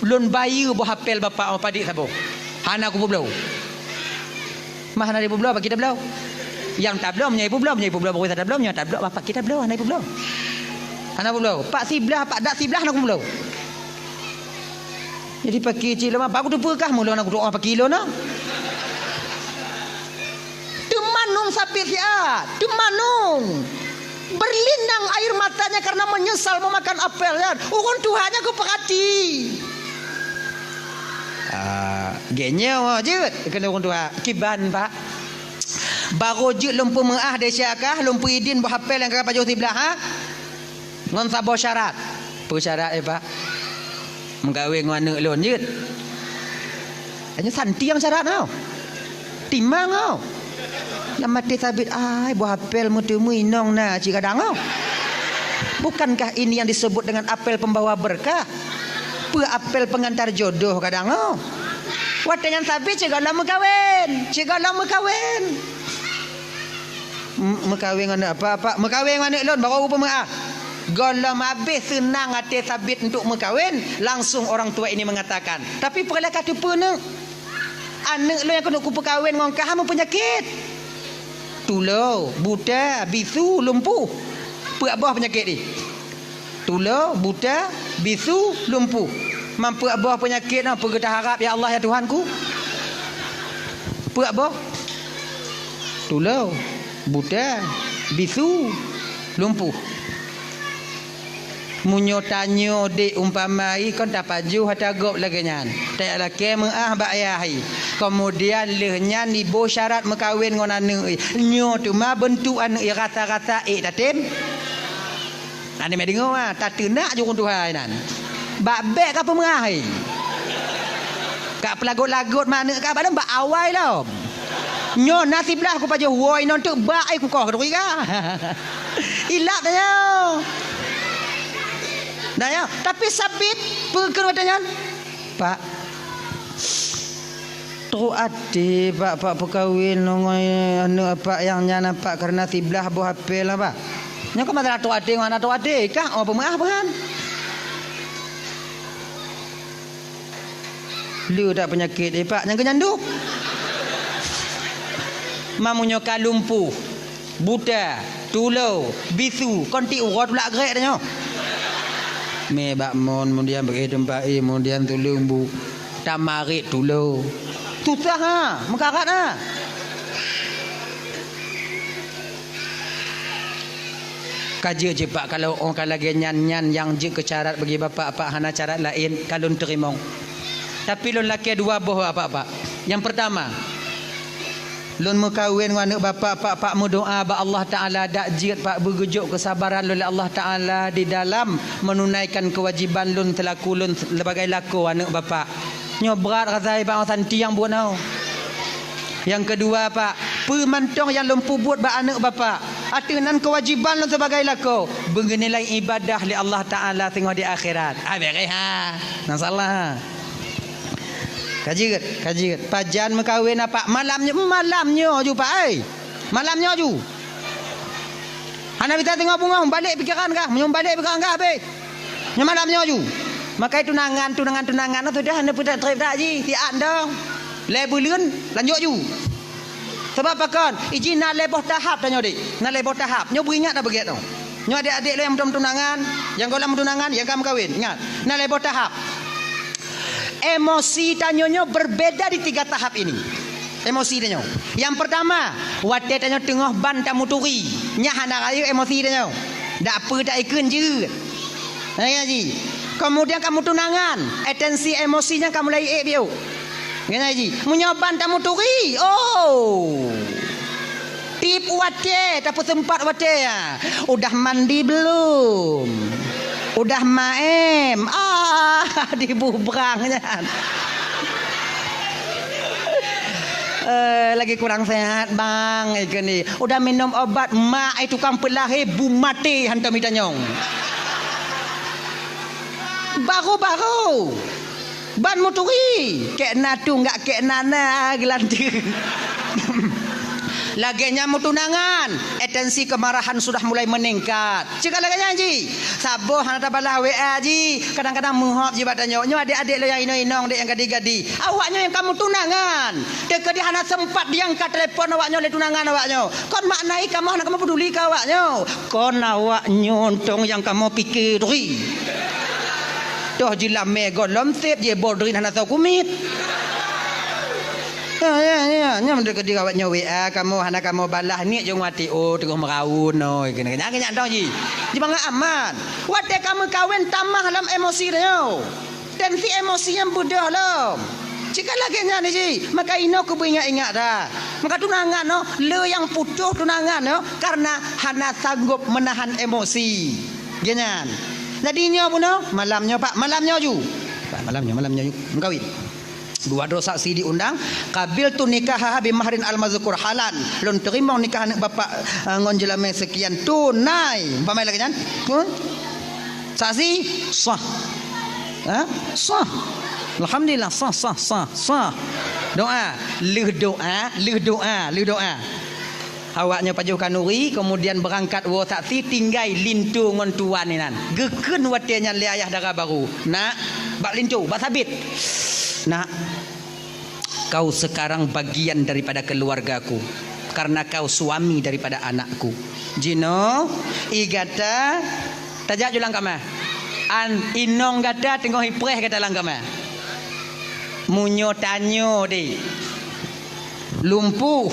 lun bayu boh hafal bapak apa dik sabo hana aku belau mah hana ribu belau bagi dah belau yang tak belum nyai belum baru tak belum tak belum bapak kita belum anak belum anak belum pak siblah pak dak siblah anak belum jadi pak kecil lama pak aku tu perkah mula aku doa pak kilo na temanung sapi siat temanung berlinang air matanya karena menyesal memakan apel kan urun Tuhannya aku perhati genyo je kena urun Tuhan kiban pak baru je lumpu mengah de syakah lumpu idin berhafal yang kakak pajuh sebelah ha ngon sabo syarat apa syarat pak mengkawin dengan anak lon je hanya santi yang syarat tau timbang tau yang mati sabit ai berhafal mutemu inong na cik kadang tau bukankah ini yang disebut dengan apel pembawa berkah apel pengantar jodoh kadang tau wadah yang sabit cik lama kawin mekawin anak apa mekawin anak lon baru rupa mengah golam habis senang hati sabit untuk mekawin langsung orang tua ini mengatakan tapi perlah kata pun anak lo yang kena ku perkawin dengan kah penyakit tulau buta bisu lumpuh apa penyakit ni tulau buta bisu lumpuh mampu apa penyakit apa kita harap ya Allah ya Tuhanku apa tulau buta bisu lumpuh munyo tanyo de umpamai kon tak paju hatagop lagi nyan tak laki mengah bak ayahi kemudian lehnyan ibu syarat mekawin ngon anu nyo tu ma bentuk anu rata-rata tatim ane me dengo tak tenak je urun Tuhan nan bak bek apa mengah kak pelagut-lagut mana kak badan bak awai lah nyo nasib lah aku pajuh woi non tu bak aku kau kedui ka ilak dah dah ya tapi sabit perker wadanya pak tu ade pak perkahwin nongoi anu apa yang nya nampak karena tiblah buah apel lah pak nya kau masalah tu ade mana tu ade kah apa mengah kan Lu tak penyakit pak yang kenyandu. Mamunyo kalumpuh, buta, tulau, bisu, konti urat pula gerak dah nyo. Me bak mon kemudian bagi tempat kemudian tulung bu tamarit tulau. Susah ha, mekarat ha. Kaji je pak kalau orang lagi nyan-nyan yang je kecarat bagi bapak hana carat lain kalun terimong. Tapi lon laki dua boh apa-apa. Yang pertama, lon mekawin dengan anak bapak mu doa ba Allah Taala dak jit pak bergejuk kesabaran oleh Allah Taala di dalam menunaikan kewajiban lon telaku lon sebagai laku anak bapak. Nyo berat rasai bang santi yang buat nau. Yang kedua pak, pemantong yang lumpuh buat ba anak bapak. Atunan kewajiban lon sebagai laku bernilai ibadah li Allah Taala tengok di akhirat. Beres ha. Nak salah. Kaji pajan mekawin apa malamnya ju pak malamnya ju ana kita tengok bunga balik pikiran kah menyum balik pikiran kah be malamnya ju makai tunangan sudah anda putar tak ji tiak dong lebuleun lanjut ju sebab pakon izin na leboh tahap tanya dik na leboh tahap nyo beringat dah begitu nyo adik-adik lo yang belum tunangan yang golong tunangan yang kamu kawin ingat na leboh tahap. Emosi tanyonyo berbeda di 3 tahap ini. Emosi tanyo. Yang pertama, wate tanyo tengah ban tamu turi. Nya hana rayu emosi tanyo. Dak apa dak ikun je. Ya ji. Kemudian kamu tunangan, atensi emosinya kamu lai biu. Ngene ji. Munyoban tamu turi. Oh. Tip wate, tapi sempat wate ya. Udah mandi belum? Udah maem dibubrangnya lagi kurang sehat bang ni. Udah minum obat mak itu tukang pelahir bu mati hantar mitanyong baru ban moturi kek natu enggak kek nana gelanti. Laginya mau tunangan, atensi kemarahan sudah mulai meningkat. Cakap lagi ji, sabuh hana balah WA ji, kadang-kadang muhab ji badanyo. Nyo adik-adik lo yang inong dek yang gadi-gadi. Awaknya yang kamu tunangan, dek dia hana sempat diangkat telefon awaknya le tunangan awaknya. Kon maknai kamu hana kamu peduli ka awaknya. Kon awaknya untung yang kamu pikir duri. Toh jilame golom sip je bodrin hana tahu kumit. Ya, mereka di kawatnya WA kamu hana kamu balah ni jong mati tengah meraun kena dong ji. Di bangga aman. Wate kamu kawin tamah dalam emosi dia. Tensi emosi yang budah lom. Jika lagi ni ji, maka ino ku ingat dah. Maka tunangan no, le yang putus tunangan no karena hana sanggup menahan emosi. Genyan. Jadinya pun no, malamnya pak, malamnya ju. Pak malamnya ju. Mengkawin. 2 dosa saksi diundang kabil tu nikah bi mahrin al mazkur halan lon terima nikah anak bapak ngonjelame sekian tunai pamai lagi kan saksi sah sah alhamdulillah sah doa leh doa awaknya pajuh kanuri kemudian berangkat wo saksi tinggai lintu ngon tuan ni nan geken watenya le ayah dara baru nak bak lintu bak sabit. Nah, kau sekarang bagian daripada keluargaku karena kau suami daripada anakku. Jino, igata, tajak julang kama. An inong gata tengok hipreh kata lang kama. Munyo tanyo de. Lumpuh,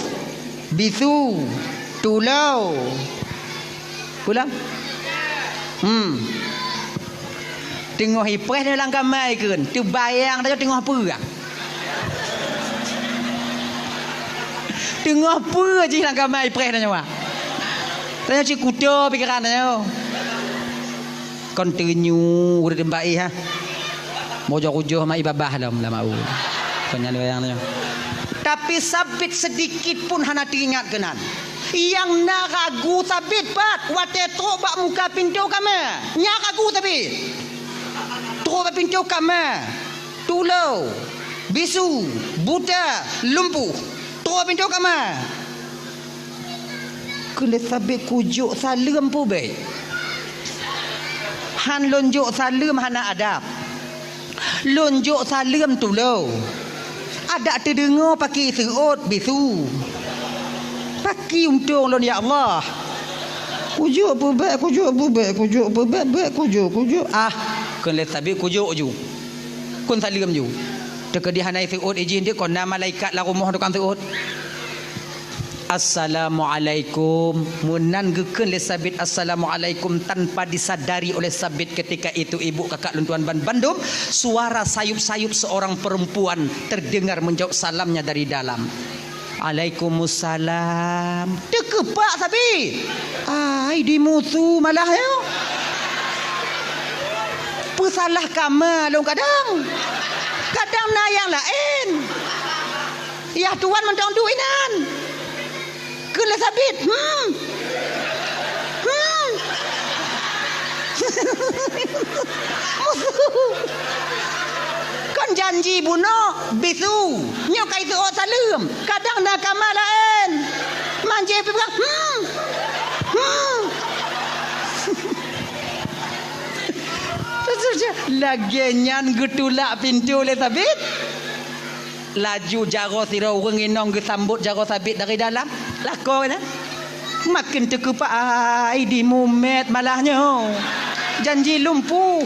bisu, tulau. Pulang? Tengok hipreh dia lang kamai kan. Tu bayang dia tengok apa? Tengok apa je lang kamai hipreh dia nyawa. Tanya cik kuda pikiran dia. Continue udah tempat ha. Mojo-mojo mai babah lam mau. Kanya bayang dia. Tapi sabit sedikit pun hana diingat kenan. Yang nak ragu sabit pat wate tok bak muka pintu kami. Nyak ragu sabit. Terus pintu kamar, tulau, bisu, buta, lumpuh. Terus pintu kamar. Kena sabit kujuk salam pun baik. Han lonjok salam hana adab. Lonjok salam tu lo. Ada terdengar pakai seot bisu. Pakai untung lo ya Allah. Kujuk bebek, kujuk. Kun le sabi kujuk ju. Kun salam ju. Teka di hanai seot izin dia kon nama malaikat la rumah tukang seot. Assalamualaikum. Munan geken le sabit assalamualaikum tanpa disadari oleh sabit ketika itu ibu kakak luntuan ban Bandung, suara sayup-sayup seorang perempuan terdengar menjawab salamnya dari dalam. Waalaikumsalam. Dekepak sabit. Ai di musuh malah ya. Pesalah kamar long kadang. Kadang na yang lain. Ya tuan mentang duinan. Kena sabit. Kan janji bunuh bisu. Nyokai tu ot salam. Kadang nak kamar lain. Manje pegang. Lagian getulak pintu le sabit. Laju jaro sira urang inong gesambut jaro sabit dari dalam. Lakor kan? Makin terkepak ai di mumet malahnya. Janji lumpuh.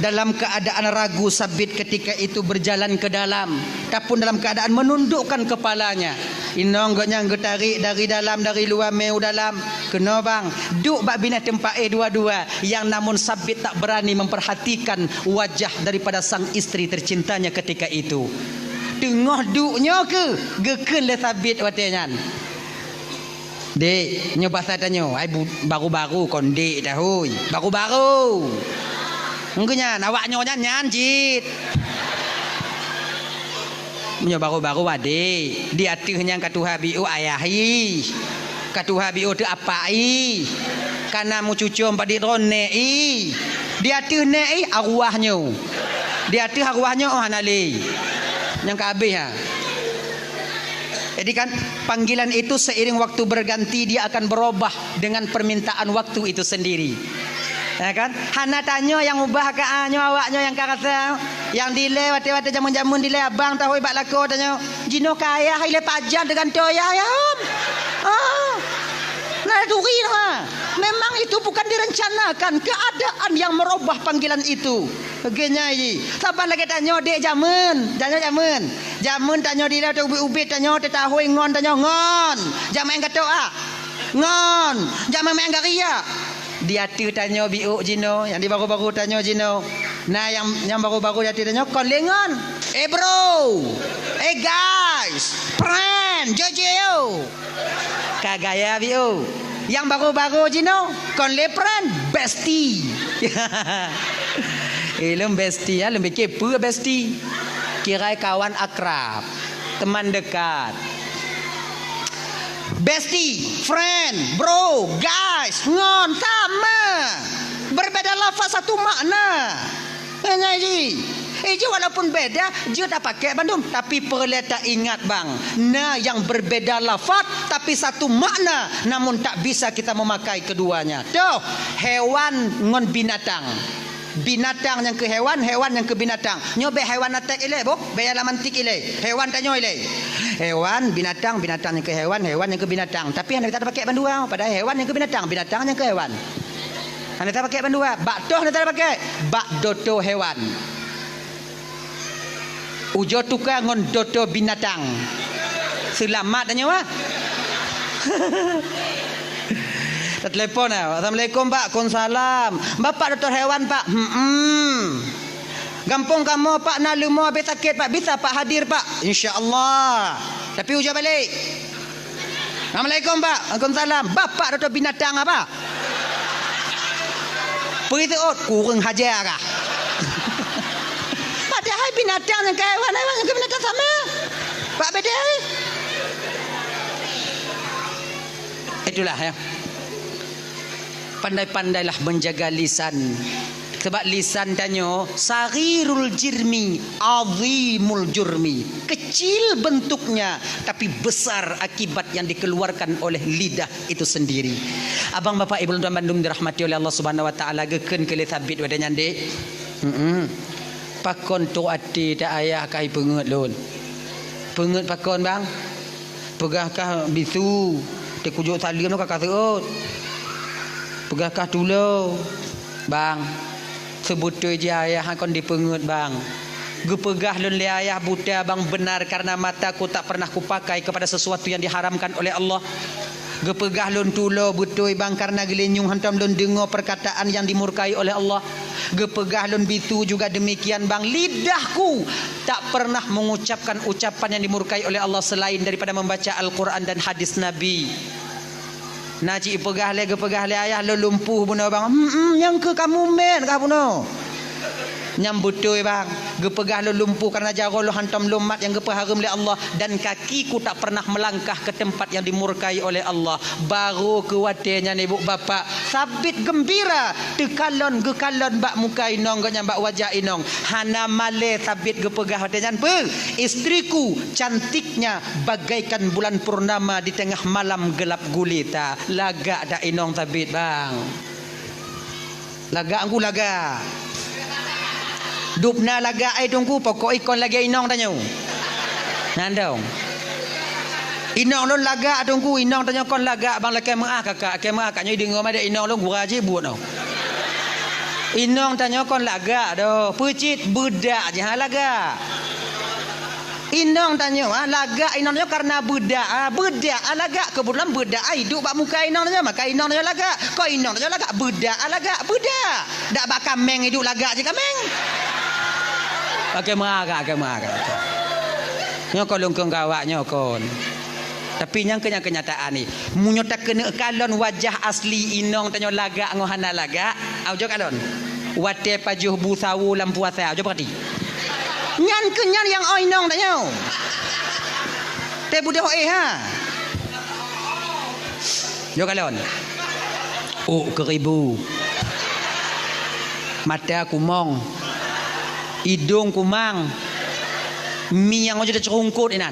Dalam keadaan ragu sabit ketika itu berjalan ke dalam, ataupun dalam keadaan menundukkan kepalanya. Inong gaknya getarik dari dalam, dari luar meu dalam. Kena bang, duk bak bina tempat dua-dua, yang namun sabit tak berani memperhatikan wajah daripada sang isteri tercintanya ketika itu. Tengah duknya ke geken le sabit watenyan. Dek, nyoba saya tanya, ai baru-baru kon dek dah hoi. Baru-baru. Mungkinnya awak nyonya nyanjit. Menyo baru-baru adik. Dia tihnya katuha biu ayahi. Katuha biu tu apai. Kana mu cucum padi ronei. Dia tih nei arwahnya. Dia tih arwahnya oh hanali. Yang kabeh ha. Jadi kan panggilan itu seiring waktu berganti dia akan berubah dengan permintaan waktu itu sendiri. Ya kan? Hana tanya yang ubah ke anyo awaknya yang karasa yang dile wate-wate jamun-jamun dile abang tahu ibak lako tanya jino kaya ile pajan dengan toya ya. Nah duri ha. Memang itu bukan direncanakan, keadaan yang merubah panggilan itu. Begini ji. Saban lagi tanya dek jamun, Jamun tanya dile tu ubi tanya tahu ngon tanya ngon. Jamun kata ngon. Jamun main garia. Dia tu tanya biuk Jino, yang di baru-baru tanya Jino. Nah yang baru-baru dia tanya kon lengon. Bro. Guys, friend, Jojo. Kagaya biuk. Yang baru-baru Jino, kon le friend, bestie. Lem bestie ya, lebih kepo bestie. Kira kawan akrab, teman dekat. Bestie, friend, bro, guys, ngon sama. Berbeda lafaz satu makna. Ngaji. Walaupun beda, dia tak pakai Bandung, tapi perlu tak ingat bang. Nah, yang berbeda lafaz tapi satu makna, namun tak bisa kita memakai keduanya. Tuh, hewan ngon binatang. Binatang yang ke hewan, hewan yang ke binatang. Nyobe hewan atak ile, bo, be alamantik ile. Hewan tanyo ile. Hewan, binatang, binatang yang ke hewan, hewan yang ke binatang. Tapi anda tak pakai bandua, pada hewan yang ke binatang, binatang yang ke hewan. Anda tak pakai bandua, bak doh anda tak pakai. Bak doto hewan. Ujo tukar ngon doto binatang. Selamat tanyo ah. Telepon Assalamualaikum Pak. Konsalam. Bapak doktor hewan Pak. Gampung kamu Pak nak lumah habis sakit Pak. Bisa Pak hadir Pak. InsyaAllah. Tapi ujar balik. Assalamualaikum Pak. Waalaikumsalam. Bapak doktor binatang apa? Pergi tu kurang hajar kah? Padahal binatang dengan hewan, hewan dengan binatang sama. Pak beda. Itulah ya. Pandai-pandailah menjaga lisan. Sebab lisan tanya sarirul jirmi azimul jurmi. Kecil bentuknya tapi besar akibat yang dikeluarkan oleh lidah itu sendiri. Abang bapak ibu tuan Bandung dirahmati oleh Allah Subhanahu wa taala geken ke sabit wadanya dek. Pakon tu ati tak ayah kai pengut lun. Pengut pakon bang. Pegahkah bisu. Te kujuk salim tu kakak terut. Pegahkah tulo. Bang. Sebutul je ayah kon dipengut bang. Gepegah lun le ayah buta bang benar karena mataku tak pernah kupakai kepada sesuatu yang diharamkan oleh Allah. Gepegah lun tulo betul bang karena gelenyung hantam lun dengar perkataan yang dimurkai oleh Allah. Gepegah lun bitu juga demikian bang. Lidahku tak pernah mengucapkan ucapan yang dimurkai oleh Allah selain daripada membaca Al-Quran dan hadis Nabi. Naji pegah le gepegah le ayah lo lumpuh buno bang. Yang ke kamu men kah buno? Nyam betul bang. Gepegah lo lumpuh karena jaro lo hantam lumat yang gepeharum oleh Allah. Dan kakiku tak pernah melangkah ke tempat yang dimurkai oleh Allah. Baru kewatirnya ni ibu bapa. Sabit gembira. Tekalon gekalon bak muka inong. Gak nyambak wajah inong. Hana male sabit gepegah watirnya. Istriku cantiknya bagaikan bulan purnama di tengah malam gelap gulita. Lagak dak inong sabit bang. Lagak aku lagak. Dupna laga ai tungku pokok ikon lagi inong tanyo. Nandong. Inong lon laga tungku inong tanyo kon laga bang laki maah kakak ke maah kaknya dengar ada inong lon gura je buat no. Inong tanyo kon laga do pecit bedak je laga. Inong tanyo laga inong tanyo karena bedak bedak laga kebetulan bedak ai duk bak muka inong tanyo maka inong tanyo laga. Kau inong tanyo laga bedak laga bedak. Dak bak kameng hidup laga je kameng. Pakai marah. Nyokon lungkung gawak nyokon. Tapi yang kenyataan ni, munyo tak kena kalon wajah asli inong tanyo laga ngohana laga. Aujo kalon. Wate pajuh busawu lam puasa. Aujo perhati. Nyan kenyan yang inong tanyo. Te budak ha. Yo kalon. Oh keribu. Mata kumong. Hidung kumang. Mi yang aja cerungkut inan.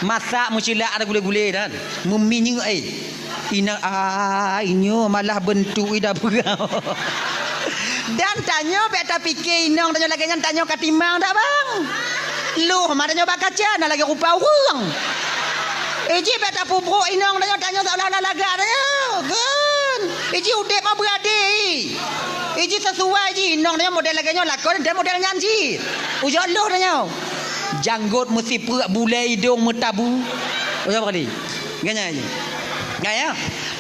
Masak mucila ada gule-gule dan. Meminying ina inyo malah bentuk ida berau. Dan tanya beta fikir inong tanya lagi nyan tanya katimang tak bang. Luh matanya bak kaca nak lagi rupa urang. Eji beta pubro inong tanya seolah-olah laga tanya. Kan. Eji udep mah berade. Iji sesuai ji nong dia model laganya lakon dia model nyanji. Ujar loh dia. Janggut mesti perak bulai hidung metabu. Ujar kali. Ganya aja. Gaya.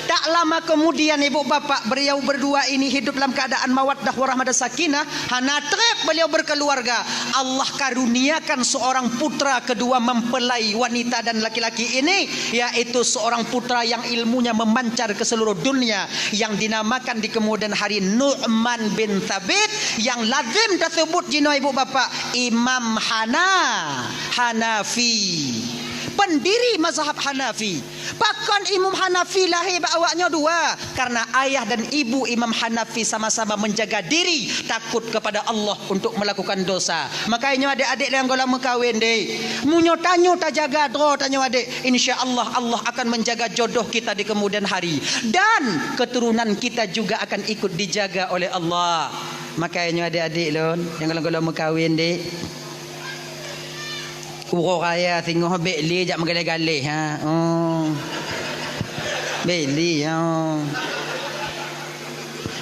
Tak lama kemudian ibu bapak beliau berdua ini hidup dalam keadaan mawaddah warahmah dan sakinah. Hana trep beliau berkeluarga. Allah karuniakan seorang putra kedua mempelai wanita dan laki-laki ini, yaitu seorang putra yang ilmunya memancar ke seluruh dunia, yang dinamakan di kemudian hari Nu'man bin Thabit, yang lazim tersebut jino ibu bapak Imam Hanafi, pendiri mazhab Hanafi. Bahkan Imam Hanafi lahir awaknya dua, karena ayah dan ibu Imam Hanafi sama-sama menjaga diri takut kepada Allah untuk melakukan dosa. Makanya adik-adik yang kalau mengkawin deh, munyo tanyo tak jaga dro tanyo adik, insya-Allah Allah akan menjaga jodoh kita di kemudian hari, dan keturunan kita juga akan ikut dijaga oleh Allah. Makanya adik-adik lon yang kalau mengkawin deh, Uro raya tengok beli jak mengalih-galih ha. Oh. Beli ha.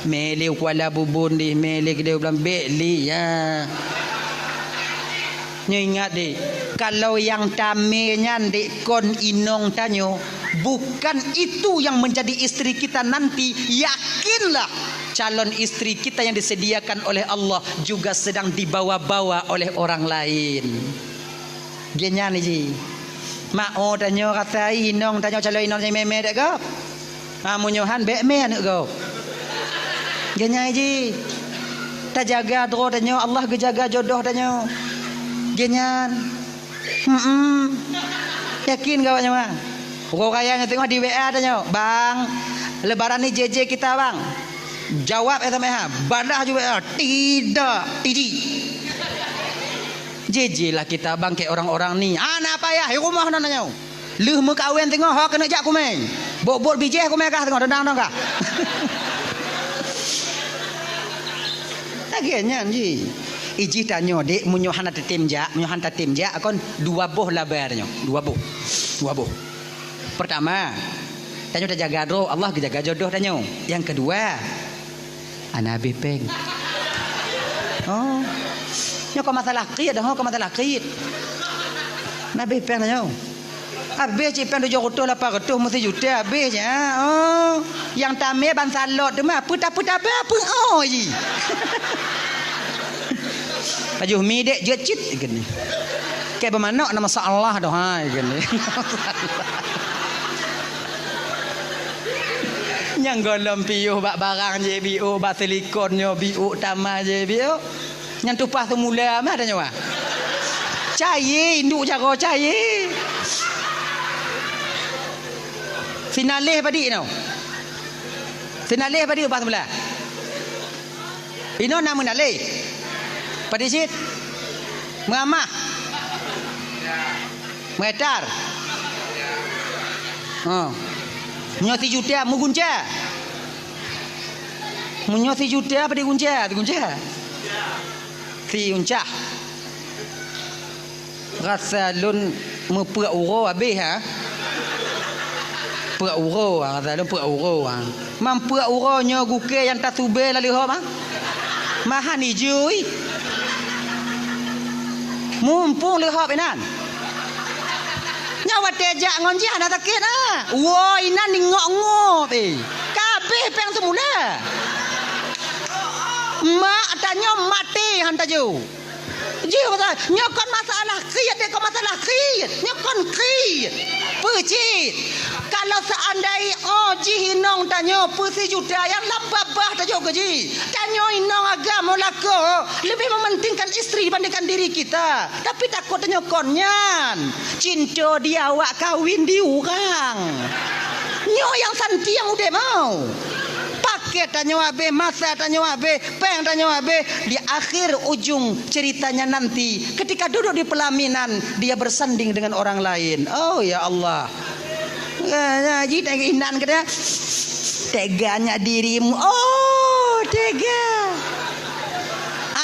Meli Kuala Bubun di meli dia bilang beli ya. Nyo ingat deh, kalau yang tamenya dek kon inong tanyo bukan itu yang menjadi istri kita nanti, yakinlah calon istri kita yang disediakan oleh Allah juga sedang dibawa-bawa oleh orang lain. Genya ni ji. Mak oh tanyo kata inong tanyo calon inong yang meme dek go. Munyohan bek me anak go. Genya ji. Tak jaga dro tanyo Allah gejaga jodoh tanyo. Genyan. Yakin kawaknya bang. Pokok kayaknya tengok di WA tanyo. Bang, lebaran ni JJ kita bang. Jawab ha. Badah juga tidak. JJ lah kita bang kayak orang-orang ni. Nak apa ya? Rumah nanya. Leh mekawin tengok hak kena jak kumeng. Bok-bok biji kumeng kah tengok dendang kah? Agaknya ji. Iji tanya dek munyo hana tatim ja akon dua boh labarnya. Dua boh. Pertama, tanya dah jaga roh, Allah jaga jodoh tanya. Yang kedua, anabi peng. Oh. Nyo kau masalah qid dah, kau masalah qid. Nabi peng tanya. Habis cik peng 700 800 mesti juta habis ya. Oh, yang tamir ban salot tu mah putar-putar apa? Oh ji. Baju mi dek jecit gini. Kayak bermakna nama masalah dah hai gini. Yang golem piuh bak barang je biu bak silikonnya biu tamah je biu. Yang tupas tu mula mah ada nyawa. Cair induk cara cair. Sinalih padi no. Sinalih padi pas sebelah. Ino nama nalih. Padi sit. Mengamah. Mengetar. Oh. Munyo 3 juta mugunca. Munyo 3 juta apa digunca? Digunca. 3 uncah. Rasa lun mepuk uro habis ha. Puk uro rasa lun puk uro. Mampu uronya guke yang tak tube lalu ha. Mahan hijau. Mumpung lehop inan. Nyawa tejak ngonji anak sakit ah. Wo inan ningok-ngok kabeh peng semula. Mak tanya mati hantar jauh. Jauh kata nyokon masalah kriyat dek masalah kriyat. Nyokon kriyat. Pecit. Kalau seandai ji hinong tanya pesi juta yang lambabah tanya gaji. Tanya hinong agama lako lebih mementingkan istri dibandingkan diri kita. Tapi takut tanya konyan. Cinta dia awak kawin di orang. Nyo yang santi yang udah mau. Paket tanya abe, masa tanya abe, peng tanya abe. Di akhir ujung ceritanya nanti ketika duduk di pelaminan dia bersanding dengan orang lain. Oh ya Allah. Ngaji tega inan kata teganya dirimu. Oh tega.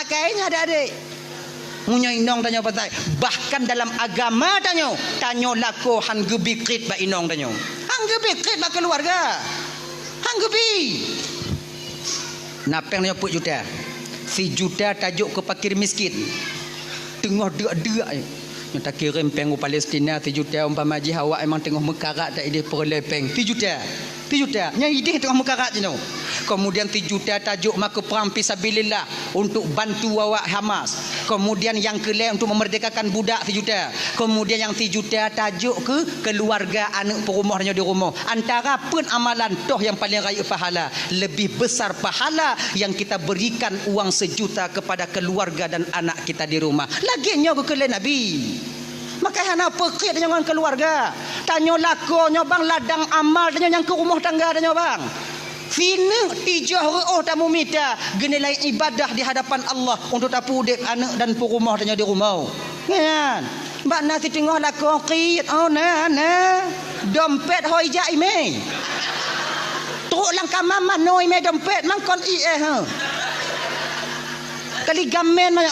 Kayaknya ada adik. Munya inong tanya pasal. Bahkan dalam agama tanya lako han gebikrit ba inong tanya. Han gebikrit ba keluarga. Han gebi. Napeng tanya put juta. 1 juta tajuk ke fakir miskin. Tengah deak-deak yang tak kirim peng Palestina 3 juta umpama haji awak memang tengah mekarat tak ide peroleh peng 3 juta yang ide tengah mekarat je no. Kemudian 3 juta tajuk maka perang fisabilillah untuk bantu awak Hamas. Kemudian yang kelima untuk memerdekakan budak 3 juta. Kemudian yang 3 juta tajuk ke keluarga anak perumahnya di rumah. Antara pun amalan toh yang paling raya pahala, lebih besar pahala yang kita berikan uang 1 juta kepada keluarga dan anak kita di rumah. Laginya ke kelai Nabi. Maka hana pekit dengan keluarga. Tanya lakonya bang ladang amal tanya yang ke rumah tangga tanya bang. Fina tijah ru'uh tamu mita genilai ibadah di hadapan Allah untuk tapu dek anak dan perumah tanya di rumah. Kan? Mbak nasi tengah lakon qit. Oh na. Dompet hoi jai me. Teruk langkah mama noi me dompet mangkon ha. Kali gamen mah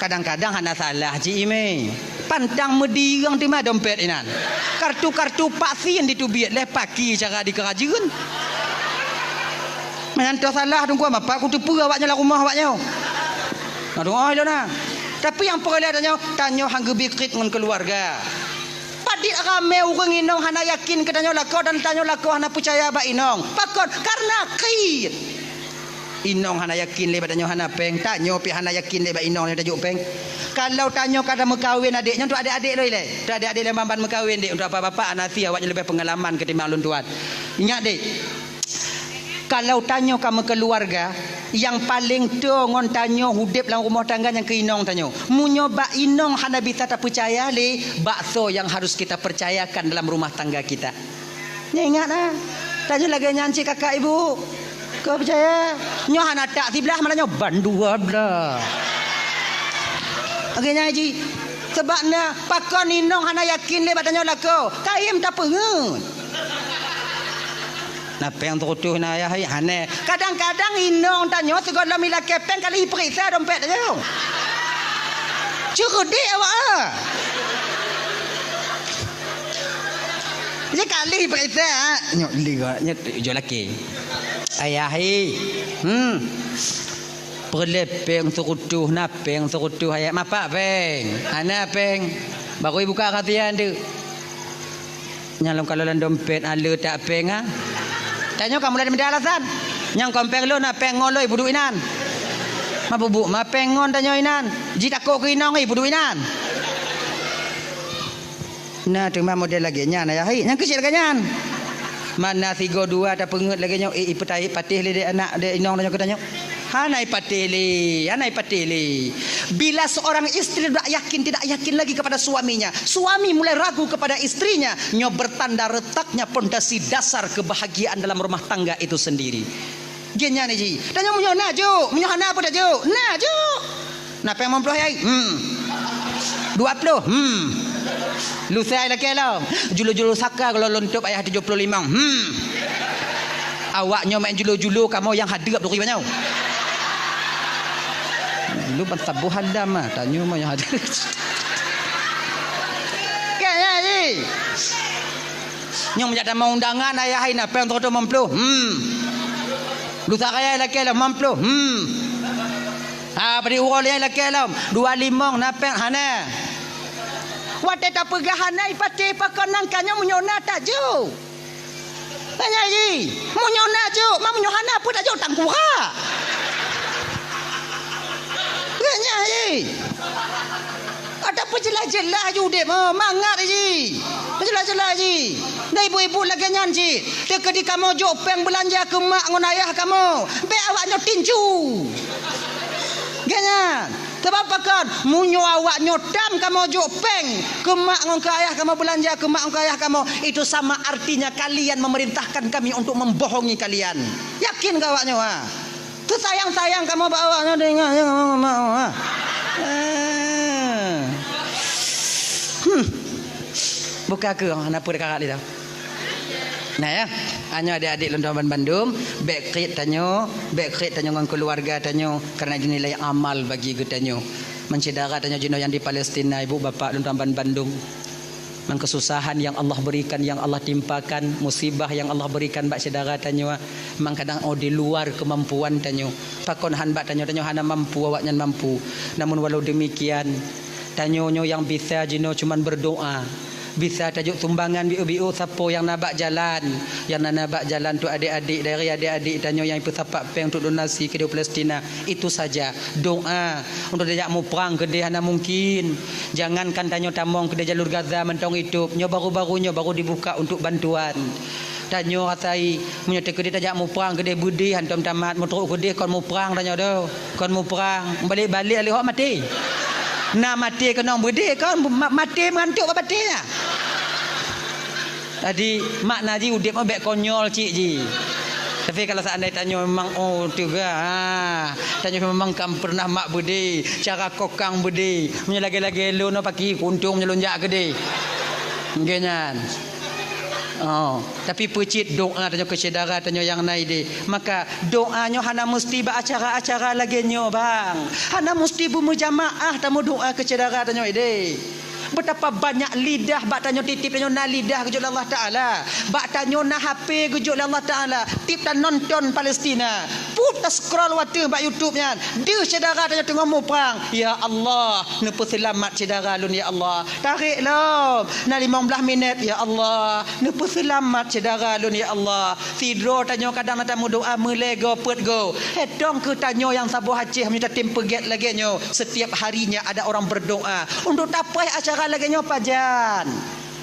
kadang-kadang hana salah ji ime. Pantang medirang di mana dompet inan. Kartu-kartu paksin ditubiat leh paki cara di kerajaan. Menantu salah tunggu apa aku tu pura awaknya lah rumah awaknya. Nah doa lo nah. Tapi yang perlu tanya hang gebikrit dengan keluarga. Padik rame urang inong hana yakin ke tanya lako dan tanya lako hana percaya ba inong. Pakon karena kit. Inong hana yakin le badanya hana peng tanya pi hana yakin le ba inong le tajuk peng. Kalau tanya kada mekawin adiknya untuk adik-adik le. Untuk adik-adik le mamban mekawin dik untuk apa-apa anasi awaknya lebih pengalaman ketimbang lun tuan. Ingat dik. Kalau tanya kamu keluarga yang paling tua ngon tanya hudip dalam rumah tangga yang ke inong tanya. Munyo ba inong hana bisa tak percaya le bakso yang harus kita percayakan dalam rumah tangga kita. Ya ingatlah. Tanya lagi nyanci kakak ibu. Kau percaya? Nyoh anak tak sebelah mana nyoh bandua belah. Akhirnya haji. Sebabnya pakon inong hana yakin le batanya lako. Kaim tak pengut. peng tu na ayah hai hane. Kadang-kadang inong tanyo segala mila kepeng kali periksa dompet tanyo. Cukup dek awak ah. Jadi kali periksa nyok liga nyok jual laki. Ayah hai. Perlepeng sekutuh na peng sekutuh ayah mapa peng. Hana peng. Baru buka kasihan tu. Nyalong kalau dalam dompet ala tak peng ah. Tanya kamu dah minta alasan. Yang kompeng lu nak peng ngoloi budu inan. Ma bubuk ma pengon tanya inan. Ji takut ke inang budu inan. Nah tu ma model lagi nyan ayah hai. Yang kecil lagi nyan. Mana 3 2 ada pengut lagi nyo petai patih le dia anak dia inang tanya katanya. Hanai patili, hanai patili. Bila seorang istri tidak yakin lagi kepada suaminya, suami mulai ragu kepada istrinya, nyo bertanda retaknya pondasi dasar kebahagiaan dalam rumah tangga itu sendiri. Genya ni ji. Tanya munyo na jo, munyo hana apa dah jo? Na jo. Na peng 50 ai. 20. Lu saya lagi lah. Julu-julu saka kalau lontok ayah 75. Awaknya main julu-julu kamu yang hadap tu banyak. Lu tabu hadam ah tanya mau yang ada. Kan ya ji. Nyong menjadi mau undangan ayah hai na peng tu 50. Lu tak kaya laki lah 50. Beri urol yang laki lah 25 na peng hana. Wate tak pegahana ipati pakanang kanya munyona tak jo. Tanya ji. Munyona jo, ma munyohana pun tak jo tangkura. Tanya ji. Ada penjelas-jelas ju dek mangat ji. Penjelas-jelas ji. Dah ibu-ibu lagi nyan ji. Tekedi kamu jo peng belanja ke mak ngon ayah kamu. Be awaknya tinju. Ganyan. Sebab pakan munyo awak nyotam kamu jo peng ke mak ngon ke ayah kamu belanja ke mak ngon ke ayah kamu. Itu sama artinya kalian memerintahkan kami untuk membohongi kalian. Yakin ke awaknya ha? Tu sayang-sayang kamu bawa dengan mau ha. Buka ke apa dekat dia. Nah ya, hanya adik-adik Lontaman Bandung, backstreet tanyo dengan keluarga tanyo karena dinilai amal bagi getanyo. Mencedera tanyo jino yang di Palestina, ibu bapa Lontaman Bandung. Kesusahan yang Allah berikan, yang Allah timpakan, musibah yang Allah berikan bak saudara tanyo, memang kadang di luar kemampuan tanyo. Pakon han bak tanyo hana mampu, awaknya mampu. Namun walau demikian, tanyo yang bisa jino cuman berdoa. Bisa tajuk tumbangan biu-biu siapa yang nak jalan. Yang nak jalan tu adik-adik dari adik-adik tanyo yang pesapak peng untuk donasi ke Palestina. Itu saja doa untuk dia mau perang ke dia hana mungkin. Jangankan tanyo tamong ke dia jalur Gaza mentong hidup. Nyo baru-barunya baru dibuka untuk bantuan. Tanyo rasai menyata ke dia tajak mau perang ke dia budi hantam tamat mau teruk ke dia kon mau perang tanyo do. Kon mau perang balik-balik alih hok mati. Nak mati ke nong budi kon mati mengantuk apa matinya. Tadi makna ji udip ambek konyol cik ji. Tapi kalau seandainya tanya memang juga tanya memang kam pernah mak budi cara kokang budi menyelagi-lagi lu no pagi kuntung menyelunjak gede. Ngenyan. Tapi pecit doa tanya ke saudara tanya yang naik deh. Maka doanya hana mesti acara-acara lagi nyo bang. Hana mesti berjamaah tamu doa ke saudara tanya deh. Betapa banyak lidah bak tanyo titip tanyo na lidah kejut Allah Taala. Bak tanyo na HP kejut Allah Taala. Tip dan nonton Palestina. Putar scroll watu bak YouTube-nya. Dia saudara tanyo tengah mau perang. Ya Allah, nepo selamat saudara lun ya Allah. Tarik lo. Na 15 minit ya Allah. Nepo selamat saudara lun ya Allah. Tidro tanyo kadang nak tamu doa melego put go. Hedong ke tanyo yang Sabu Aceh minta tim peget lagi nyo. Setiap harinya ada orang berdoa untuk tapai acara lagi nyo pajan.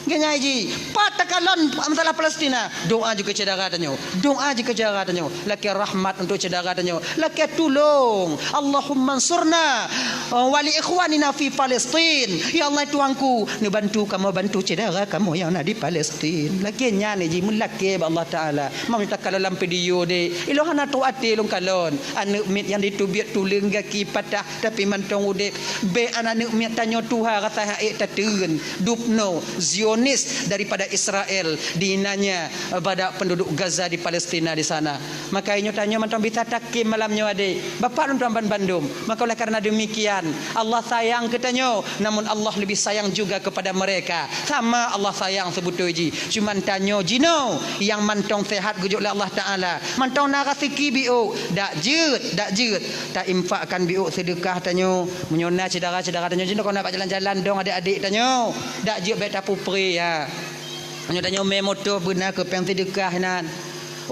Genya ji, patakalon masalah Palestina. Doa juga saudara tanyo. Doa juga saudara tanyo. Laki rahmat untuk saudara tanyo. Laki tolong. Allahumma ansurna wa li ikhwanina fi Palestin. Ya Allah Tuanku, ni bantu kamu bantu saudara kamu yang ada di Palestin. Laki nya ni ji mulaki Allah Taala. Mau minta kalau dalam video de. Ilo hana tu ati long kalon. Anu mit yang ditubiat tuling gaki patah tapi mantong udek. Be anak mit tanyo Tuhan rasa haik tateun. Dupno Zion Zionis daripada Israel dinanya pada penduduk Gaza di Palestina di sana. Maka inyo tanya macam bisa takim malamnya adik. Bapak dan tuan Bandung. Maka oleh karena demikian Allah sayang katanya, namun Allah lebih sayang juga kepada mereka. Sama Allah sayang sebutuji. Cuman tanya jino yang mantong sehat gujuk oleh Allah Taala. Mantong narasiki biu dak jeut tak infakkan biu sedekah tanya menyona cedera-cedera tanya jino kau nak jalan-jalan dong adik-adik tanya dak jeut beta pupri ya. Tanya memoto benar ke peng sedekah nan.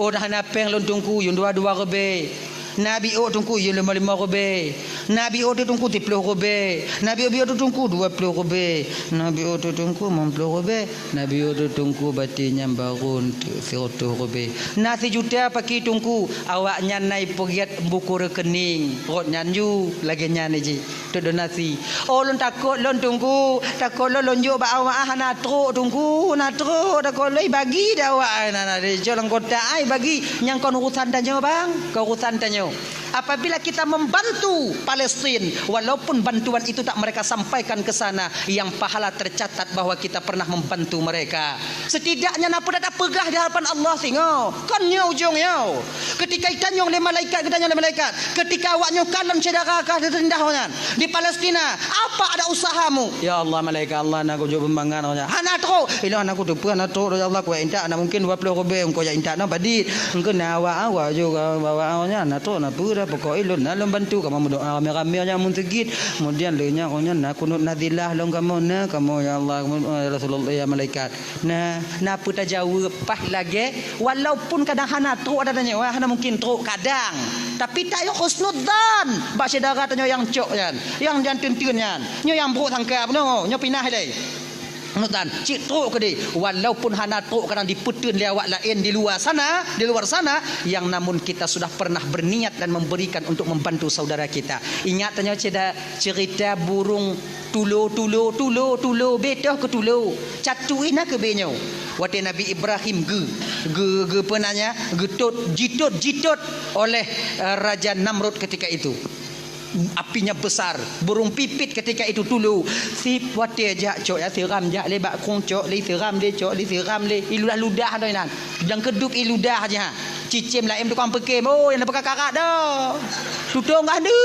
Oh dah na peng lontungku yung dua-dua rebe. Nabi o tungku ye 55 rebe. Nabi o tungku 30 rebe. Nabi o tu tungku 20 rebe. Nabi o tungku 50 rebe. Nabi o tungku batinya barun 100 rebe. Nasi juta paki tungku awaknya naik pegiat buku rekening. Rot nyanju lagi nyan ji. Tu donasi. Oh lon takut lon tungku, takut lon lonjuk ba awak na truk tungku, na truk takut loi bagi dah awak na de jalan kota ai bagi nyang kon urusan tanya bang, kau urusan tanya. Apabila kita membantu Palestin, walaupun bantuan itu tak mereka sampaikan ke sana, yang pahala tercatat bahwa kita pernah membantu mereka. Setidaknya napa dah pegah di hadapan Allah singo. Kan nyo ujung yo. Ketika itanyong le malaikat, ketanya le malaikat. Ketika awaknya kalam cedera kah terendahnya di Palestina, apa ada usahamu? Ya Allah malaikat Allah nak ujo pembangan nya. Hana tro, ilah nak ujo puan tro ya Allah ku inta nak mungkin 20 rubel engko ya inta nak badit. Engko nawa awak juga bawa nya nak tro nak pura pokok ilun nak bantu kamu doa rame-rame nya mun tegit. Kemudian le nya nya nak kunut nadilah long kamu na kamu ya Allah Rasulullah ya malaikat. Nah, napa tak jawab pas lagi walaupun kadang hana tro ada tanya wah hana mungkin tro kadang. Tapi tak yo husnudzan. Bak saudara tanya yang cok kan. Yang jantin-tin kan. Nyo yang buruk sangka no, nyo pinah dai. Nutan, cik truk ke dia. Walaupun hana truk kadang diputun lewat lain di luar sana, yang namun kita sudah pernah berniat dan memberikan untuk membantu saudara kita. Ingat tanya cerita burung tulo betoh ke tulo. Catuina ke benyo. Waktu Nabi Ibrahim ge penanya, jitot oleh Raja Namrud ketika itu. Apinya besar, burung pipit ketika itu dulu. Si wate jak cok ya siram jak le bak kong cok le siram le cok le siram le iludah dah nan. Dan keduk iludah aja. Cicim lah em tukang pekim. Oh yang nak kakak dah. Tutung ada.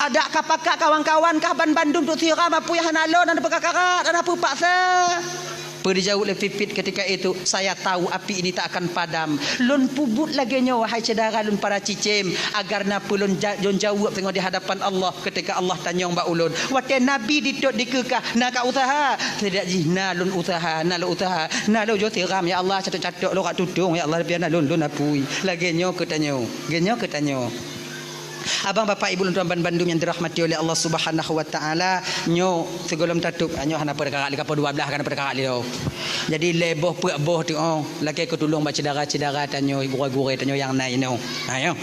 Ada kapakak kawan-kawan kah Bandung tu siram apa yang hanalon dan kakak dan apa paksa. Dijauh oleh pipit ketika itu, saya tahu api ini tak akan padam. Lun pubut lagi nya wahai saudara lun para cicim agar napa lun jauh tengok di hadapan Allah ketika Allah tanya mbak ulun. Waktu Nabi ditok dikekah nak usaha. Tidak jina lun usaha, nak usaha. Nak lo jo tiram ya Allah catok-catok lo kat tudung ya Allah biar lun apui. Lagi nya ketanyo. Abang bapak ibu tuan Bandung yang dirahmati oleh Allah Subhanahu wa taala, nyo segolom tatup nyo hana perkara li kapo 12 kan perkara li do. Jadi leboh puak boh tu laki ko tulung baca cedara tanyo gure-gure tanyo yang naik no. Ayo.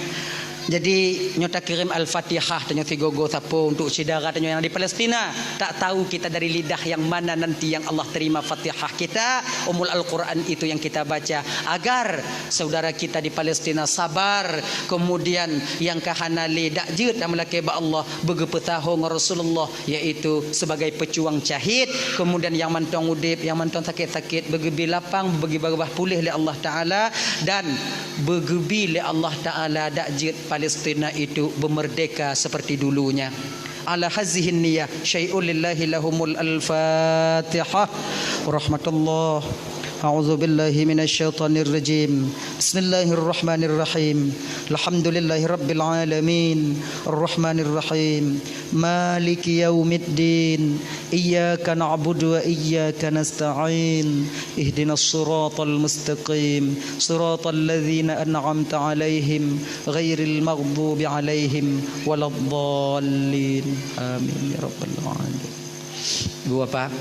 Jadi nyota kirim Al-Fatihah tanyo sigogo sapo untuk saudara tanyo yang di Palestina. Tak tahu kita dari lidah yang mana nanti yang Allah terima Fatihah kita, Ummul Al-Quran itu yang kita baca agar saudara kita di Palestina sabar. Kemudian yang kahanali dak jeut amalake ba Allah begepetahong Rasulullah yaitu sebagai pejuang syahid. Kemudian yang mantong udip, yang mantong sakit-sakit begebi lapang, bagi babah pulih oleh Allah Taala dan begebi oleh Allah Taala dak jeut Palestina itu bermerdeka seperti dulunya. Ala hazihin niyah syai'ul lillahi lahumul al-fatihah rahmatullah. A'udzu billahi minasy syaithanir rajim. Bismillahirrahmanirrahim. Alhamdulillahi rabbil alamin. Arrahmanir rahim. Maliki yaumiddin. Iyyaka na'budu wa iyyaka nasta'in. Ihdinas siratal mustaqim. Siratal ladzina an'amta 'alaihim ghairil maghdubi 'alaihim waladdallin. Amin ya rabbal alamin. Dua Pak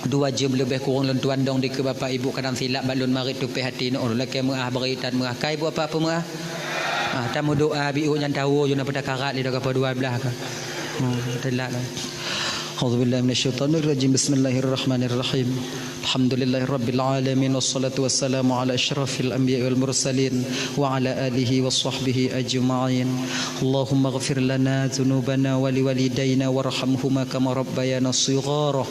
2 jam lebih kurang lon tuan dong di ke bapak ibu kadang silap balun mari tupi hati no laki muah beritan muah kai buat apa muah tamu doa biu nyan tahu yo na pada karat di dekat 12 kan telak أعوذ بالله من الشيطان الرجيم بسم الله الرحمن الرحيم الحمد لله رب العالمين والصلاة والسلام على أشرف الأنبياء والمرسلين وعلى آله وصحبه أجمعين اللهم اغفر لنا ذنوبنا ولوالدينا وارحمهما كما ربيانا صغارا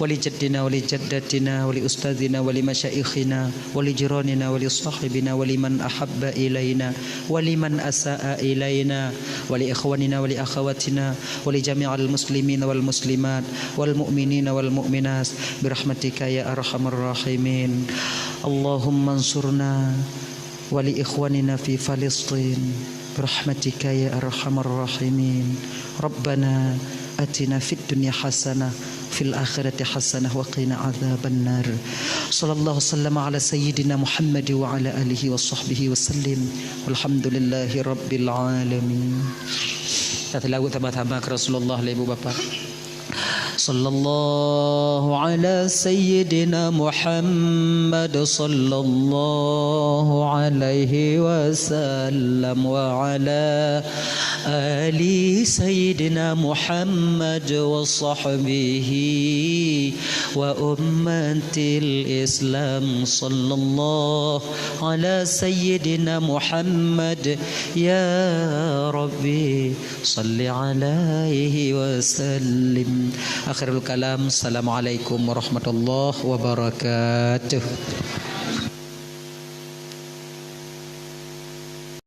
ولجدنا ولجدتنا ولأستاذنا ولمشايخنا ولجيراننا ولصاحبنا ولمن أحب إلينا ولمن أساء إلينا ولإخواننا ولأخواتنا ولجميع المسلمين والمسلمات والمؤمنين والمؤمنات برحمتك يا أرحم الراحمين اللهم انصرنا ولإخواننا في فلسطين برحمتك يا أرحم الراحمين ربنا أتنا في الدنيا حسنة في الآخرة حسنة وقنا عذاب النار صلى الله وسلم على سيدنا محمد وعلى آله وصحبه وسلم والحمد لله رب العالمين. Kita tilawah tambah-tambah ke Rasulullah ibu bapa. Sallallahu ala sayyidina Muhammad sallallahu alaihi wasallam wa ala ali sayyidina Muhammad wa sahbihi wa ummatil Islam sallallahu ala sayyidina Muhammad ya Rabbi salli alaihi wasallim. Akhirul kalam, assalamualaikum warahmatullahi wabarakatuh.